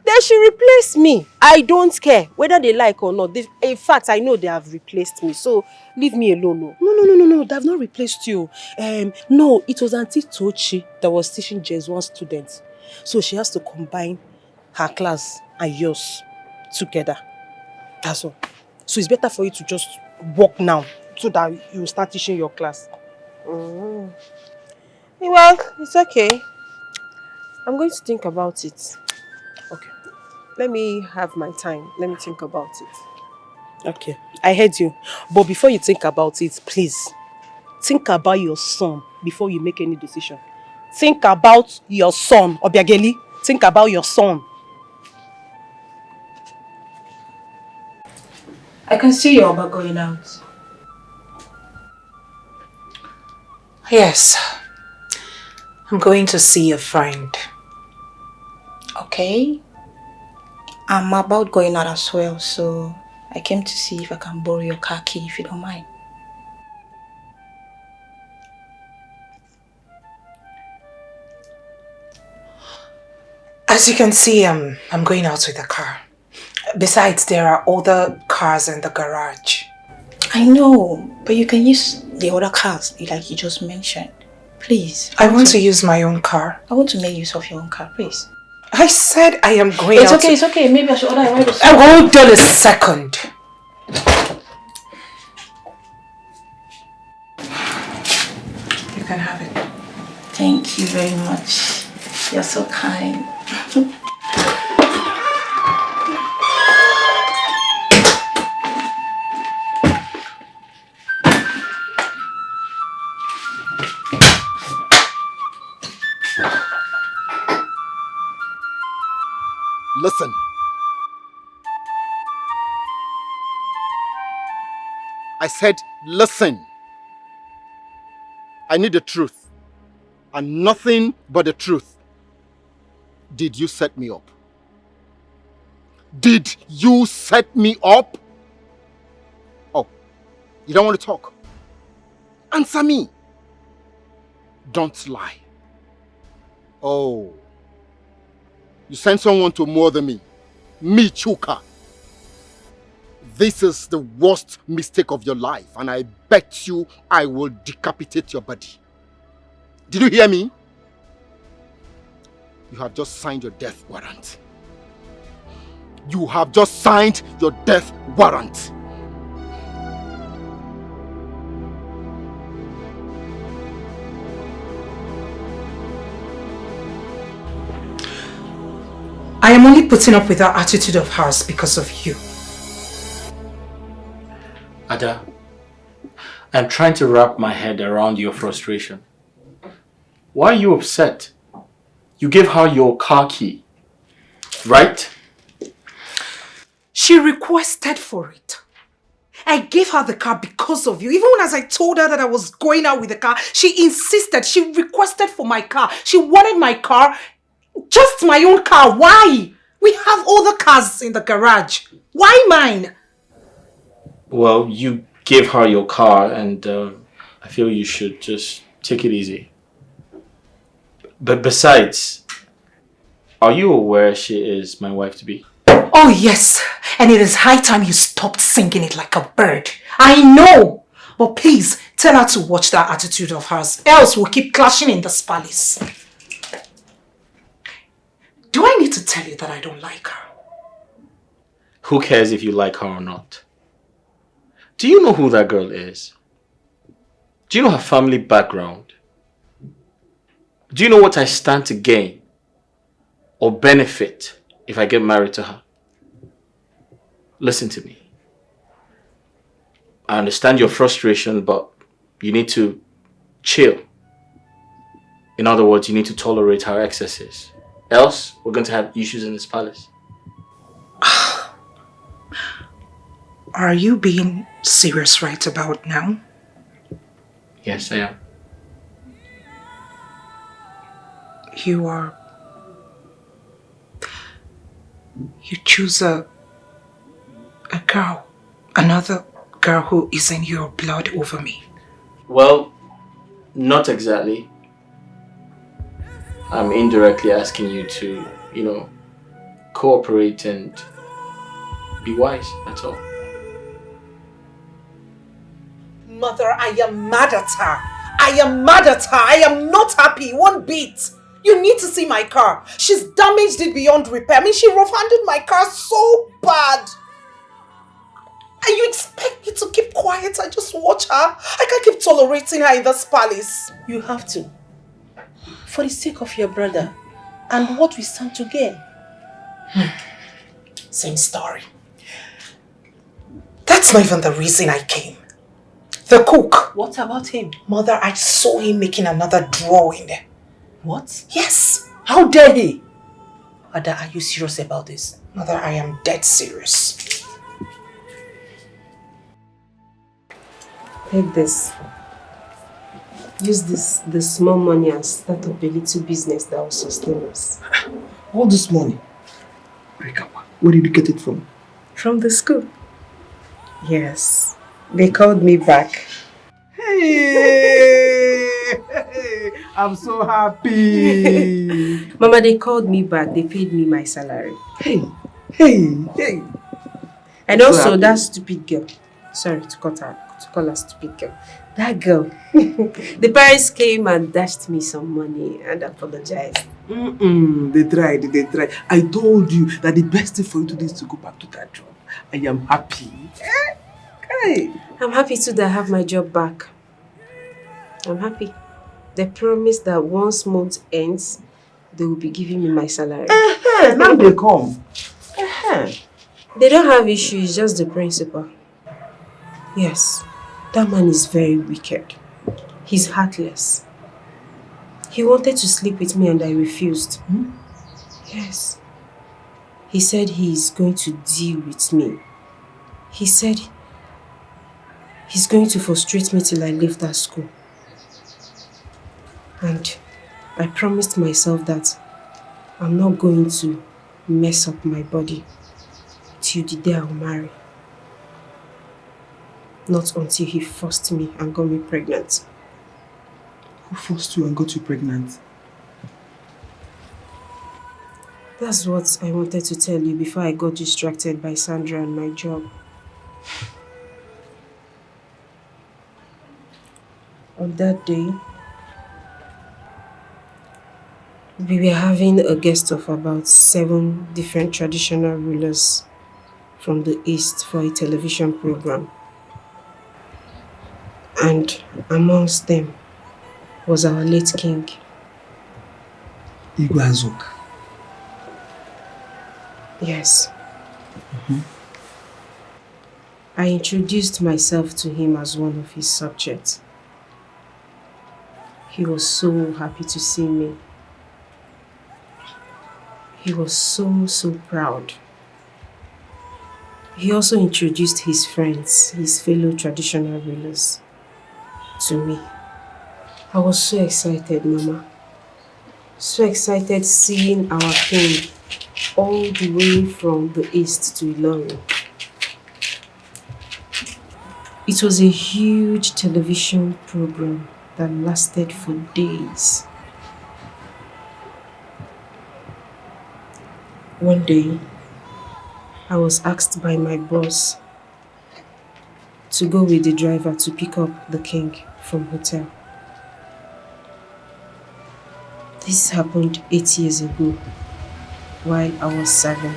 They should replace me. I don't care whether they like or not. In fact, I know they have replaced me. So leave me alone. No. They have not replaced you. No, it was Auntie Tochi that was teaching J1 students. So she has to combine her class and yours together. That's all. So it's better for you to just work now so that you start teaching your class. Mm. Well, it's okay. I'm going to think about it. Okay. Let me have my time. Let me think about it. Okay, I heard you. But before you think about it, please, think about your son before you make any decision. Think about your son, Obiageli. Think about your son. I can see your Oba going out. Yes. I'm going to see a friend. Okay. I'm about going out as well, so I came to see if I can borrow your car key if you don't mind. As you can see, I'm going out with a car. Besides, there are other cars in the garage. I know, but you can use the other cars like you just mentioned. Please. I want to use my own car. I want to make use of your own car, please. I said I am going out. It's okay. Maybe I should order a ride or something. Hold on a second. You can have it. Thank you very much. You're so kind. Listen. I said, listen. I need the truth. And nothing but the truth. Did you set me up? Did you set me up? Oh, you don't want to talk? Answer me. Don't lie. Oh. You sent someone to murder me. Me, Chuka. This is the worst mistake of your life, and I bet you I will decapitate your body. Did you hear me? You have just signed your death warrant. You have just signed your death warrant. I am only putting up with that attitude of hers because of you. Ada, I'm trying to wrap my head around your frustration. Why are you upset? You gave her your car key, right? She requested for it. I gave her the car because of you. Even when as I told her that I was going out with the car, she insisted. She requested for my car. She wanted my car. Just my own car. Why? We have other cars in the garage. Why mine? Well, you gave her your car and I feel you should just take it easy. But besides, are you aware she is my wife-to-be? Oh yes, and it is high time you stopped singing it like a bird. I know, but please tell her to watch that attitude of hers, else we'll keep clashing in this palace. Do I need to tell you that I don't like her? Who cares if you like her or not? Do you know who that girl is? Do you know her family background? Do you know what I stand to gain or benefit if I get married to her? Listen to me. I understand your frustration, but you need to chill. In other words, you need to tolerate her excesses. Else, we're going to have issues in this palace. Are you being serious right about now? Yes, I am. You choose a A girl. Another girl who is in your blood over me. Well, not exactly. I'm indirectly asking you to, cooperate and be wise, that's all. Mother, I am mad at her. I am mad at her. I am not happy one bit. You need to see my car. She's damaged it beyond repair. I mean, she rough-handed my car so bad. And you expect me to keep quiet and just watch her? I can't keep tolerating her in this palace. You have to. For the sake of your brother and what we stand to gain. Same story. That's not even the reason I came. The cook. What about him? Mother, I saw him making another drawing. What? Yes. How dare he? Ada, are you serious about this? Mother, I am dead serious. Take this. Use the small money and start up a little business that will sustain us. All this money? Where did you get it from? From the school. Yes. They called me back. Hey! I'm so happy. Mama, they called me back. They paid me my salary. Hey! And also that stupid girl. Sorry to call her stupid girl. That girl. The parents came and dashed me some money and apologized. They tried. I told you that the best thing for you to do is to go back to that job. I am happy. Hey. I'm happy too that I have my job back. I'm happy. They promised that once month ends, they will be giving me my salary. Now they come. They don't have issues, just the principal. Yes, that man is very wicked. He's heartless. He wanted to sleep with me and I refused. Yes. He said he's going to deal with me. He said he's going to frustrate me till I leave that school. And I promised myself that I'm not going to mess up my body till the day I'll marry. Not until he forced me and got me pregnant. Who forced you and got you pregnant? That's what I wanted to tell you before I got distracted by Sandra and my job. On that day, we were having a guest of about 7 different traditional rulers from the East for a television program. And amongst them was our late king. Igwe Azok. Yes. I introduced myself to him as one of his subjects. He was so happy to see me. He was so proud. He also introduced his friends, his fellow traditional rulers, to me. I was so excited, Mama. So excited seeing our king all the way from the east to Ilorin. It was a huge television program that lasted for days. One day, I was asked by my boss to go with the driver to pick up the king from hotel. This happened 8 years ago while I was serving.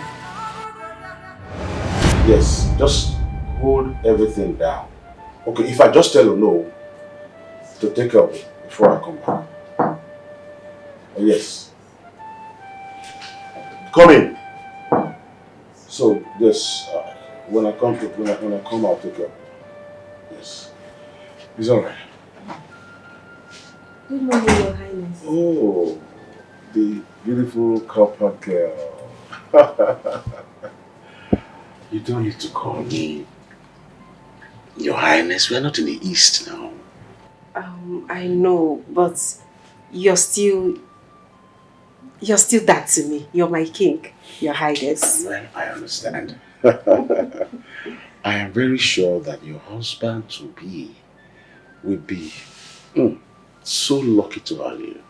Yes, just hold everything down. Okay, if I just tell you no, to take up before I come back. Yes. Come in. So yes, when I come, I'll take care. Yes, it's all right. Good morning, Your Highness. Oh, the beautiful copper girl. You don't need to call me Your Highness. We are not in the East now. I know, but you're still that to me. You're my king, Your Highness. Well, I understand. I am very sure that your husband to be will be so lucky to have you.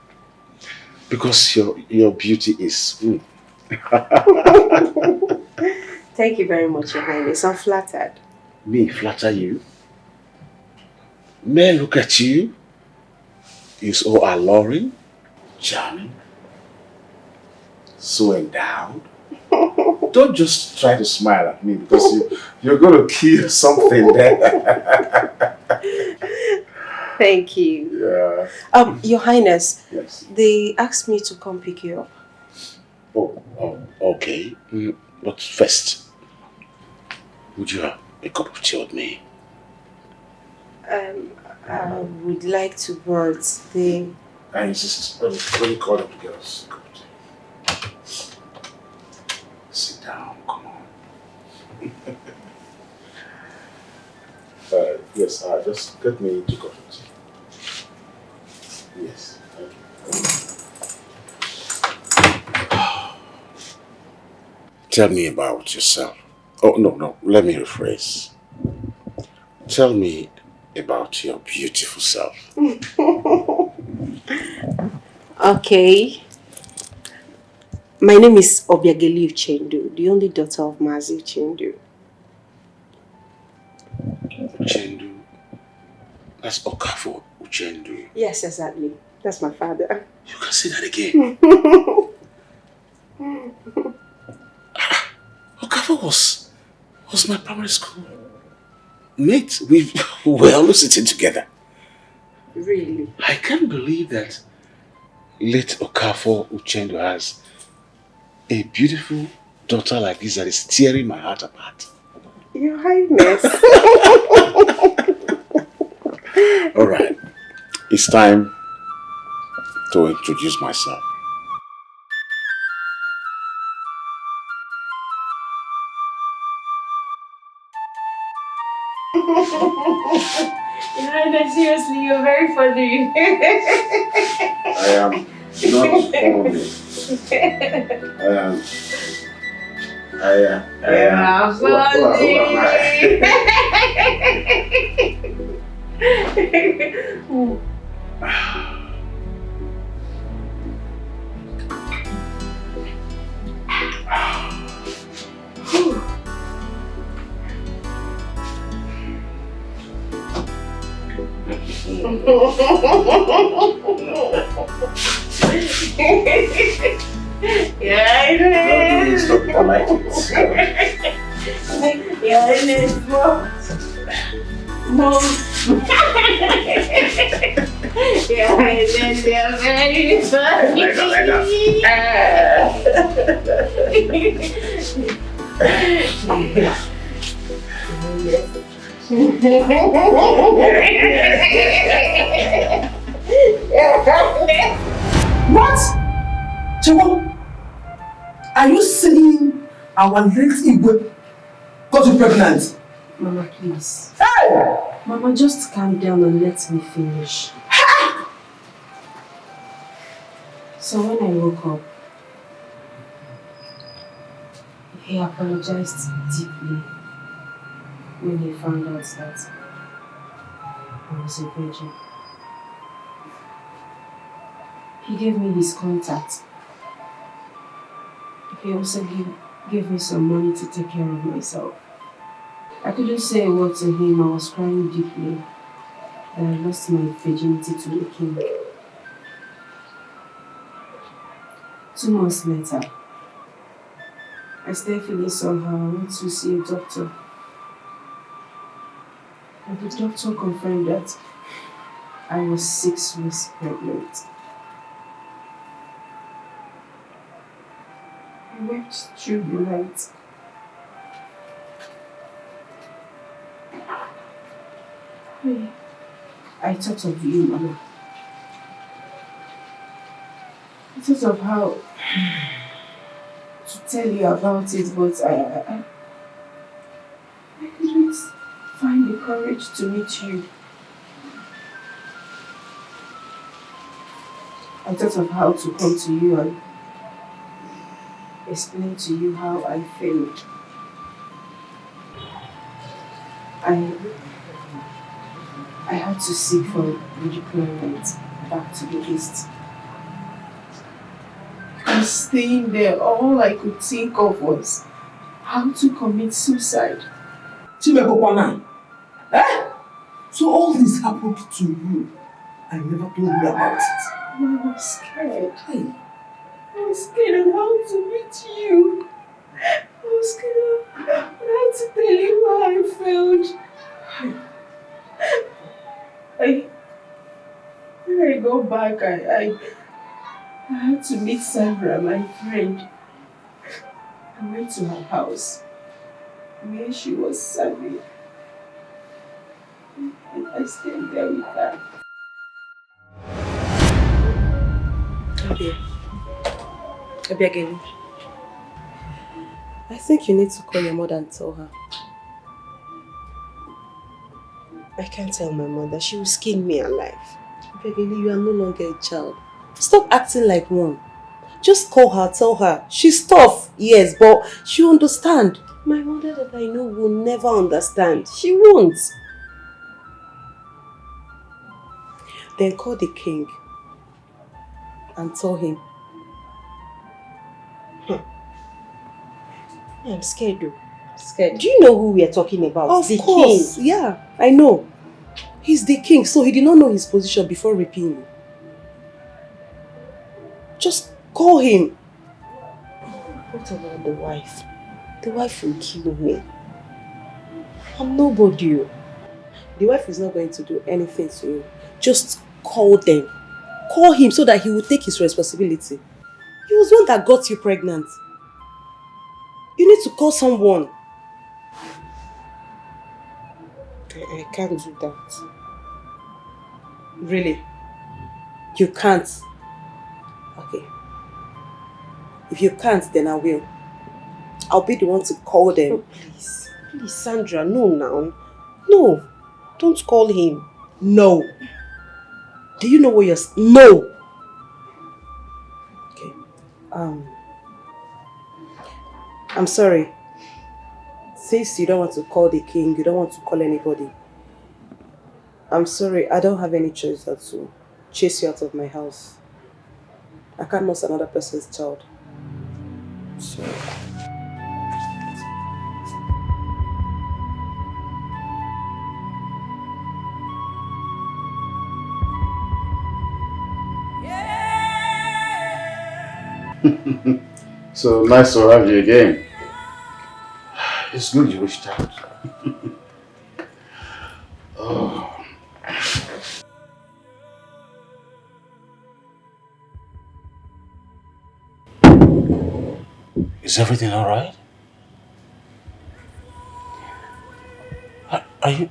Because your beauty is Thank you very much, Your Highness. I'm flattered. Me flatter you? May I look at you? You're so alluring, charming, so endowed. Don't just try to smile at me because you're going to kill something there. Thank you. Yeah. Your Highness. Yes. They asked me to come pick you up. Oh, okay. But first, would you have a cup of tea with me? I would like to, but they... I insist. Let me call them to get us a cup of tea. Sit down, come on. Yes, just get me 2 cups of tea. Yes, thank you. Tell me about yourself. Oh, no, let me rephrase. Tell me about your beautiful self. Okay. My name is Obiageli Uchendu, the only daughter of Mazi Uchendu. Uchendu? That's Okafo Uchendu. Yes, exactly. That's my father. You can say that again. Okafo was my primary school mate. We were always sitting together. Really? I can't believe that late Okafo Uchendu has a beautiful daughter like this that is tearing my heart apart. Your Highness. Alright, it's time to introduce myself. Your Highness, seriously, you're very funny. I am not funny. I am funny. Who am I? Yeah, I Mom. Yeah, they're very funny. What? Chiwo, are you saying our late Igwe got you pregnant? Mama, please. Hey! Mama, just calm down and let me finish. So when I woke up, he apologized deeply when he found out that I was a virgin. He gave me his contact. He also gave me some money to take care of myself. I couldn't say a word to him. I was crying deeply that I lost my virginity to the king. 2 months later, I started feeling somehow. I went to see a doctor. And the doctor confirmed that I was 6 weeks pregnant. I wept through the night. I thought of you, Mama. I thought of how to tell you about it, but I couldn't find the courage to meet you. I thought of how to come to you and explain to you how I feel. I had to seek for redeployment back to the East. Because staying there, all I could think of was how to commit suicide. Chimekokwana, eh? So all this happened to you. I never told you about it. I was scared. I was scared of how to meet you. I was scared of how to tell you how I felt. When I go back, I had to meet Sandra, my friend. I went to her house where she was serving. And I stayed there with her. Abi again. I think you need to call your mother and tell her. I can't tell my mother. She will skin me alive. Begini, you are no longer a child. Stop acting like one. Just call her, tell her. She's tough, yes, but she'll understand. My mother that I know will never understand. She won't. Then call the king and tell him. I'm scared though. Scared. Do you know who we are talking about? Of the course, king. Yeah, I know. He's the king, so he did not know his position before raping you. Just call him. What about the wife? The wife will kill me. I'm nobody. The wife is not going to do anything to you. Just call them. Call him so that he will take his responsibility. He was the one that got you pregnant. You need to call someone. I can't do that. Really? You can't? Okay. If you can't, then I will. I'll be the one to call them. Oh, please. Please, Sandra, no now. No. Don't call him. No. Do you know what you're... No! Okay. I'm sorry. Since you don't want to call the king, you don't want to call anybody. I'm sorry, I don't have any choice but to chase you out of my house. I can't lose another person's child. Sorry. So nice to have you again. It's good you reached out. Oh. Is everything all right? Are you...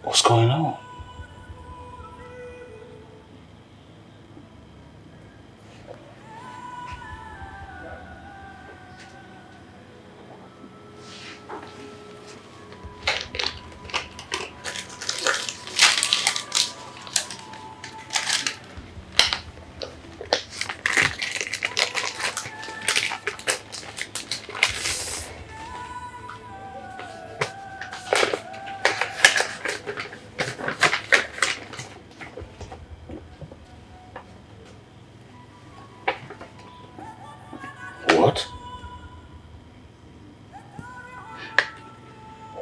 What's going on? What?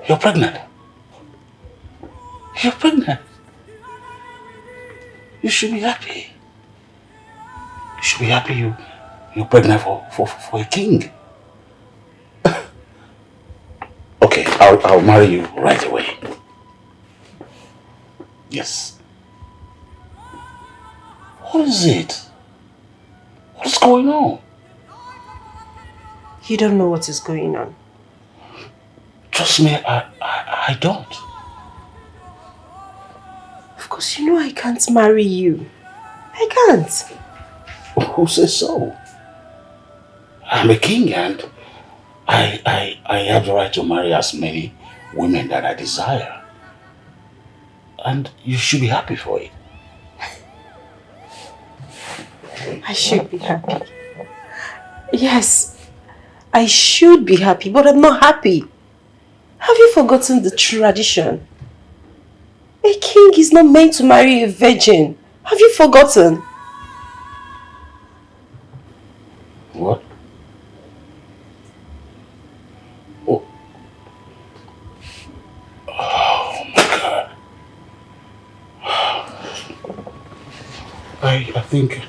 You're pregnant. You're pregnant. You should be happy. You should be happy you're pregnant for a king. Okay, I'll marry you right away. Yes. What is it? What's going on? You don't know what is going on. Trust me, I don't. Of course, you know I can't marry you. I can't. Who says so? I'm a king and I have the right to marry as many women that I desire. And you should be happy for it. I should be happy. Yes, I should be happy, but I'm not happy. Have you forgotten the tradition? A king is not meant to marry a virgin. Have you forgotten? What? Oh. Oh my God. I think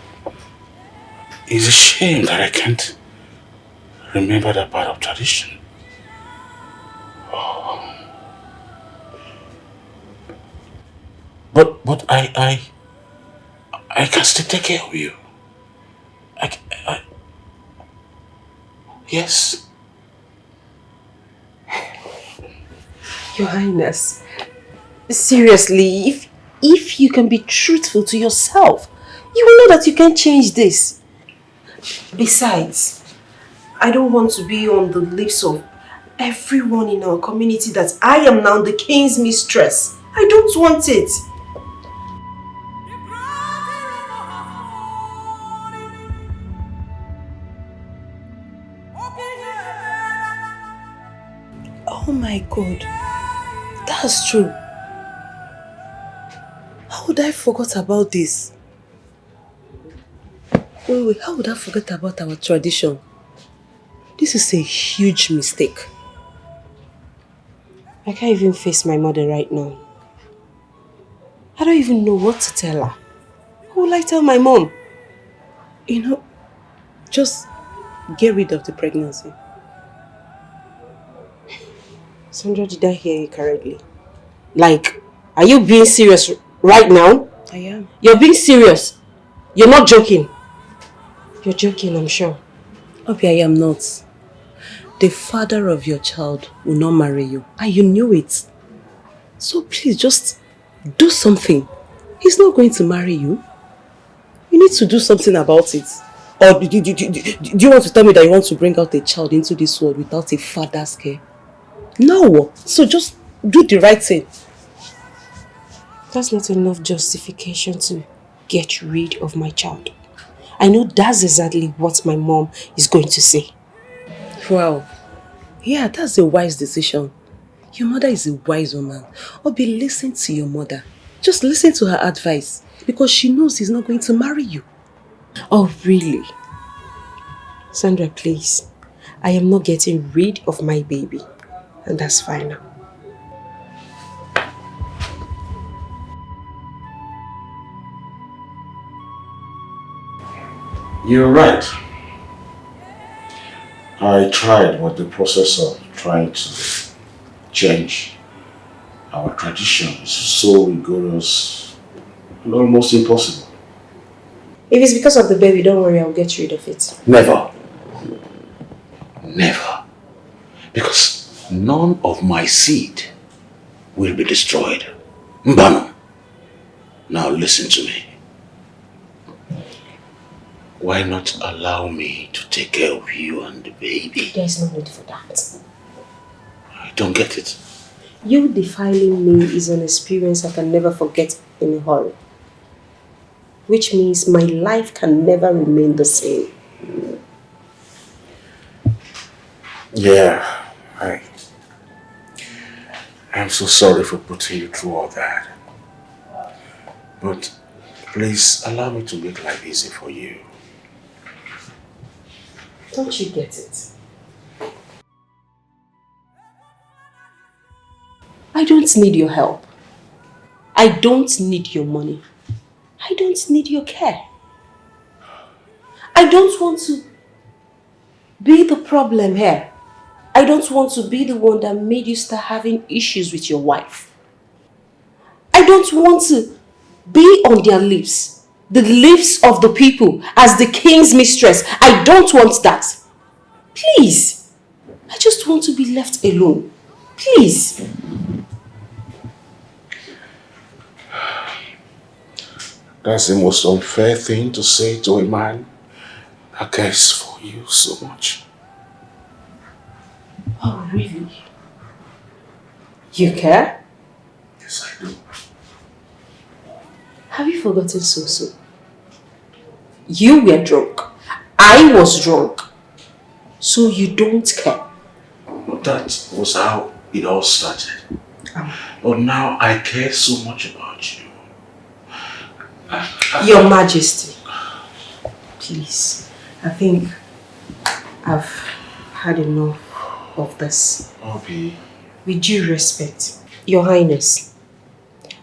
it's a shame that I can't remember that part of tradition. Oh. But I can still take care of you. Yes. Your Highness, seriously, if you can be truthful to yourself, you will know that you can't change this. Besides, I don't want to be on the lips of everyone in our community that I am now the king's mistress. I don't want it. Oh my God, that's true. How would I forget about this? Wait, how would I forget about our tradition? This is a huge mistake. I can't even face my mother right now. I don't even know what to tell her. Who will I tell my mom? You know, just get rid of the pregnancy. Sandra, did I hear you correctly? Like, are you being serious right now? I am. You're being serious? You're not joking? You're joking, I'm sure. Obi, I am not. The father of your child will not marry you. And you knew it. So please, just do something. He's not going to marry you. You need to do something about it. Or do you want to tell me that you want to bring out a child into this world without a father's care? No. So just do the right thing. That's not enough justification to get rid of my child. I know that's exactly what my mom is going to say. Well, yeah, that's a wise decision. Your mother is a wise woman. Obi, listen to your mother. Just listen to her advice. Because she knows he's not going to marry you. Oh, really? Sandra, please. I am not getting rid of my baby. And that's fine now. You're right. I tried, but the process of trying to change our tradition is so rigorous and almost impossible. If it's because of the baby, don't worry, I'll get rid of it. Never. Never. Because none of my seed will be destroyed. Mbano. Now listen to me. Why not allow me to take care of you and the baby? There's no need for that. I don't get it. You defiling me is an experience I can never forget in a hurry. Which means my life can never remain the same. Yeah, I'm so sorry for putting you through all that. But please allow me to make life easy for you. Don't you get it? I don't need your help. I don't need your money. I don't need your care. I don't want to be the problem here. I don't want to be the one that made you start having issues with your wife. I don't want to be on their lips, the lips of the people, as the king's mistress. I don't want that. Please. I just want to be left alone. Please. That's the most unfair thing to say to a man that cares for you so much. Oh, really? You care? Yes, I do. Have you forgotten so? You were drunk. I was drunk. So you don't care. That was how it all started. But now I care so much about you. Your Majesty, please, I think I've had enough of this. Obi. With due respect, Your Highness,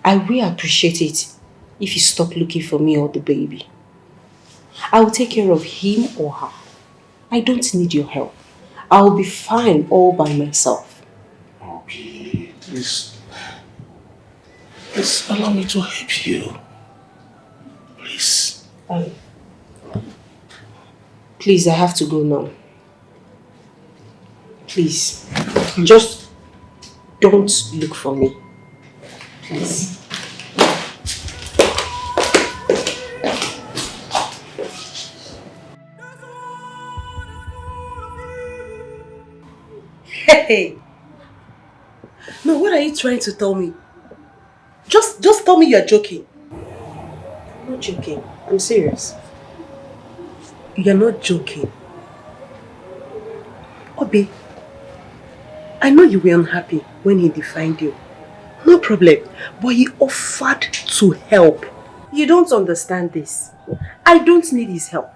I will appreciate it if you stop looking for me or the baby. I will take care of him or her. I don't need your help. I will be fine all by myself. Obi, please allow me to help you. Please. Please, I have to go now. Please, just don't look for me. Please. Hey! No, what are you trying to tell me? Just tell me you're joking. I'm not joking. I'm serious. You're not joking. Obi, I know you were unhappy when he defined you. No problem. But he offered to help. You don't understand this. I don't need his help.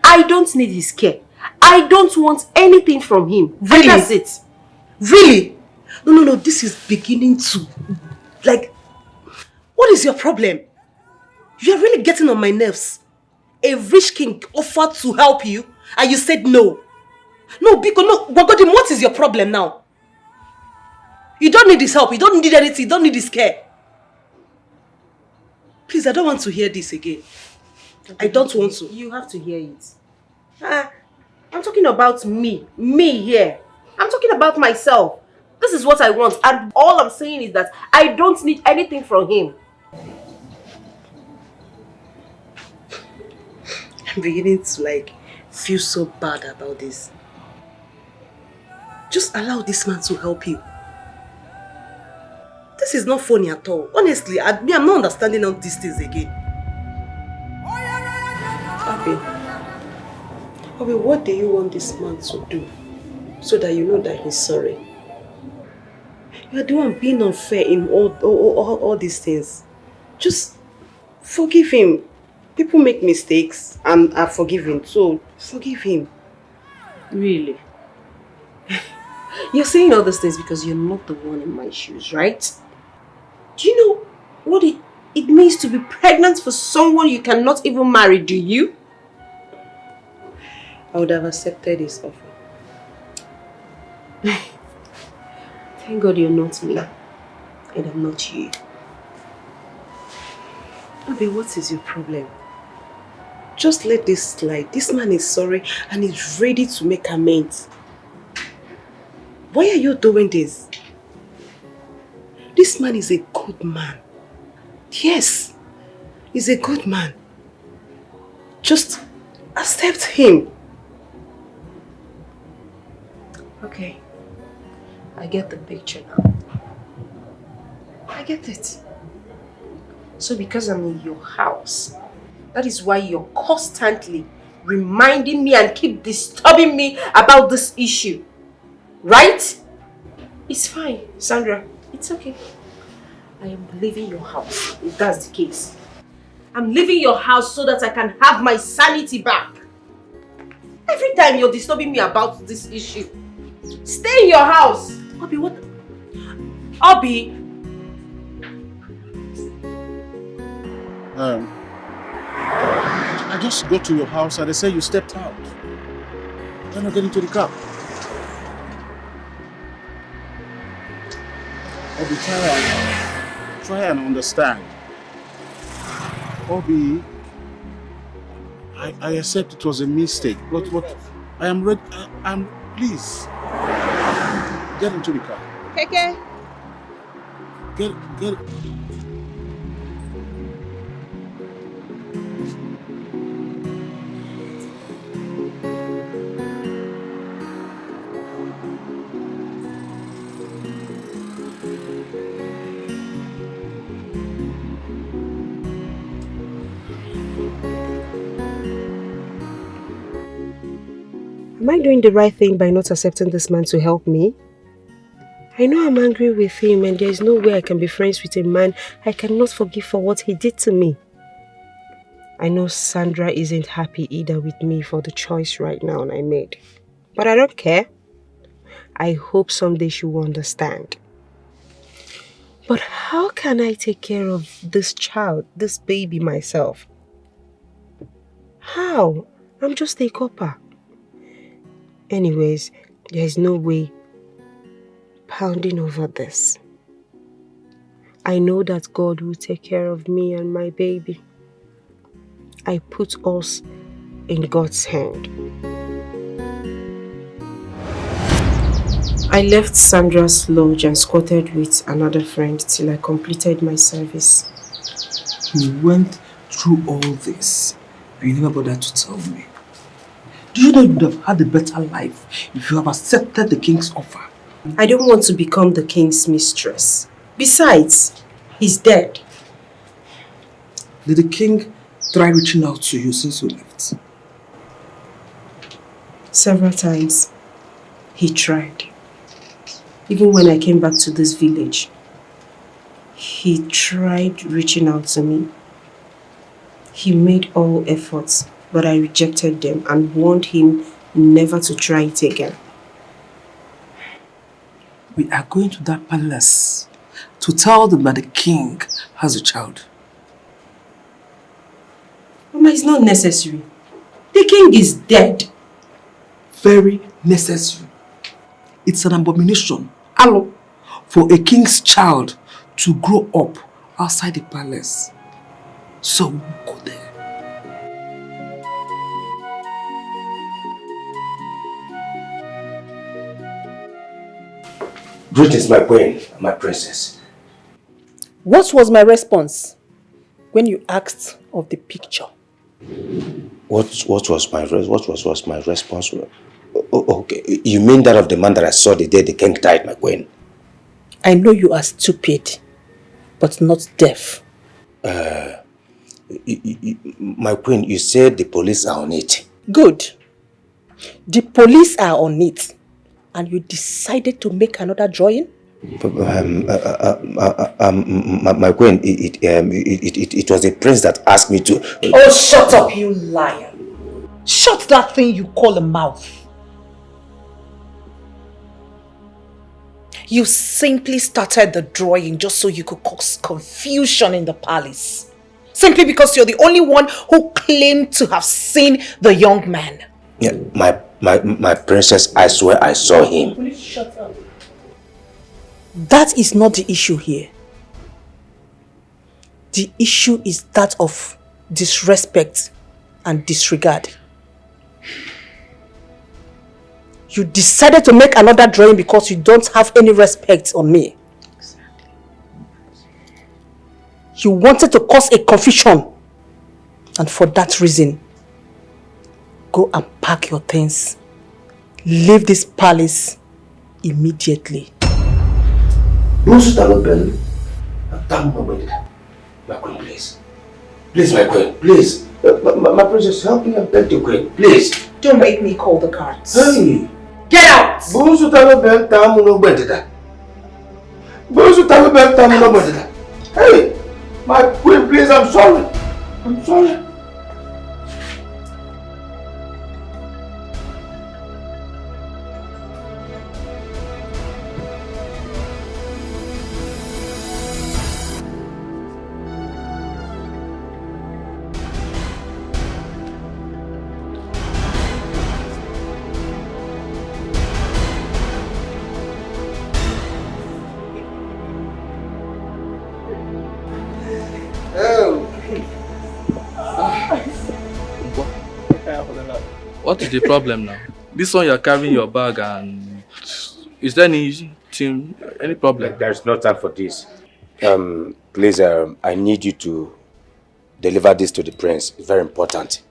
I don't need his care. I don't want anything from him. Really? And that's it. Really? No. This is beginning to... Like, what is your problem? You're really getting on my nerves. A rich king offered to help you and you said no. No, because no, Wagodim, what is your problem now? You don't need his help. You don't need anything. You don't need his care. Please, I don't want to hear this again. I don't want to. You have to hear it. I'm talking about me. Me here. I'm talking about myself. This is what I want. And all I'm saying is that I don't need anything from him. I'm beginning to feel so bad about this. Just allow this man to help you. This is not funny at all. Honestly, I'm not understanding all these things again. Abi, what do you want this man to do so that you know that he's sorry? You're the one being unfair in all these things. Just forgive him. People make mistakes and are forgiven, so forgive him. Really? You're saying all these things because you're not the one in my shoes, right? Do you know what it means to be pregnant for someone you cannot even marry, do you? I would have accepted his offer. Thank God you're not me, and I'm not you. Abi, what is your problem? Just let this slide. This man is sorry and he's ready to make amends. Why are you doing this? This man is a good man. Yes, he's a good man. Just accept him. Okay, I get the picture now. I get it. So because I'm in your house, that is why you're constantly reminding me and keep disturbing me about this issue. Right? It's fine, Sandra. It's okay. I am leaving your house, if that's the case. I'm leaving your house so that I can have my sanity back. Every time you're disturbing me about this issue, stay in your house. Obi, what? Obi! I just got to your house and they say you stepped out. Then I get into the car. Obi, try and understand. Obi, I accept it was a mistake, but I am ready. Please get into the car. Keke. Get. Am I doing the right thing by not accepting this man to help me? I know I'm angry with him and there's no way I can be friends with a man I cannot forgive for what he did to me. I know Sandra isn't happy either with me for the choice right now I made. But I don't care. I hope someday she will understand. But how can I take care of this child, this baby myself? How? I'm just a copper. Anyways, there's no way pounding over this. I know that God will take care of me and my baby. I put us in God's hand. I left Sandra's lodge and squatted with another friend till I completed my service. You went through all this and you never bothered to tell me. Do you know you would have had a better life if you have accepted the king's offer? I don't want to become the king's mistress. Besides, he's dead. Did the king try reaching out to you since you left? Several times. He tried. Even when I came back to this village, he tried reaching out to me. He made all efforts, but I rejected them and warned him never to try it again. We are going to that palace to tell them that the king has a child. Mama, it's not necessary. The king is dead. Very necessary. It's an abomination, hello, for a king's child to grow up outside the palace. So we'll go there. Greetings, my queen, my princess. What was my response when you asked of the picture? What was my response? Okay, you mean that of the man that I saw the day the king died, my queen? I know you are stupid, but not deaf. My queen, you said the police are on it. Good. The police are on it. And you decided to make another drawing? My queen, it was the prince that asked me to... Oh, shut up, you liar. Shut that thing you call a mouth. You simply started the drawing just so you could cause confusion in the palace. Simply because you're the only one who claimed to have seen the young man. Yeah, my princess, I swear I saw him. Please shut up. That is not the issue here. The issue is that of disrespect and disregard. You decided to make another drawing because you don't have any respect on me. You wanted to cause a confusion. And for that reason, go and pack your things. Leave this palace immediately. My queen, please. Please, my queen, please. My princess, help me and beg the queen, please. Don't make me call the guards. Hey! Get out! Hey! My queen, please, I'm sorry. I'm sorry. What is the problem now? This one you're carrying your bag and is there any problem? There's no time for this. Please, I need you to deliver this to the prince. It's very important.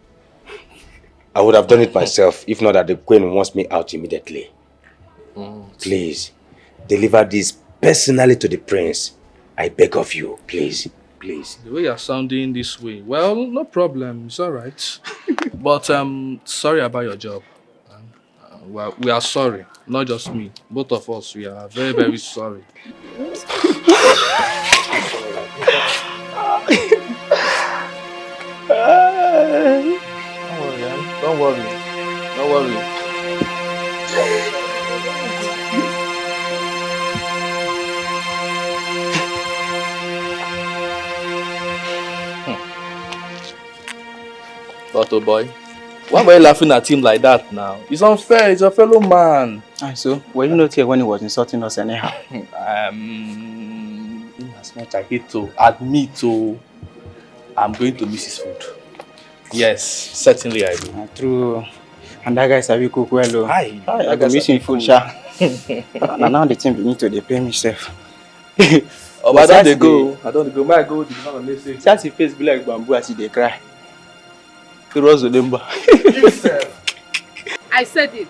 I would have done it myself if not that the queen wants me out immediately. Please, deliver this personally to the prince. I beg of you, please. Please. The way you're sounding this way, well, no problem. It's all right. But sorry about your job. Well, we are sorry. Not just me. Both of us, we are very, very sorry. Don't worry. Don't worry. Otto boy, why were you laughing at him like that now? It's unfair, he's a fellow man. So, were you not here when he was insulting us anyhow? In as much I hate to admit to, I'm going to miss his food. Yes, certainly I do. True. And that guy sabi cook well. Hi. I go miss him food, sha. Now the thing need to pay me self. Oh, but I don't go. I don't go. May I go to the message? Just his face be like bamboo as he cry. It was remember. I said it.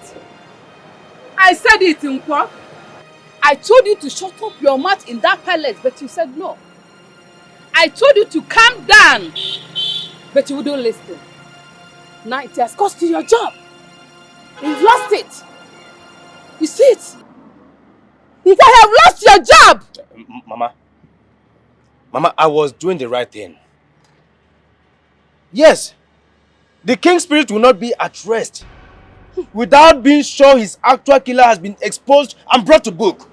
I said it, Nkwa. I told you to shut up your mouth in that palace, but you said no. I told you to calm down, but you wouldn't listen. Now it has cost you your job. You've lost it. You see it? You have lost your job. Mama, I was doing the right thing. Yes, the king's spirit will not be at rest without being sure his actual killer has been exposed and brought to book.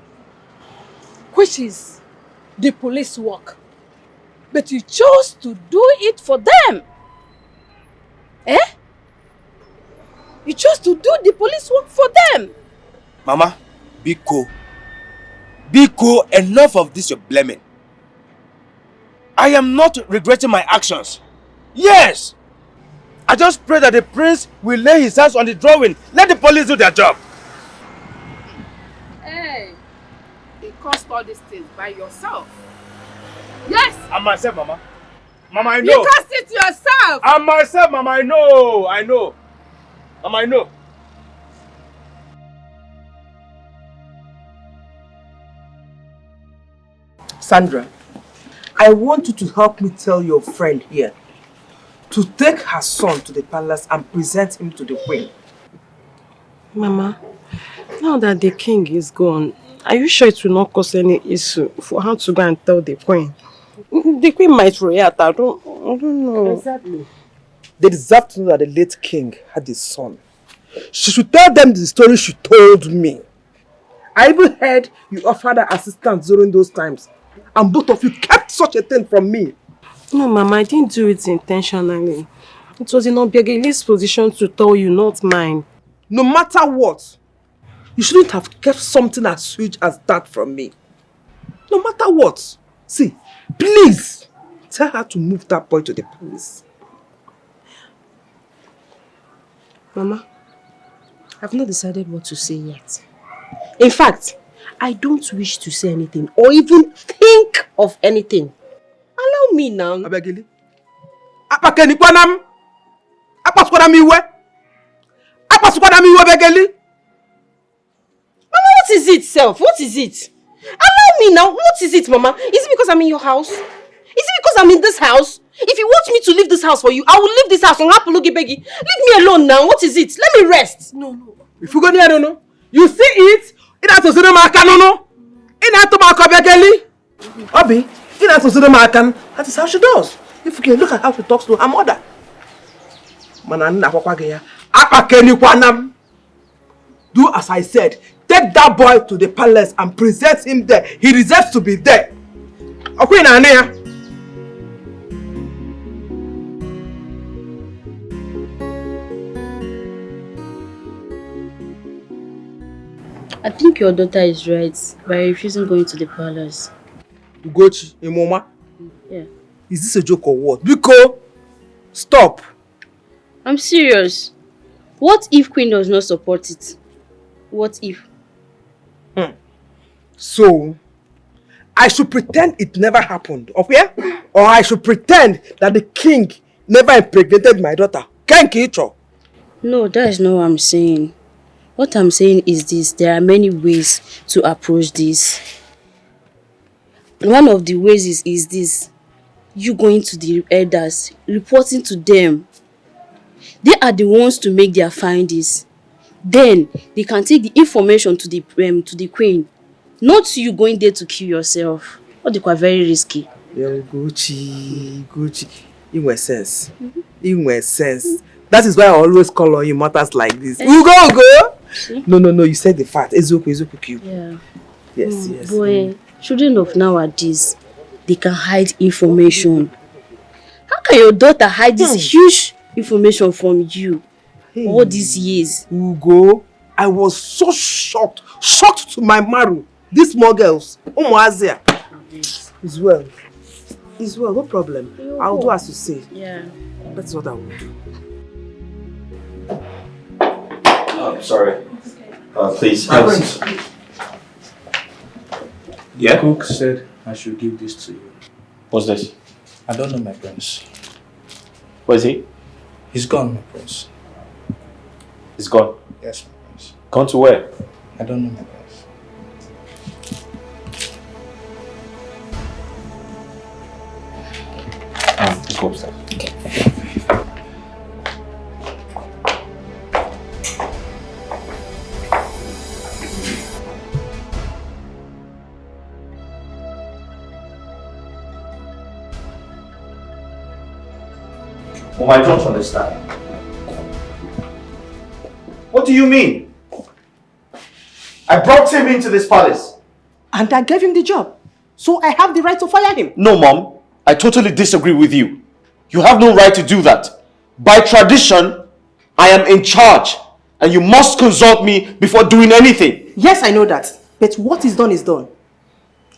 Which is the police work. But you chose to do it for them. Eh? You chose to do the police work for them. Mama, be cool. Be cool. Enough of this you're blaming. I am not regretting my actions. Yes! I just pray that the prince will lay his hands on the drawing. Let the police do their job. Hey, you caused all these things by yourself. Yes! I'm myself, Mama. Mama, I know. You caused it yourself. I'm myself, Mama. I know. I know. Mama, I know. Sandra, I want you to help me tell your friend here to take her son to the palace and present him to the queen. Mama, now that the king is gone, are you sure it will not cause any issue for her to go and tell the queen? The queen might react. I don't know. Exactly. They deserve to know that the late king had a son. She should tell them the story she told me. I even heard you offered her assistance during those times. And both of you kept such a thing from me. No, Mama, I didn't do it intentionally. It was in Obiageli's position to tell you, not mine. No matter what, you shouldn't have kept something as huge as that from me. No matter what. See, please, tell her to move that boy to the palace. Mama, I've not decided what to say yet. In fact, I don't wish to say anything or even think of anything. Allow me now. Abegili. Apakeni kwanam. Apasukwanam iwe. Apasukwanam iwe Abegili. Mama, what is it, self? What is it? Allow me now. What is it, Mama? Is it because I'm in your house? Is it because I'm in this house? If you want me to leave this house for you, I will leave this house. Leave me alone now. What is it? Let me rest. No. If you go there, I don't know. You see it? It has to see the marker, no. It has to mark Abegili. Obi. It has to see the marker. That is how she does. If you can look at how she talks to her mother. Do as I said. Take that boy to the palace and present him there. He deserves to be there. Okay, Nania. I think your daughter is right by refusing going to the palace. Ugochi, Imoma? Yeah. Is this a joke or what? Biko, stop. I'm serious. What if Queen does not support it? What if? So, I should pretend it never happened, okay? Or I should pretend that the king never impregnated my daughter. No, that is not what I'm saying. What I'm saying is this. There are many ways to approach this. One of the ways is this. You going to the elders, reporting to them. They are the ones to make their findings. Then they can take the information to the queen. Not you going there to kill yourself. What they quite very risky. Yeah, Gucci. In my sense. In my sense. That is why I always call on you matters like this. Go! No, you said the fact. Ezoku. Yeah. Yes. Boy, children of nowadays, they can hide information. How can your daughter hide this huge information from you all these years? Ugo, I was so shocked to my marrow. These small girls, Azia. It's well, no problem. I'll do as you say. Yeah. That's what I will do. Sorry. Please. Yeah? Cook said I should give this to you. What's this? I don't know, my prince. Where is he? He's gone, my prince. He's gone? Yes, my prince. Gone to where? I don't know, my prince. Let's go upstairs. Okay. Well, I don't understand. What do you mean? I brought him into this palace. And I gave him the job. So I have the right to fire him. No, Mom. I totally disagree with you. You have no right to do that. By tradition, I am in charge. And you must consult me before doing anything. Yes, I know that. But what is done is done.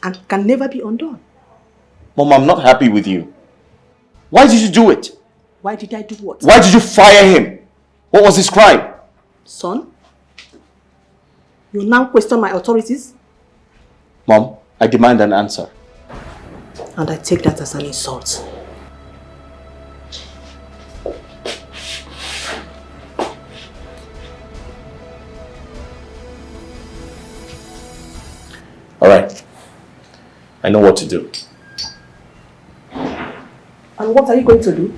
And can never be undone. Mom, I'm not happy with you. Why did you do it? Why did I do what? Why did you fire him? What was his crime? Son, you now question my authorities? Mom, I demand an answer. And I take that as an insult. Alright. I know what to do. And what are you going to do?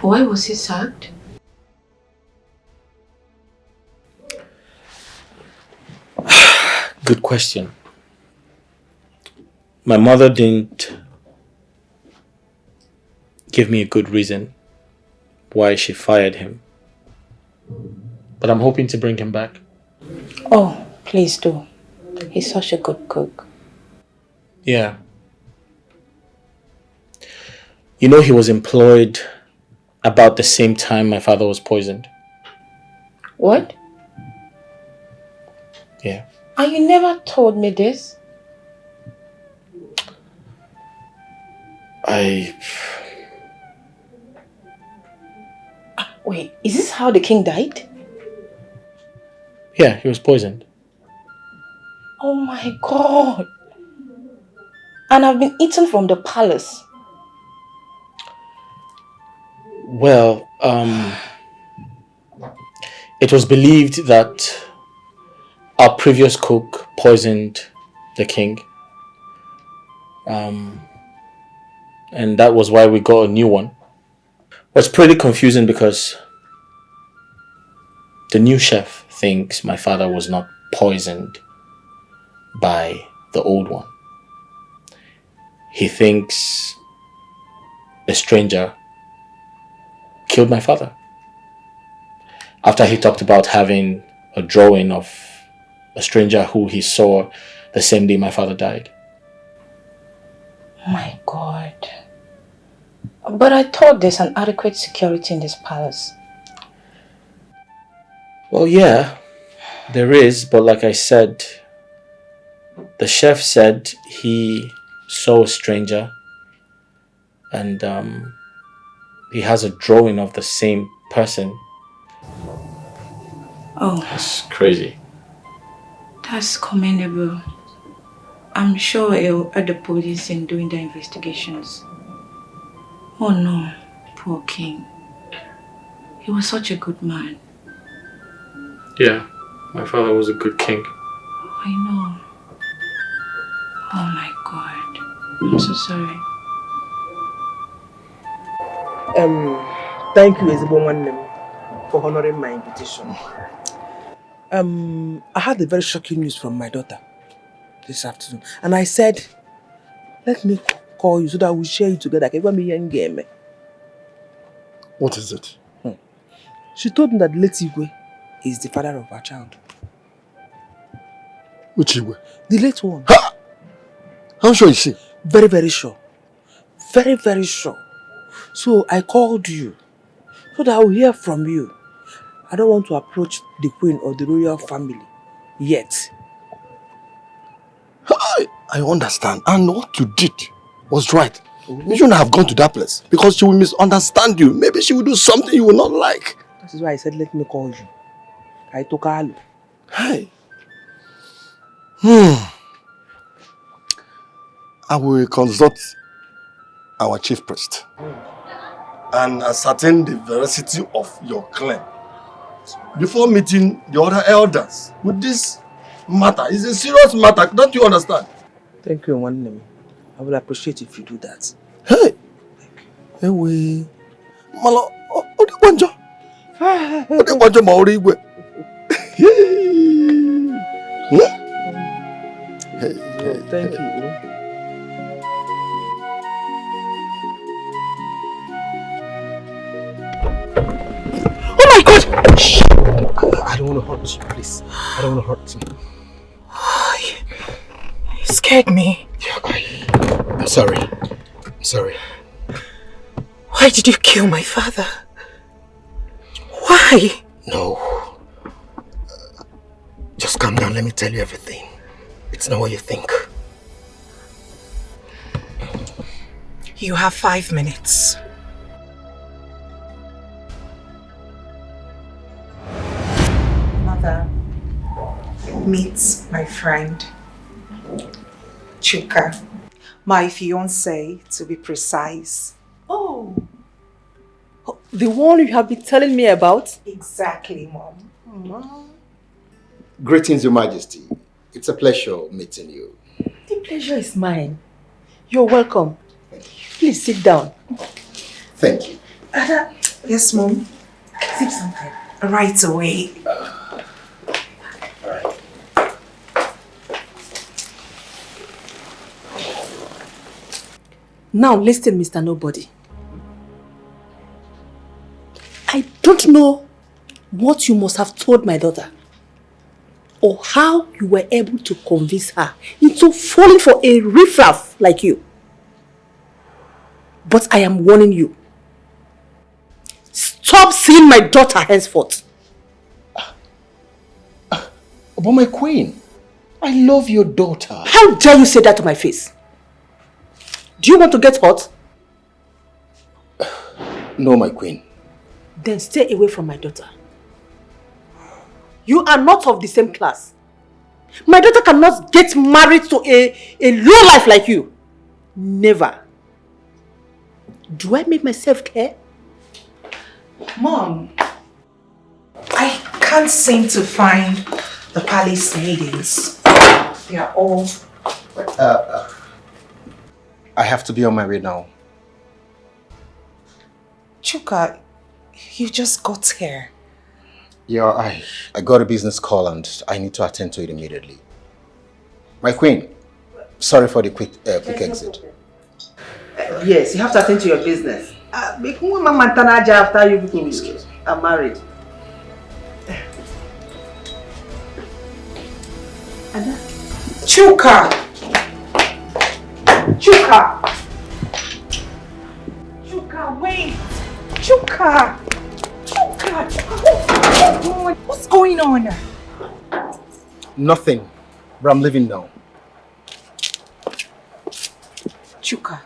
Why was he sacked? Good question. My mother didn't give me a good reason why she fired him. But I'm hoping to bring him back. Oh, please do. He's such a good cook. Yeah. You know, he was employed about the same time my father was poisoned. What? Yeah. And you never told me this? Wait, is this how the king died? Yeah, he was poisoned. Oh my god. And I've been eaten from the palace. Well, it was believed that our previous cook poisoned the king. And that was why we got a new one. It's pretty confusing because the new chef thinks my father was not poisoned by the old one. He thinks a stranger killed my father. After he talked about having a drawing of a stranger who he saw the same day my father died. My god. But I thought there's an adequate security in this palace. Well, yeah, there is, but like I said, the chef said he saw a stranger and he has a drawing of the same person. Oh, That's crazy. that's commendable. I'm sure it'll aid the police in doing their investigations. Oh no, poor king. He was such a good man. Yeah, my father was a good king. I know. Oh my God. I'm so sorry. Thank you, Ezebomanem, for honoring my invitation. I had a very shocking news from my daughter this afternoon, and I said, let me call you so that we'll share it together. What is it? She told me that late Igwe is the father of her child. Which Igwe? The late one. Ha! How sure is she? Very, very sure. Very, very sure. So I called you so that I will hear from you. I don't want to approach the queen or the royal family yet. I understand. And what you did was right. You shouldn't have gone to that place because she will misunderstand you. Maybe she will do something you will not like. That is why I said, let me call you. I took her. Hey. I will consult our chief priest and ascertain the veracity of your claim before meeting the other elders with this matter. It's a serious matter. Don't you understand? Thank you, Nwannem. I will appreciate if you do that. Hey! Hey, we. Malo, Odebanjo. Odebanjo Maori Igwe. Hey, thank you. Oh my God! Shh. I don't want to hurt you, please. I don't want to hurt you. You scared me. Yeah, I'm sorry. I'm sorry. Why did you kill my father? Why? No. Just calm down. Let me tell you everything. It's not what you think. You have 5 minutes. Mother, meet my friend, Chuka. My fiance, to be precise. Oh, the one you have been telling me about? Exactly, Mom. Greetings, Your Majesty. It's a pleasure meeting you. The pleasure is mine. You're welcome. Please sit down. Thank you. Yes, Mom. Sip something. Right away. Now listen, Mr. Nobody. I don't know what you must have told my daughter or how you were able to convince her into falling for a riffraff like you. But I am warning you. Stop seeing my daughter henceforth. But my queen, I love your daughter. How dare you say that to my face? Do you want to get hurt? No, my queen. Then stay away from my daughter. You are not of the same class. My daughter cannot get married to a low life like you. Never. Do I make myself clear? Mom, I can't seem to find the palace maidens. They are all... I have to be on my way now. Chuka, you just got here. Yeah, I got a business call and I need to attend to it immediately. My queen, sorry for the quick exit. Yes, you have to attend to your business. After you because I'm married. Chuka! Chuka! Chuka, wait! Chuka! Chuka! What's going on? Nothing, but I'm leaving now. Chuka,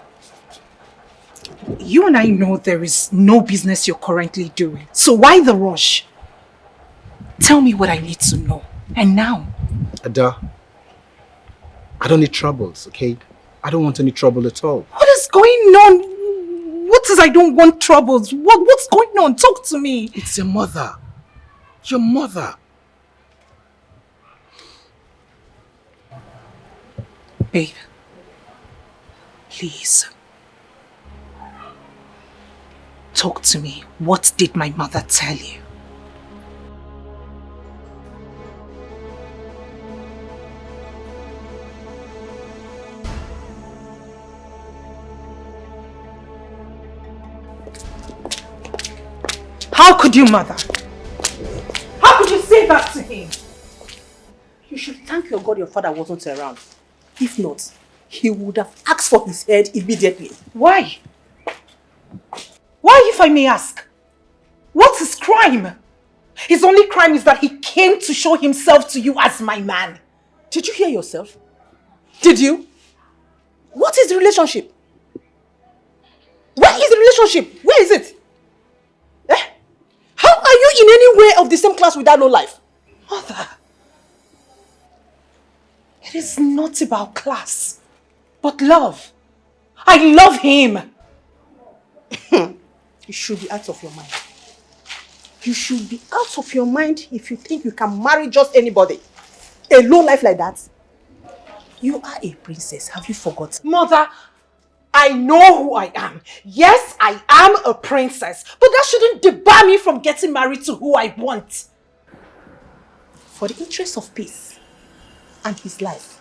you and I know there is no business you're currently doing. So why the rush? Tell me what I need to know. And now. Ada, I don't need troubles, okay? I don't want any trouble at all. What is going on? What is I don't want troubles? What's going on? Talk to me. It's your mother. Your mother. Babe, Please. Talk to me. What did my mother tell you? How could you, mother? How could you say that to him? You should thank your God your father wasn't around. If not, he would have asked for his head immediately. Why? Why, if I may ask? What's his crime? His only crime is that he came to show himself to you as my man. Did you hear yourself? Did you? What is the relationship? Where is the relationship? Where is it? How are you in any way of the same class with that low life? Mother, it is not about class, but love. I love him. You should be out of your mind. You should be out of your mind if you think you can marry just anybody. A low life like that. You are a princess. Have you forgotten? Mother, I know who I am. Yes, I am a princess. But that shouldn't debar me from getting married to who I want. For the interest of peace and his life,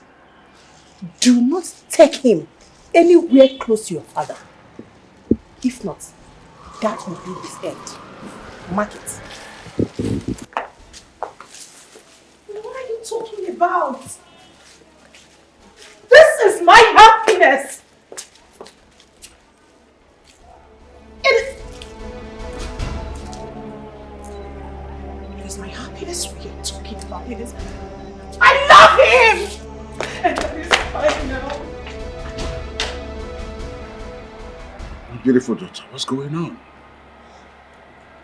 do not take him anywhere close to your father. If not, that will be his end. Mark it. What are you talking about? This is my happiness. It is my happiness we are talking about. It is. I love him! And that is fine now. Beautiful daughter, what's going on?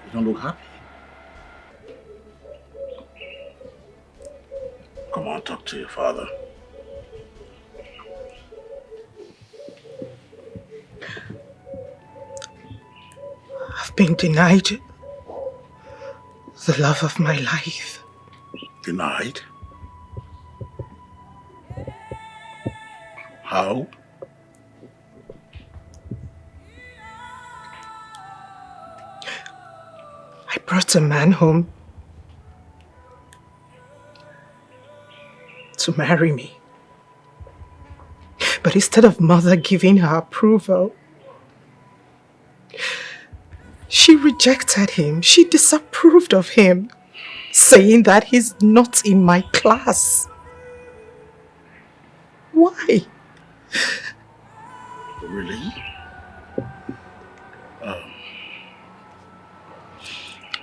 You don't look happy. Come on, talk to your father. I've been denied the love of my life. Denied? How? I brought a man home to marry me. But instead of mother giving her approval, she rejected him. She disapproved of him, saying that he's not in my class. Why? Really?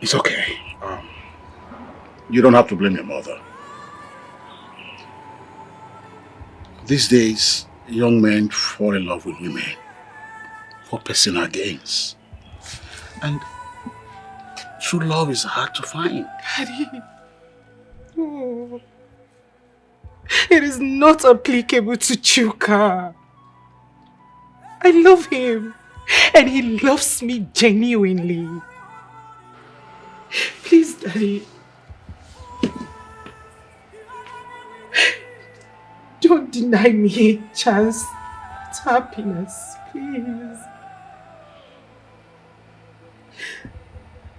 It's okay. You don't have to blame your mother. These days, young men fall in love with women for personal gains. And true love is hard to find. Daddy. Oh. It is not applicable to Chuka. I love him. And he loves me genuinely. Please, Daddy. Don't deny me a chance at happiness, please.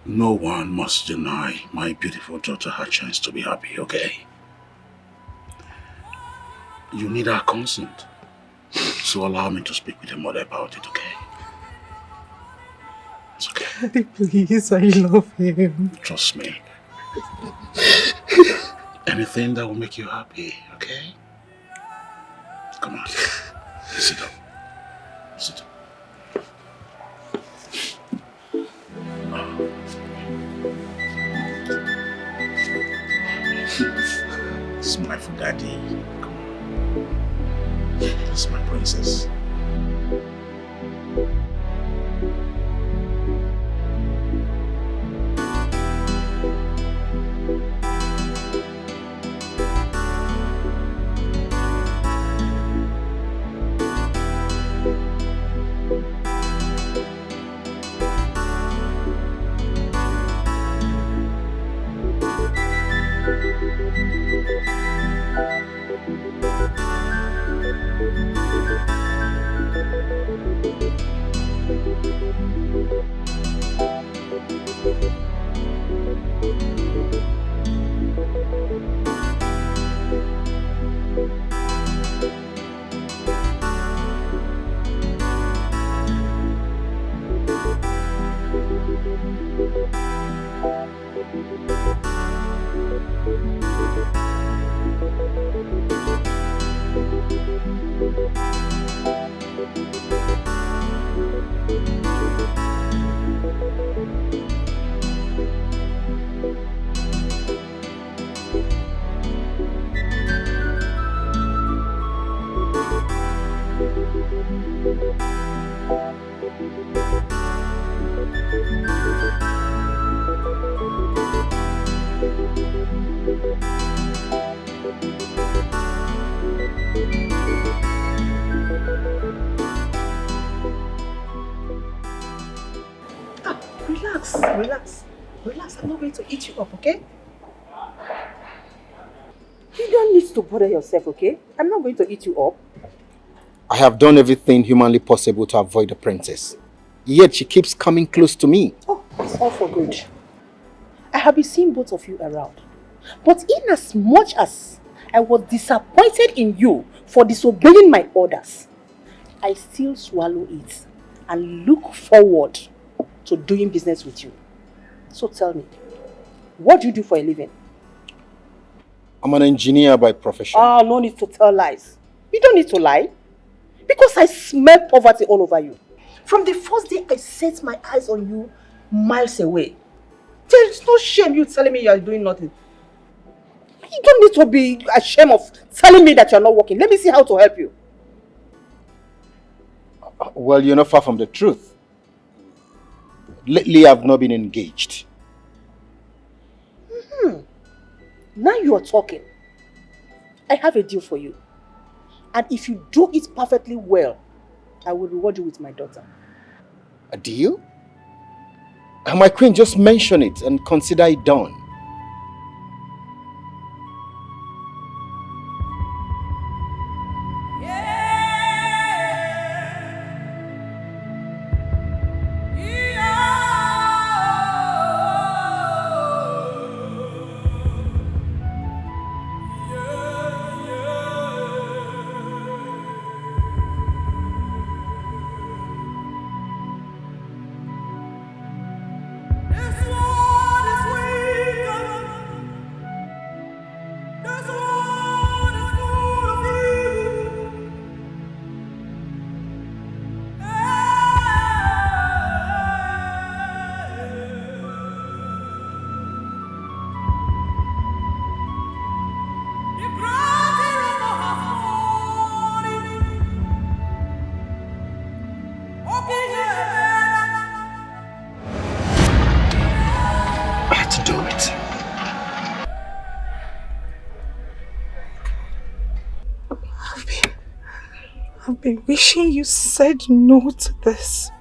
No one must deny my beautiful daughter her chance to be happy, okay? You need our consent. So allow me to speak with your mother about it, okay? It's okay. Daddy, please, I love him. Trust me. Anything that will make you happy, okay? Come on. Sit down. Sit down. Smile for Daddy. Come on. That's my princess. Relax. Relax. I'm not going to eat you up, okay? You don't need to bother yourself, okay? I'm not going to eat you up. I have done everything humanly possible to avoid the princess. Yet she keeps coming close to me. Oh, it's all for good. I have been seeing both of you around. But in as much as I was disappointed in you for disobeying my orders, I still swallow it and look forward to doing business with you. So tell me, what do you do for a living? I'm an engineer by profession. Oh, no need to tell lies. You don't need to lie. Because I smell poverty all over you. From the first day I set my eyes on you, miles away. There is no shame you telling me you are doing nothing. You don't need to be ashamed of telling me that you are not working. Let me see how to help you. Well, you're not far from the truth. Lately, I've not been engaged. Now you are talking. I have a deal for you. And if you do it perfectly well, I will reward you with my daughter. A deal? My queen, just mention it and consider it done. I've been wishing you said no to this.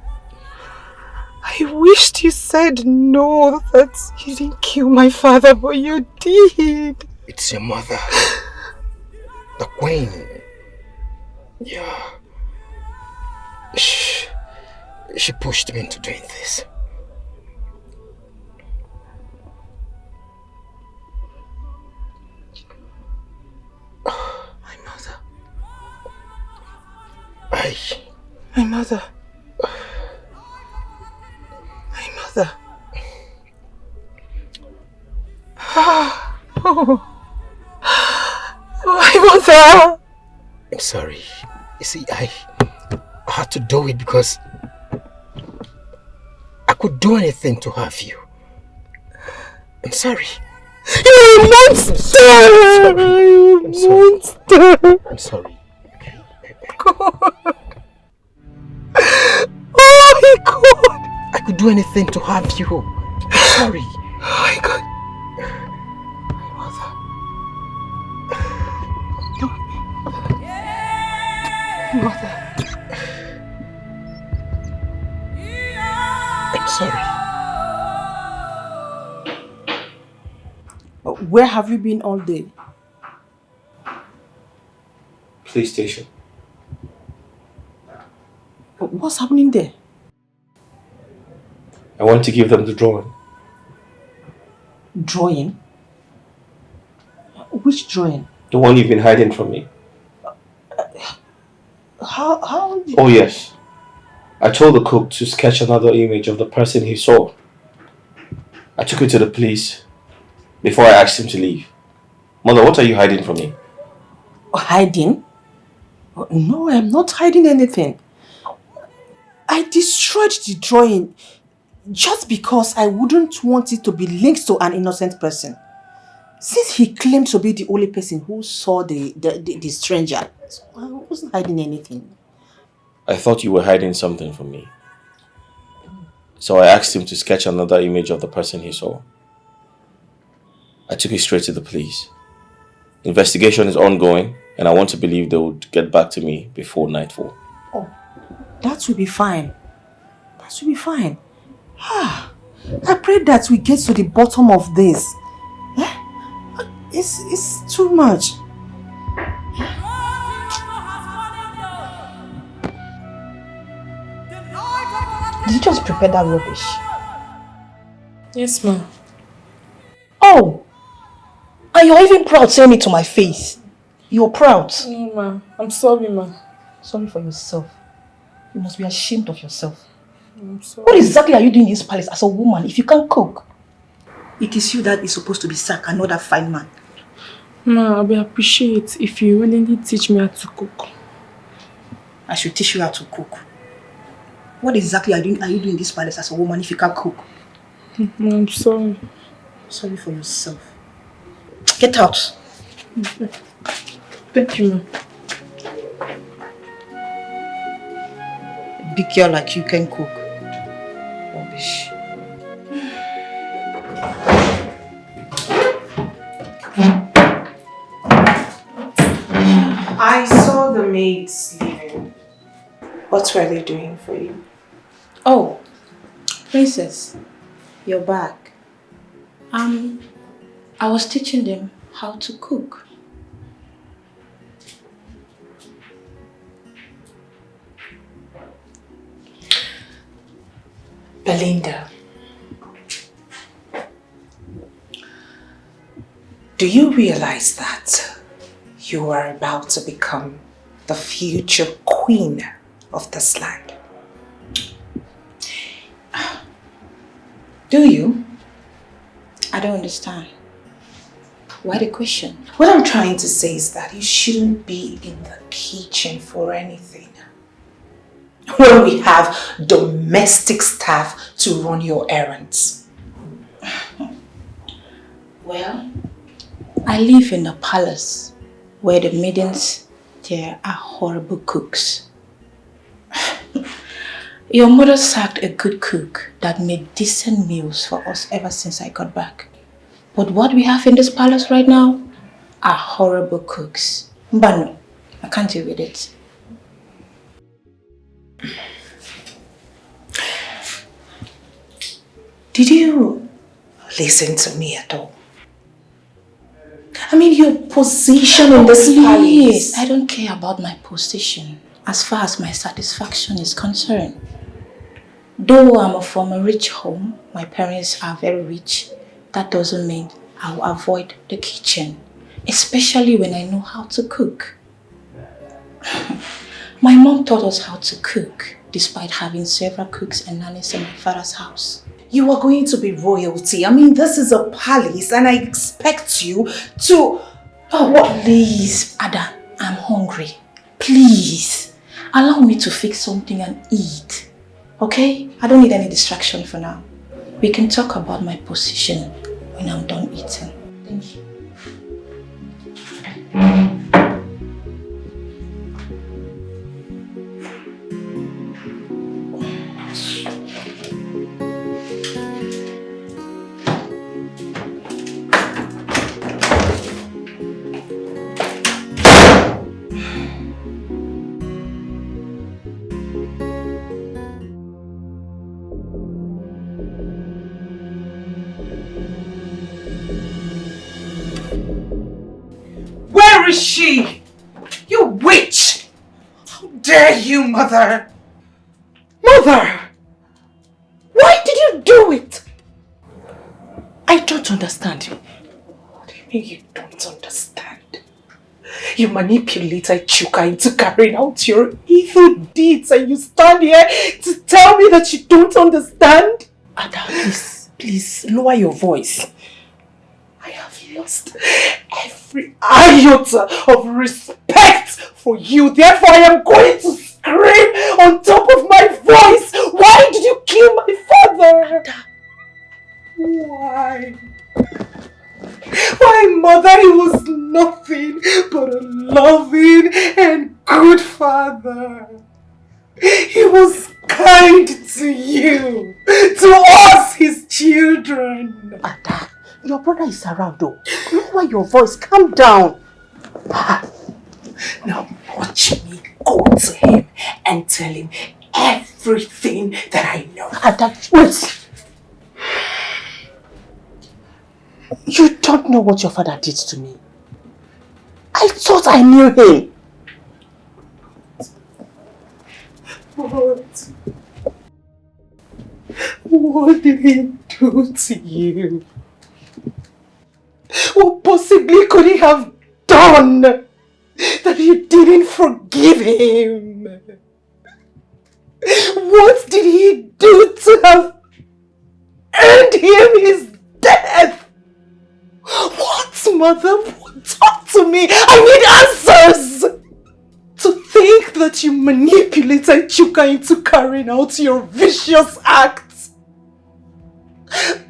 I wished you said no, that you didn't kill my father, but you did. It's your mother. The queen. Yeah. She pushed me into doing this. My mother. My mother. My mother. Oh. My mother. I'm sorry. You see, I had to do it because I could do anything to have you. I'm sorry. You're a monster! You're a monster! I'm sorry. God. Oh my God! I could do anything to have you. I'm sorry. Oh my God. Mother. I'm sorry. Where have you been all day? Police station. What's happening there? I want to give them the drawing. Drawing? Which drawing? The one you've been hiding from me. How? Oh yes. I told the cook to sketch another image of the person he saw. I took it to the police before I asked him to leave. Mother, what are you hiding from me? Hiding? No, I'm not hiding anything. I destroyed the drawing just because I wouldn't want it to be linked to an innocent person. Since he claimed to be the only person who saw the stranger, so I wasn't hiding anything. I thought you were hiding something from me. So I asked him to sketch another image of the person he saw. I took it straight to the police. Investigation is ongoing, and I want to believe they would get back to me before nightfall. Oh, that will be fine. That will be fine. I pray that we get to the bottom of this. It's too much. Did you just prepare that rubbish? Yes, ma'am. Oh! And you're even proud saying it to my face. You're proud. No, ma'am. I'm sorry, ma'am. Sorry for yourself. You must be ashamed of yourself. I'm sorry. What exactly are you doing in this palace as a woman if you can't cook? It is you that is supposed to be sacked and not that fine man. Ma, I will appreciate if you willingly teach me how to cook. I should teach you how to cook. What exactly are you doing in this palace as a woman if you can't cook? I'm sorry. Sorry for yourself. Get out. Thank you, ma'am. A big girl like you can cook. Rubbish. I saw the maids leaving. What were they doing for you? Oh, Princess, you're back. I was teaching them how to cook. Belinda, do you realize that you are about to become the future queen of this land? Do you? I don't understand. Why the question? What I'm trying to say is that you shouldn't be in the kitchen for anything. When we have domestic staff to run your errands. Well, I live in a palace where the maidens there are horrible cooks. Your mother sacked a good cook that made decent meals for us ever since I got back. But what we have in this palace right now are horrible cooks. Mbano, I can't deal with it. Did you listen to me at all? I mean, your position in this palace. I don't care about my position as far as my satisfaction is concerned. Though I'm from a rich home, my parents are very rich, that doesn't mean I'll avoid the kitchen, especially when I know how to cook. My mom taught us how to cook, despite having several cooks and nannies in my father's house. You are going to be royalty. I mean, this is a palace and I expect you to... Oh, what? Please, Ada, I'm hungry. Please, allow me to fix something and eat. Okay? I don't need any distraction for now. We can talk about my position when I'm done eating. Thank you. Where is she? You witch! How dare you, Mother? Mother! Why did you do it? I don't understand. What do you mean you don't understand? You manipulated Chuka into carrying out your evil deeds and you stand here to tell me that you don't understand? Ada, please lower your voice. I have lost every iota of respect for you. Therefore, I am going to scream on top of my voice. Why did you kill my father? Ada. Why? Why, Mother? He was nothing but a loving and good father. He was kind to you, to us, his children. Ada, your brother is around though. Lower your voice, calm down. Now watch me go to him and tell him everything that I know. Ada, wait. You don't know what your father did to me. I thought I knew him. What? What did he do to you? What possibly could he have done that you didn't forgive him? What did he do to have earned him his death? What, mother? Talk to me! I need answers! To think that you manipulated Chuka into carrying out your vicious acts.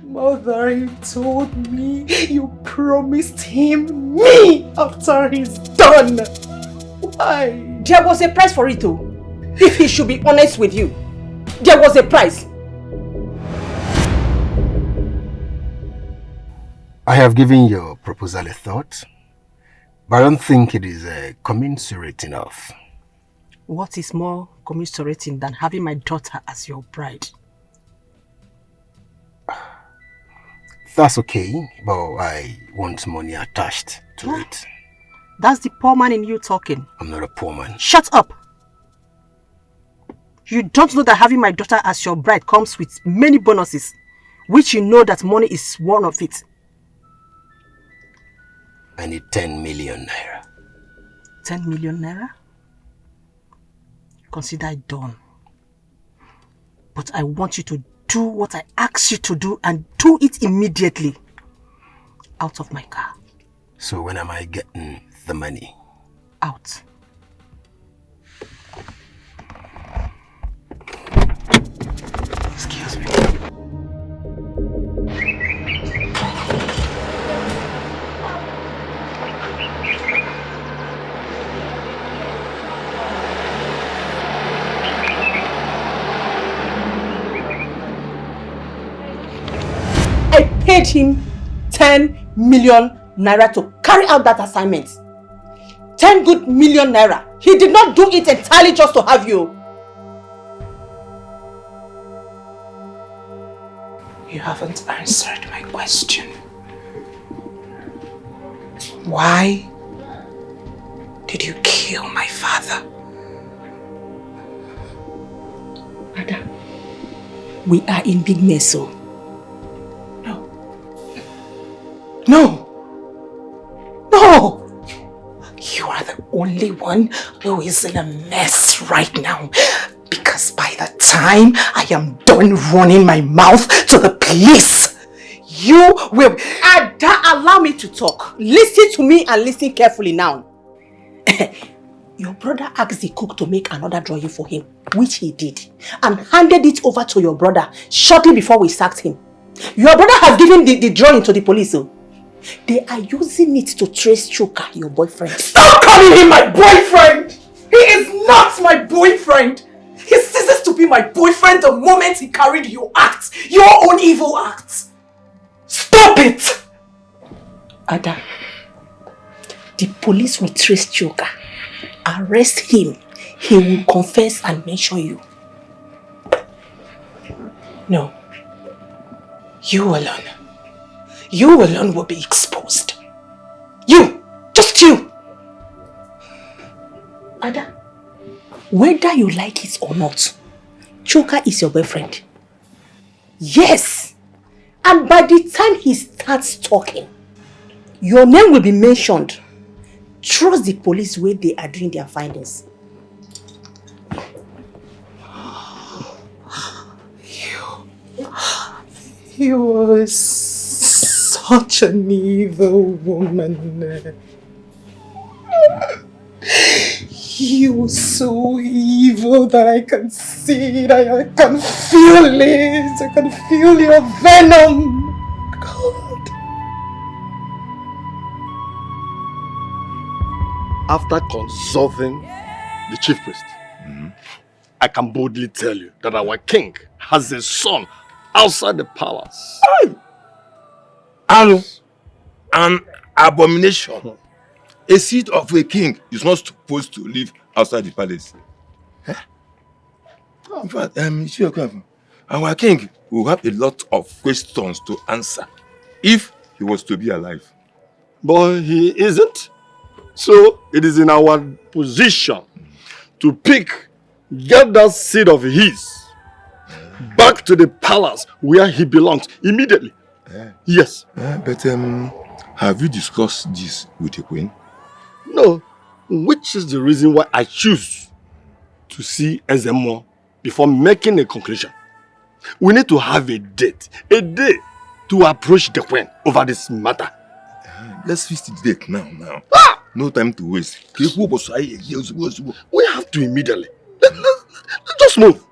Mother, he told me you promised him me after he's done. Why? There was a price for it too. If he should be honest with you, there was a price. I have given your proposal a thought, but I don't think it is commensurate enough. What is more commiserating than having my daughter as your bride? That's okay, but I want money attached to it. That's the poor man in you talking. I'm not a poor man. Shut up! You don't know that having my daughter as your bride comes with many bonuses, which you know that money is one of it. I need 10 million naira. 10 million naira? Consider it done. But I want you to do what I ask you to do and do it immediately. Out of my car. So when am I getting the money? Out. Excuse me. I paid him 10 million naira to carry out that assignment. 10 good million naira. He did not do it entirely just to have you. You haven't answered my question. Why did you kill my father? Ada, we are in big mess, so. No! No! You are the only one who is in a mess right now. Because by the time I am done running my mouth to the police, you will... Ada, allow me to talk. Listen to me and listen carefully now. Your brother asked the cook to make another drawing for him, which he did, and handed it over to your brother shortly before we sacked him. Your brother has given the drawing to the police. So they are using it to trace Chuka, your boyfriend. Stop calling him my boyfriend! He is not my boyfriend! He ceases to be my boyfriend the moment he carried your acts, your own evil acts. Stop it! Ada, the police will trace Chuka. Arrest him. He will confess and mention you. No. You alone. You alone will be exposed. You! Just you! Ada, whether you like it or not, Chuka is your boyfriend. Yes! And by the time he starts talking, your name will be mentioned. Trust the police where they are doing their findings. You are such an evil woman. You are so evil that I can see it, I can feel it, I can feel your venom. God. After consulting the chief priest, I can boldly tell you that our king has a son outside the palace. An abomination. A seat of a king is not supposed to live outside the palace. In fact, our king will have a lot of questions to answer if he was to be alive. But he isn't. So it is in our position to get that seed of his back to the palace where he belongs immediately. Yes. But have you discussed this with the queen? No, which is the reason why I choose to see Ezemo before making a conclusion. We need to have a day to approach the queen over this matter. Let's fix the date now. No time to waste. We have to immediately. Let's just move.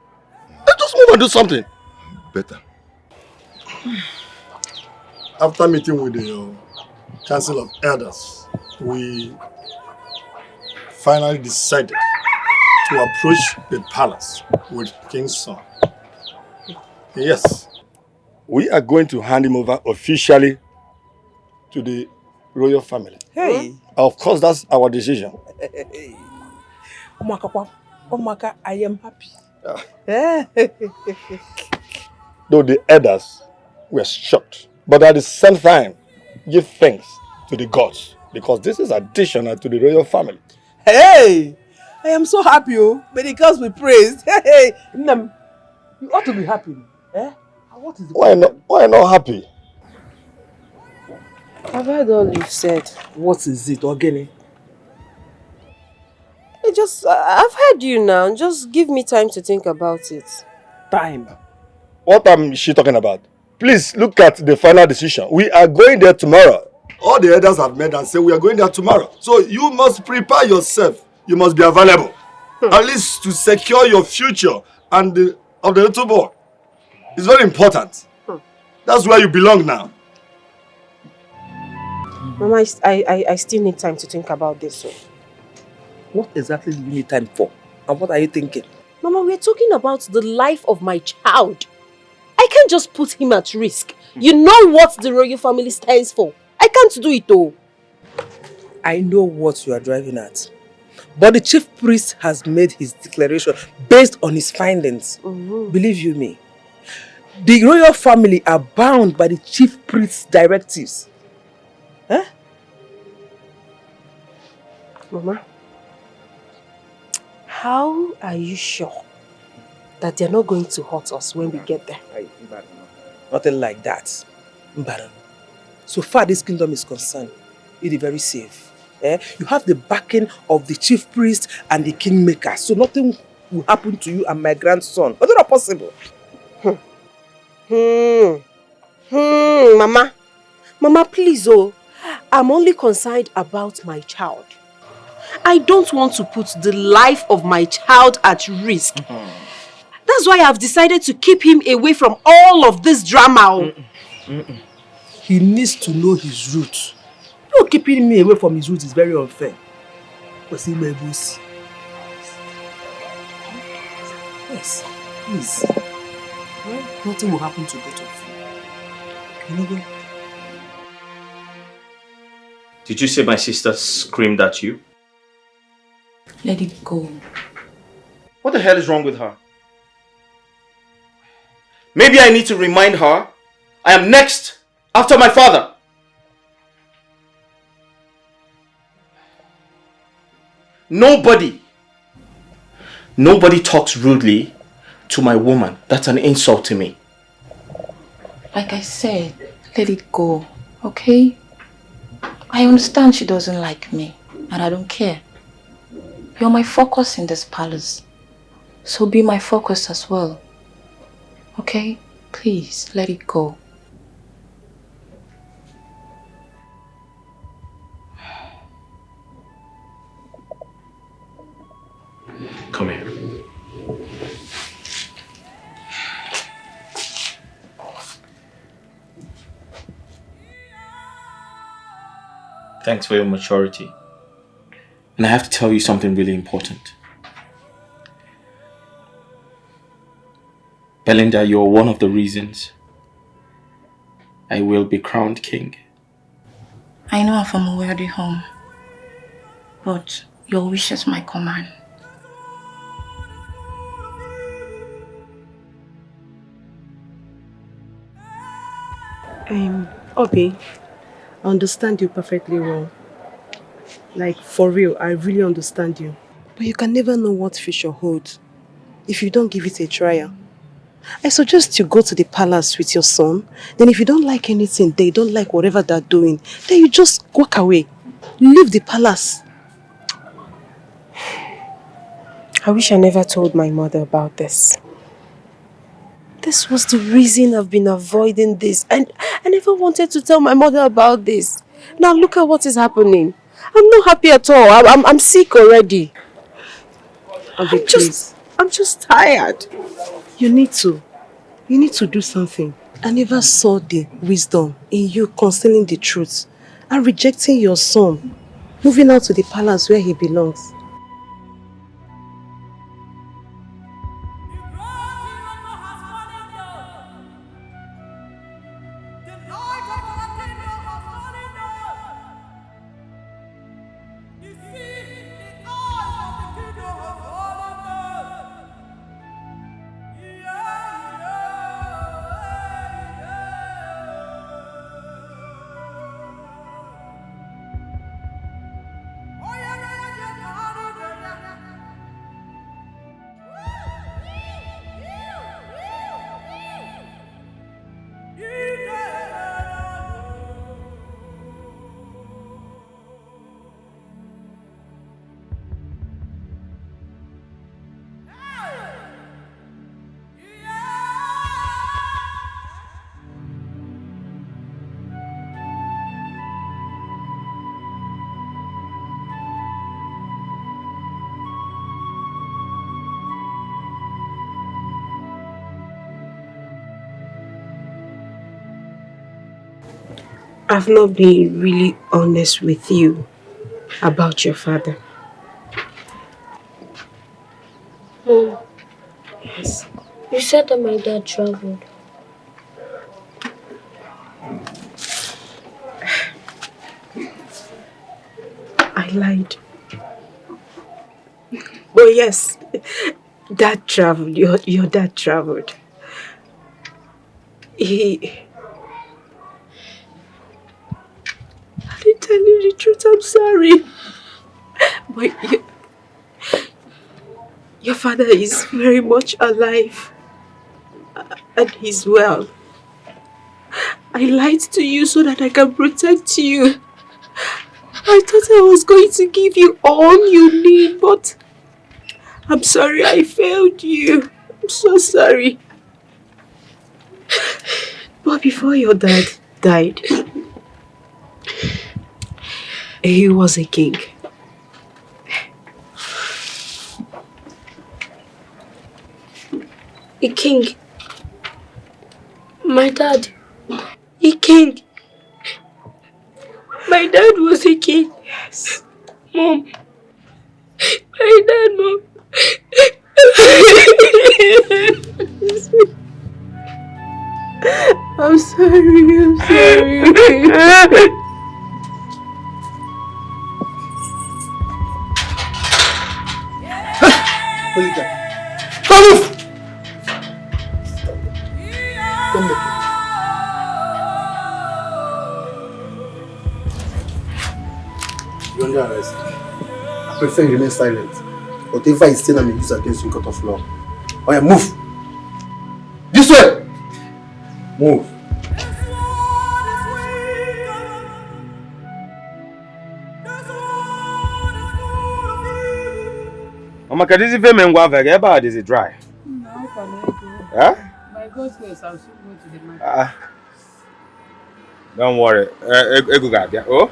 Let's just move and do something. Better. After meeting with the Council of Elders, we finally decided to approach the palace with King's son. Yes, we are going to hand him over officially to the royal family. Hey! Of course, that's our decision. Omaka, I am happy. Though the elders were shocked, but at the same time, give thanks to the gods because this is additional to the royal family. Hey! I am so happy, may the gods be praised. Hey! Nam, you ought to be happy. What is the Why not happy? I've heard all you've said. What is it, Ogene? I've heard you now. Just give me time to think about it. Time? What is she talking about? Please look at the final decision. We are going there tomorrow. All the elders have met and said we are going there tomorrow. So you must prepare yourself. You must be available. At least to secure your future and of the little boy. It's very important. That's where you belong now. Mama, I still need time to think about this. So. What exactly do you need time for? And what are you thinking? Mama, we're talking about the life of my child. I can't just put him at risk. You know what the royal family stands for. I can't do it though. I know what you are driving at. But the chief priest has made his declaration based on his findings. Believe you me. The royal family are bound by the chief priest's directives. Huh? Mama, how are you sure that they're not going to hurt us when we get there? Nothing like that. So far this kingdom is concerned, it is very safe. You have the backing of the chief priest and the kingmaker, so nothing will happen to you and my grandson. But it's not possible. Mama, please, I'm only concerned about my child. I don't want to put the life of my child at risk. That's why I've decided to keep him away from all of this drama. He needs to know his roots. You keeping me away from his roots is very unfair. Yes, please. Nothing will happen to both of you. You know what? Did you say my sister screamed at you? Let it go. What the hell is wrong with her? Maybe I need to remind her I am next after my father. Nobody talks rudely to my woman. That's an insult to me. Like I said, let it go, okay? I understand she doesn't like me, and I don't care. You're my focus in this palace, so be my focus as well. Okay? Please, let it go. Come here. Thanks for your maturity. And I have to tell you something really important. Belinda, you're one of the reasons I will be crowned king. I know I'm from a wealthy home, but your wish is my command. Obi, I understand you perfectly well. Like, for real, I really understand you. But you can never know what future holds if you don't give it a trial. I suggest you go to the palace with your son. Then if you don't like anything, they don't like whatever they're doing, then you just walk away. Leave the palace. I wish I never told my mother about this. This was the reason I've been avoiding this. And I never wanted to tell my mother about this. Now look at what is happening. I'm not happy at all. I'm sick already. I'm just tired. You need to do something. I never saw the wisdom in you concealing the truth and rejecting your son, moving out to the palace where he belongs. I've not been really honest with you about your father. Mom, Yes. you said that my dad traveled. I lied. Oh yes, dad traveled. Your dad traveled. I didn't tell you the truth. I'm sorry. But your father is very much alive. And he's well. I lied to you so that I can protect you. I thought I was going to give you all you need, but I'm sorry I failed you. I'm so sorry. But before your dad died, he was a king. A king. My dad. A king. My dad was a king. Yes. Mom. My dad, Mom. I'm sorry. Come move! Come back. You're under arrest. I prefer you remain silent. Whatever is still, I may use against you in court of law. Oh yeah, move! This way! Move. Mama, can this even mean very bad? Is it dry? No, Huh? by God's grace, I'll soon go to the market. Don't worry. Oh,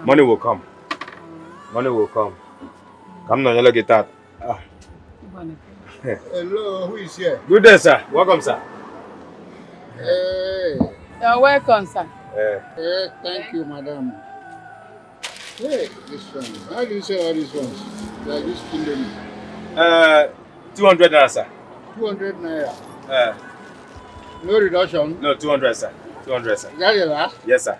money will come. Money will come. Come now, you get that. Hello, who is here? Good day, sir. Welcome, sir. Hey. You're welcome, sir. Hey, thank you, madam. Hey, this one. How do you sell all these ones? Like this Indomie. 200 naira, sir. 200 naira. No reduction? No, 200, sir. 200, sir. Is that your last? Yes, sir.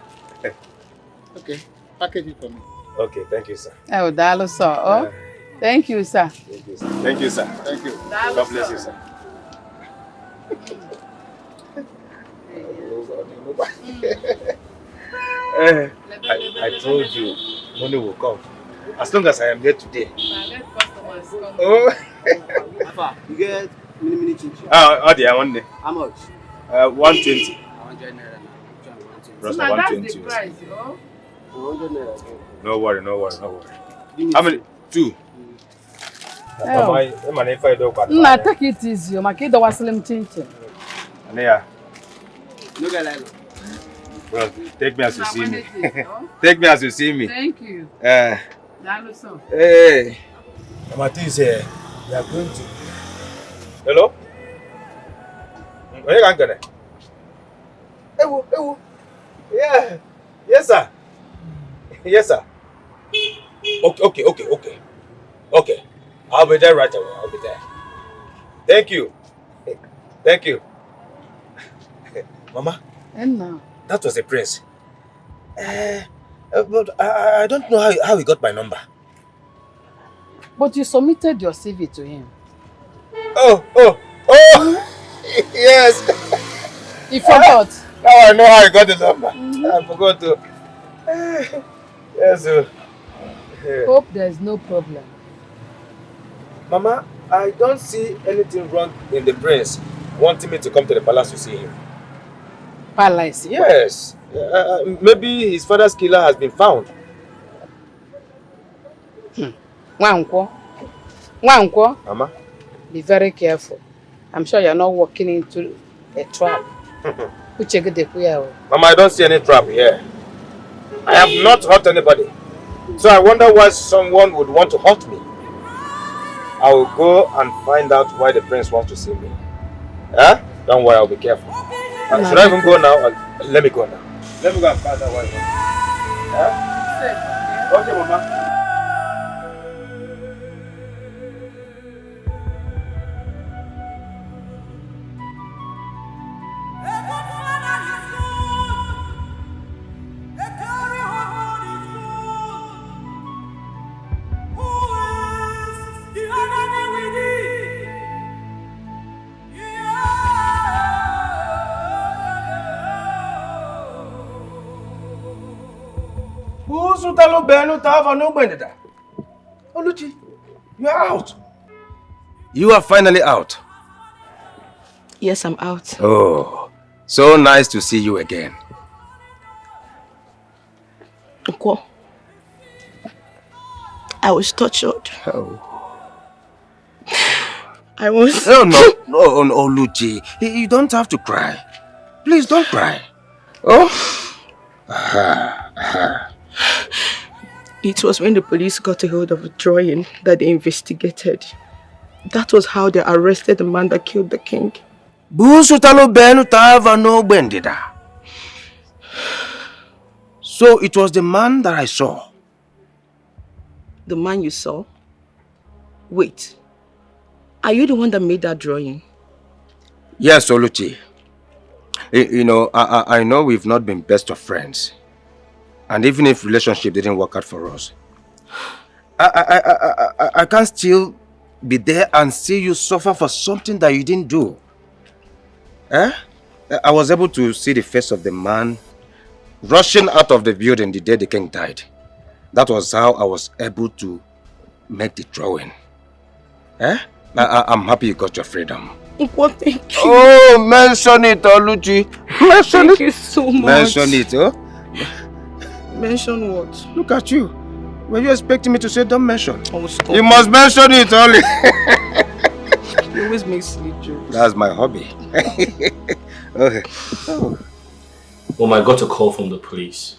Okay, package it for me. Okay, thank you, sir. Oh, Dalo, sir. Oh, thank you, sir. Thank you, sir. Thank you, sir. Thank you. God bless you, sir. I told you, money will come. As long as I am here today. Oh. You get mini chin chin. Oh, dear, one day. How much? 120. 100 naira. Plus That's 120. the price, you know? 100 naira. No worry. How many? 2. Nah, take it easy. My kid was slim chin-chin. Yeah. No get like. Well, take me as you see me. Take me as you see me. Thank you. Hey. Mama is here. We are going to. Hello? Where are you going? Ewo. Yeah. Yes, sir. Yes, sir. Okay. I'll be there right away. I'll be there. Thank you. Mama. And now? That was a prince. But I don't know how he got my number. But you submitted your CV to him. Oh! Yes! He forgot. Now I know how he got the number. I forgot to. Yes. Hope there's no problem. Mama, I don't see anything wrong in the prince wanting me to come to the palace to see him. Palace? Yes. Maybe his father's killer has been found. Wankwo, Mama? be very careful. I'm sure you're not walking into a trap. Mama, I don't see any trap here. I have not hurt anybody. So I wonder why someone would want to hurt me. I will go and find out why the prince wants to see me. Don't worry, I'll be careful. Should I even go now? Or let me go now. Let me go and find out why. Okay, Mama. Oluchi, you are out. You are finally out. Yes, I'm out. Oh, so nice to see you again. Uncle, I was tortured. Oh. I was... No, Oluchi. You don't have to cry. Please don't cry. Oh. It was when the police got a hold of a drawing that they investigated. That was how they arrested the man that killed the king. So it was the man that I saw. The man you saw? Wait. Are you the one that made that drawing? Yes, Oluchi. You know, I know we've not been best of friends. And even if relationship didn't work out for us, I can't still be there and see you suffer for something that you didn't do. I was able to see the face of the man rushing out of the building the day the king died. That was how I was able to make the drawing. I'm happy you got your freedom. What? Thank you. Oh, mention it, Oluchi. Mention Thank it. you so much. Mention it, oh. Mention what? Look at you. Were you expecting me to say don't mention? Oh, stop. You must mention it only. You always make silly jokes. That's my hobby. Okay. Oh. Well, I got a call from the police.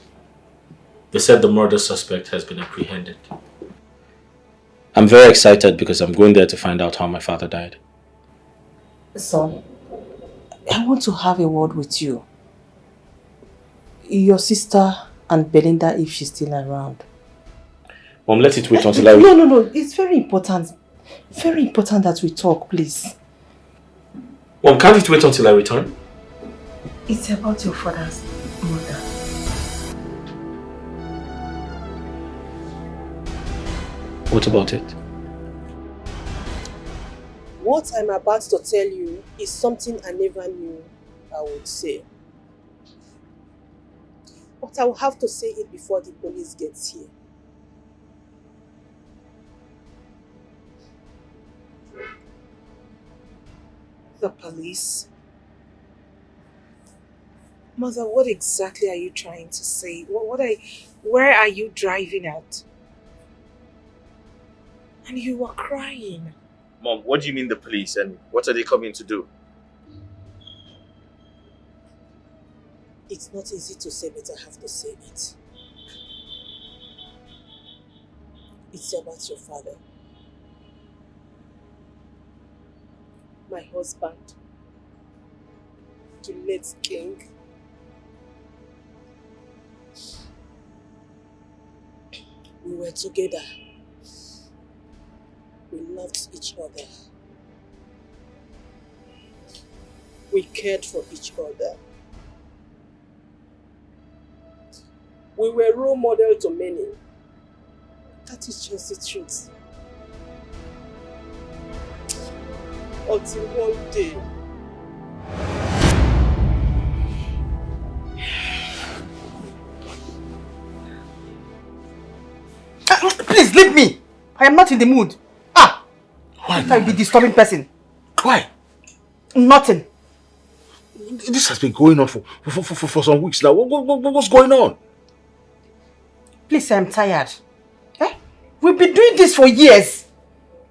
They said the murder suspect has been apprehended. I'm very excited because I'm going there to find out how my father died. Son, I want to have a word with you. Your sister and Belinda, if she's still around. Mom, let it wait until I... No. It's very important. Very important that we talk, please. Mom, can't it wait until I return? It's about your father's murder. What about it? What I'm about to tell you is something I never knew I would say. But I will have to say it before the police gets here. The police? Mother, what exactly are you trying to say? Where are you driving at? And you were crying. Mom, what do you mean the police and what are they coming to do? It's not easy to say, but I have to say it. It's about your father. My husband. The late king. We were together. We loved each other. We cared for each other. We were role model to many. That is just the truth. Until one day, Please leave me. I am not in the mood. Why? If I be disturbing person. Why? Nothing. This has been going on for some weeks now. What's going on? Please, I am tired. We've been doing this for years.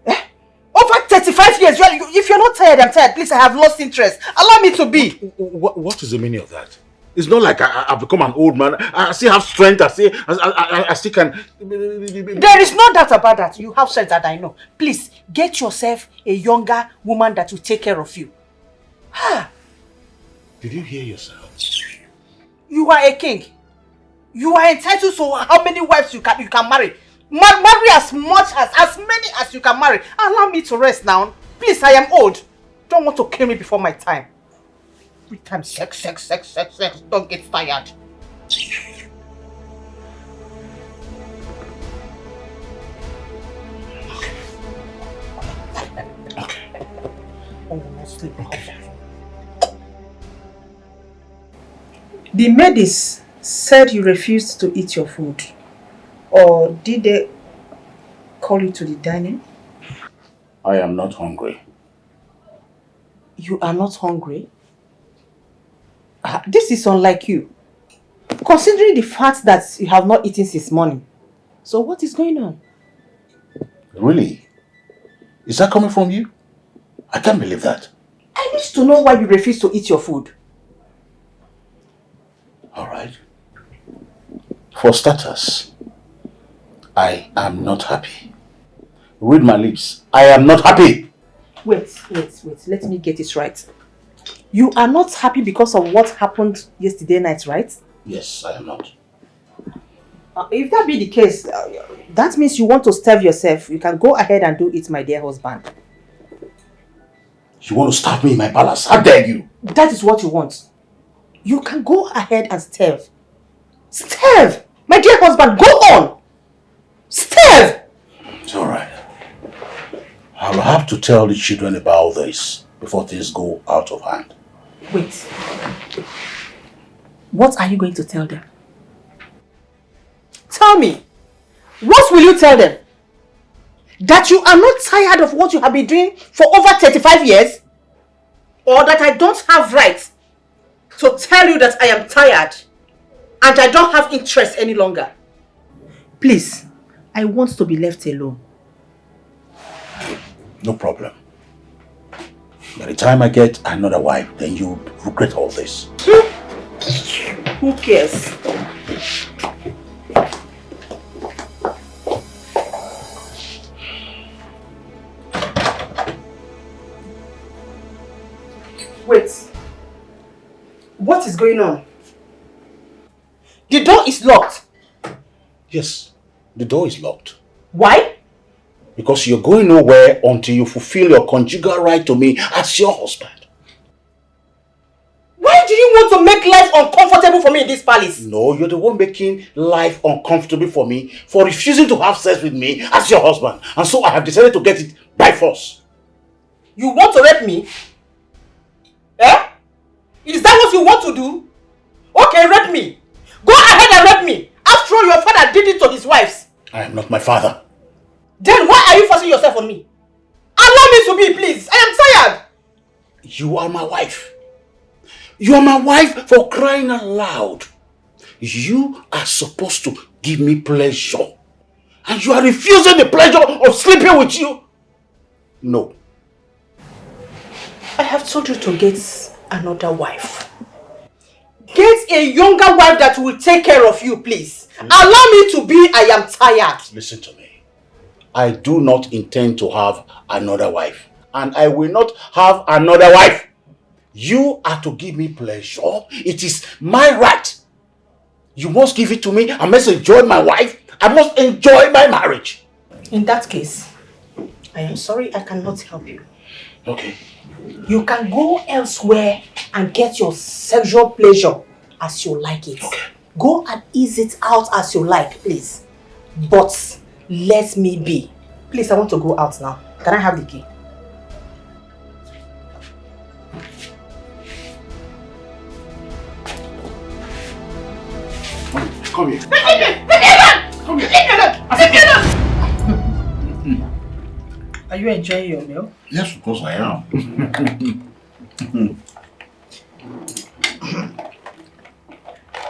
Over 35 years. If you're not tired, I'm tired. Please, I have lost interest. Allow me to be. What is the meaning of that? It's not like I've become an old man. I still have strength. I still can. There is no doubt about that. You have strength that I know. Please, get yourself a younger woman that will take care of you. Did you hear yourself? You are a king. You are entitled to how many wives you can marry. Marry as many as you can marry. Allow me to rest now. Please, I am old. Don't want to kill me before my time. Every time sex. Don't get tired. Okay. Oh, no sleep. The maidis said you refused to eat your food. Or did they call you to the dining? I am not hungry. You are not hungry? This is unlike you. Considering the fact that you have not eaten since morning. So what is going on? Really? Is that coming from you? I can't believe that. I need to know why you refuse to eat your food. Alright. For starters, I am not happy. Read my lips. I am not happy. Wait. Let me get it right. You are not happy because of what happened yesterday night, right? Yes, I am not. If that be the case, that means you want to starve yourself. You can go ahead and do it, my dear husband. You want to starve me in my palace? How dare you? That is what you want. You can go ahead and starve. Starve! My dear husband, go on! Starve! It's alright. I will have to tell the children about this before things go out of hand. Wait. What are you going to tell them? Tell me. What will you tell them? That you are not tired of what you have been doing for over 35 years? Or that I don't have right to tell you that I am tired and I don't have interest any longer? Please, I want to be left alone. No problem. By the time I get another wife, then you regret all this. Who cares? Wait. What is going on? The door is locked. Yes, the door is locked. Why? Because you're going nowhere until you fulfill your conjugal right to me as your husband. Why do you want to make life uncomfortable for me in this palace? No, you're the one making life uncomfortable for me for refusing to have sex with me as your husband. And so I have decided to get it by force. You want to rape me? Eh? Is that what you want to do? Okay, rape me. Go ahead and rape me. After all, your father did it to his wives. I am not my father. Then why are you forcing yourself on me? Allow me to be, please. I am tired. You are my wife. You are my wife, for crying out loud. You are supposed to give me pleasure. And you are refusing the pleasure of sleeping with you. No. I have told you to get another wife. Get a younger wife that will take care of you, please. Allow me to be. I am tired. Listen to me. I do not intend to have another wife. And I will not have another wife. You are to give me pleasure. It is my right. You must give it to me. I must enjoy my wife. I must enjoy my marriage. In that case, I am sorry I cannot help you. Okay. You can go elsewhere and get your sexual pleasure as you like it. Okay. Go and ease it out as you like, please. But let me be. Please, I want to go out now. Can I have the key? Come here. Come here. Are you enjoying your meal? Yes, of course I am.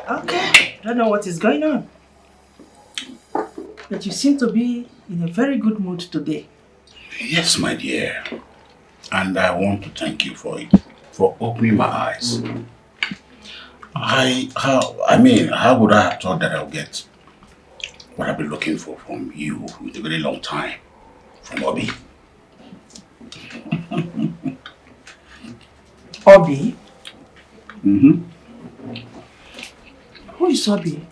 Okay. I don't know what is going on. But you seem to be in a very good mood today. Yes, my dear. And I want to thank you for it. For opening my eyes. How would I have thought that I'll get what I've been looking for from you with a very long time? From Obi. Obi? Mm-hmm. Who is Obi?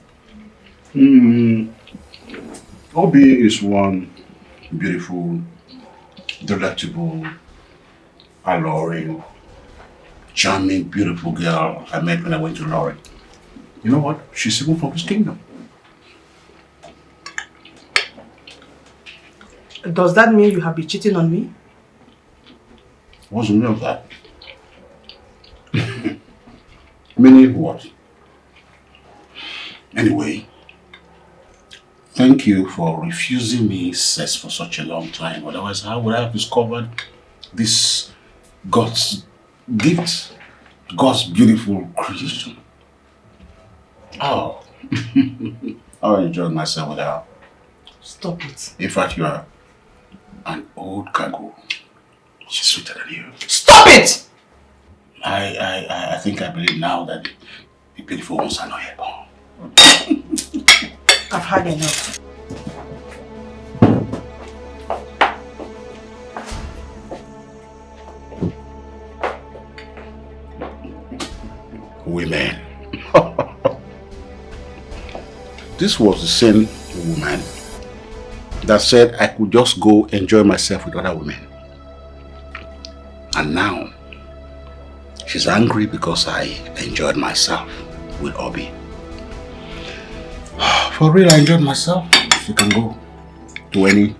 Obi is one beautiful, delectable, alluring, charming, beautiful girl I met when I went to Lorry. You know what? She's even from his kingdom. Does that mean you have been cheating on me? What's the meaning of that? Meaning what? Anyway, thank you for refusing me sex for such a long time. Otherwise, how would I have discovered this God's gift? God's beautiful creation. Oh, I enjoyed myself with her. Stop it. In fact, you are an old cargo. She's sweeter than you. Stop it! I think I believe now that the beautiful ones are not yet born. I've had enough. Women. This was the same woman that said I could just go enjoy myself with other women. And now, she's angry because I enjoyed myself with Obi. For real, I enjoyed myself. She can go to any.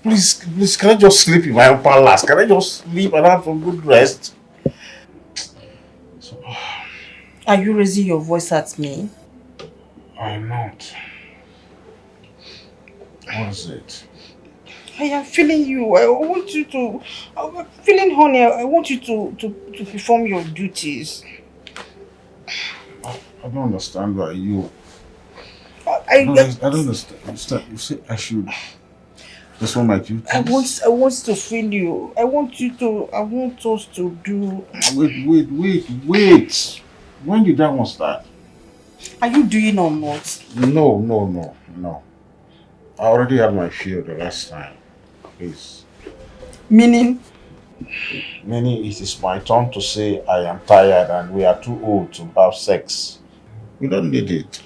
Please, can I just sleep in my own palace? Can I just sleep and have some good rest? Are you raising your voice at me? I'm not. What is it? I am feeling you. I want you to... I'm feeling honey. I want you to perform your duties. I don't understand why you... I don't understand. You say I should... That's what my duties. I want to feel you. I want us to do... Wait. When did that one start? Are you doing or not? No. I already had my fill the last time. Please. Meaning? Meaning it is my turn to say I am tired and we are too old to have sex. We don't need it.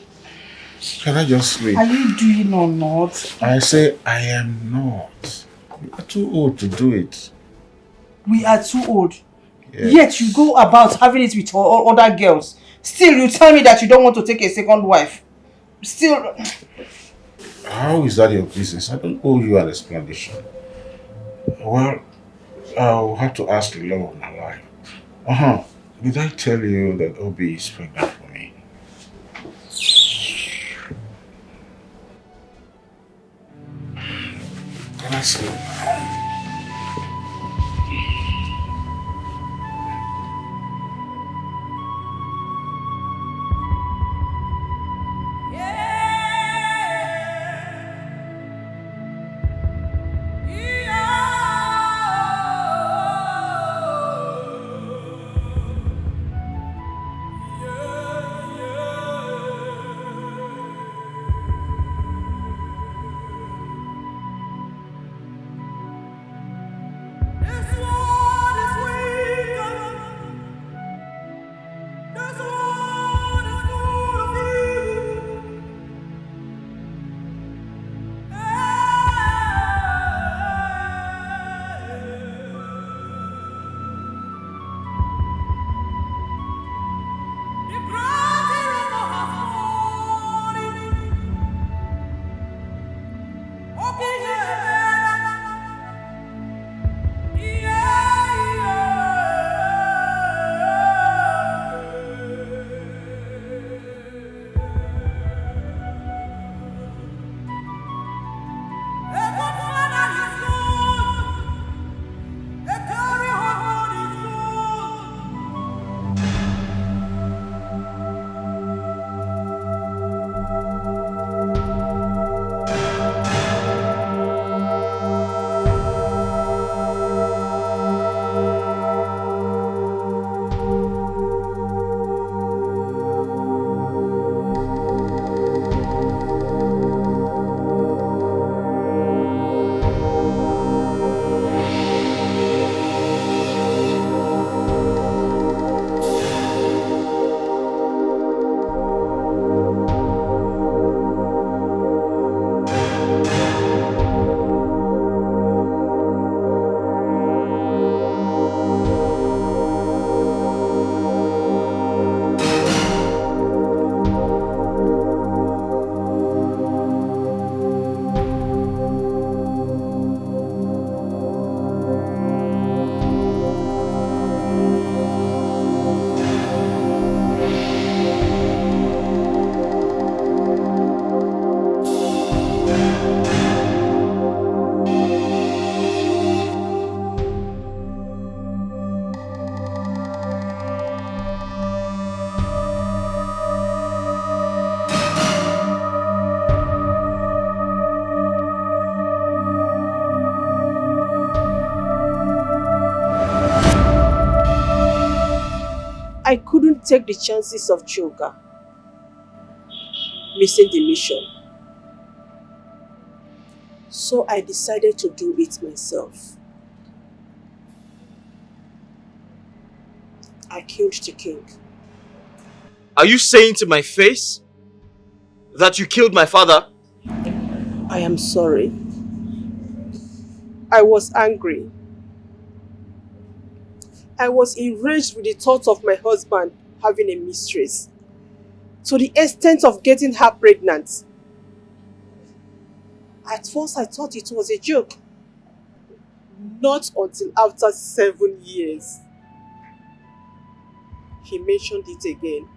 Can I just sleep? Are you doing or not? I say I am not. We are too old to do it. We are too old. Yes. Yet you go about having it with other girls. Still, you tell me that you don't want to take a second wife. Still... How is that your business? I don't owe you an explanation. Well, I'll have to ask the law of my life. Did I tell you that Obi is pregnant for me? Can I sleep now? I couldn't take the chances of Choga missing the mission. So I decided to do it myself. I killed the king. Are you saying to my face that you killed my father? I am sorry. I was angry. I was enraged with the thought of my husband having a mistress, to the extent of getting her pregnant. At first I thought it was a joke. Not until after 7 years. He mentioned it again.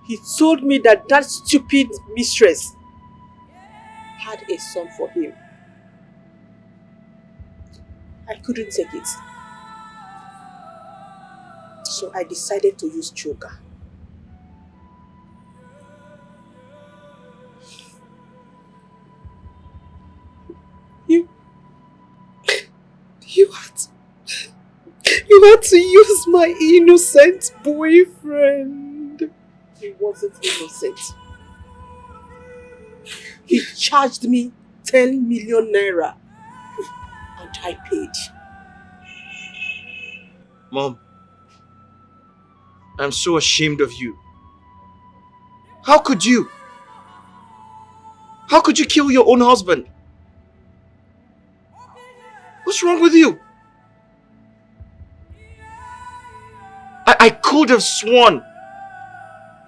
He told me that that stupid mistress had a son for him. I couldn't take it. So I decided to use Choga. You had to use my innocent boyfriend. He wasn't innocent. He charged me 10 million naira and I paid. Mom, I'm so ashamed of you. How could you? How could you kill your own husband? What's wrong with you? I could have sworn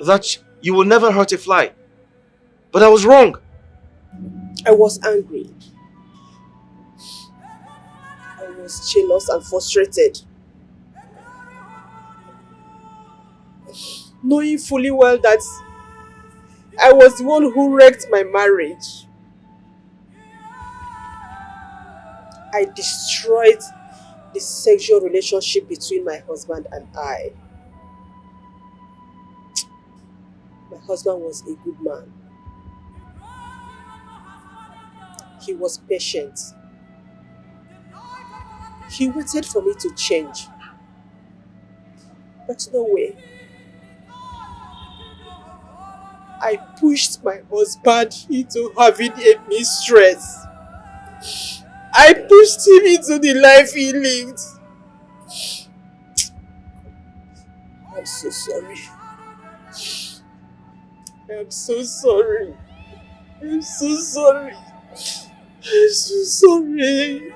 that you will never hurt a fly. But I was wrong. I was angry. I was jealous and frustrated. knowing fully well that I was the one who wrecked my marriage. I destroyed the sexual relationship between my husband and I. My husband was a good man. He was patient. He waited for me to change. But no way. I pushed my husband into having a mistress. I pushed him into the life he lived. I'm so sorry. I'm so sorry. I'm so sorry. I'm so sorry.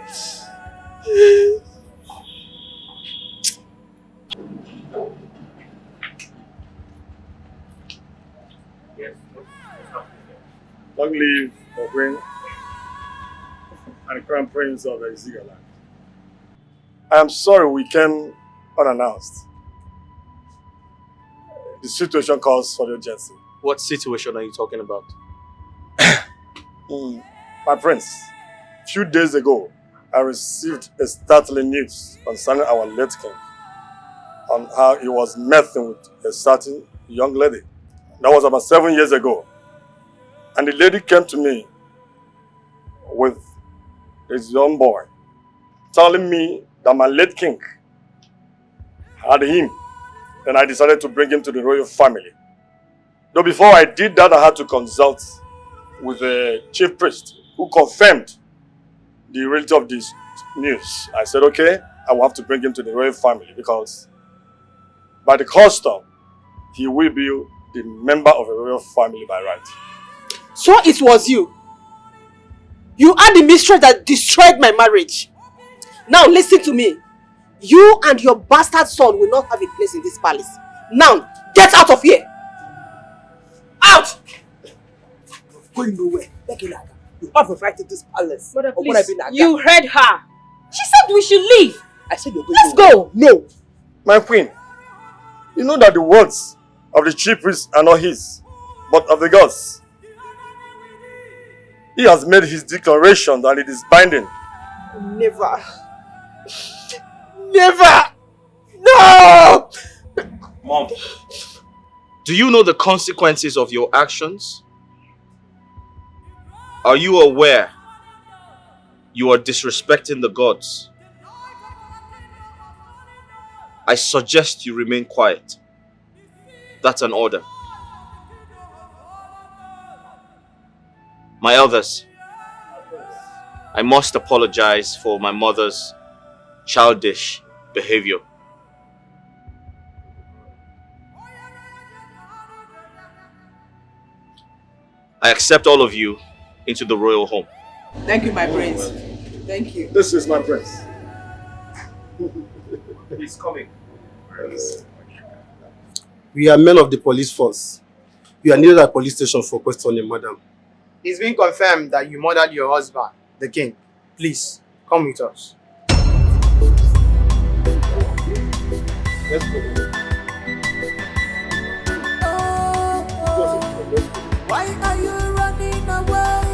Long live the Queen and Crown Prince of Exigaland. I am sorry we came unannounced. The situation calls for the urgency. What situation are you talking about? My prince, a few days ago, I received a startling news concerning our late king on how he was messing with a certain young lady. That was about 7 years ago. And the lady came to me with his young boy, telling me that my late king had him. Then I decided to bring him to the royal family. Though before I did that, I had to consult with the chief priest who confirmed the reality of this news. I said, okay, I will have to bring him to the royal family because by the custom, he will be the member of a royal family by right. So it was you. You are the mistress that destroyed my marriage. Now listen to me. You and your bastard son will not have a place in this palace. Now, get out of here. Out! Going nowhere. You have a right to this palace. Mother, please, you heard her. She said we should leave. I said you're going Let's go. No. My queen, you know that the words of the chief priest are not his, but of the gods. He has made his declaration that it is binding. Never. Never! No! Mom, do you know the consequences of your actions? Are you aware you are disrespecting the gods? I suggest you remain quiet. That's an order. My elders, I must apologize for my mother's childish behavior. I accept all of you into the royal home. Thank you, my prince. Thank you. This is my prince. He's coming. We are men of the police force. We are near the police station for questioning, madam. It's been confirmed that you murdered your husband, the king. Please, come with us. Let's go. Why are you running away?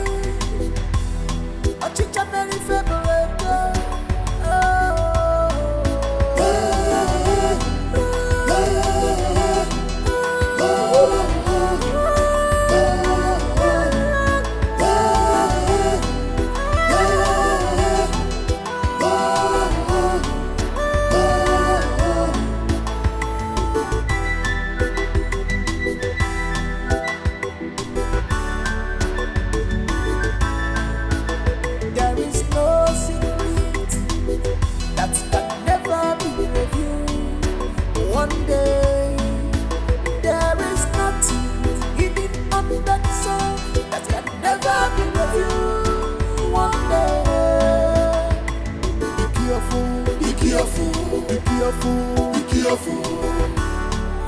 There is no secret that can never be revealed. One day, there is nothing hidden under the sun that can never be revealed. One day, be careful, be careful, be careful, be careful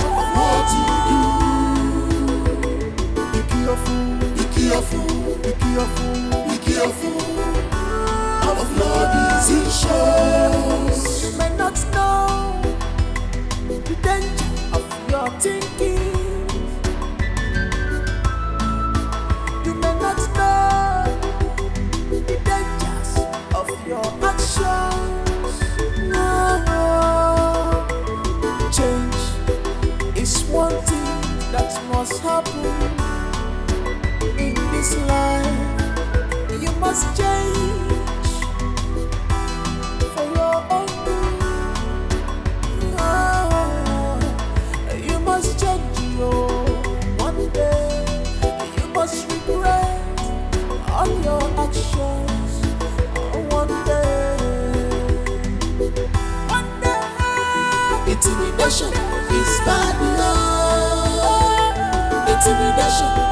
of what you do. Be careful, be careful, be careful, be careful of your decisions. You may not know the danger of your thinking. Intimidation is bad love. Intimidation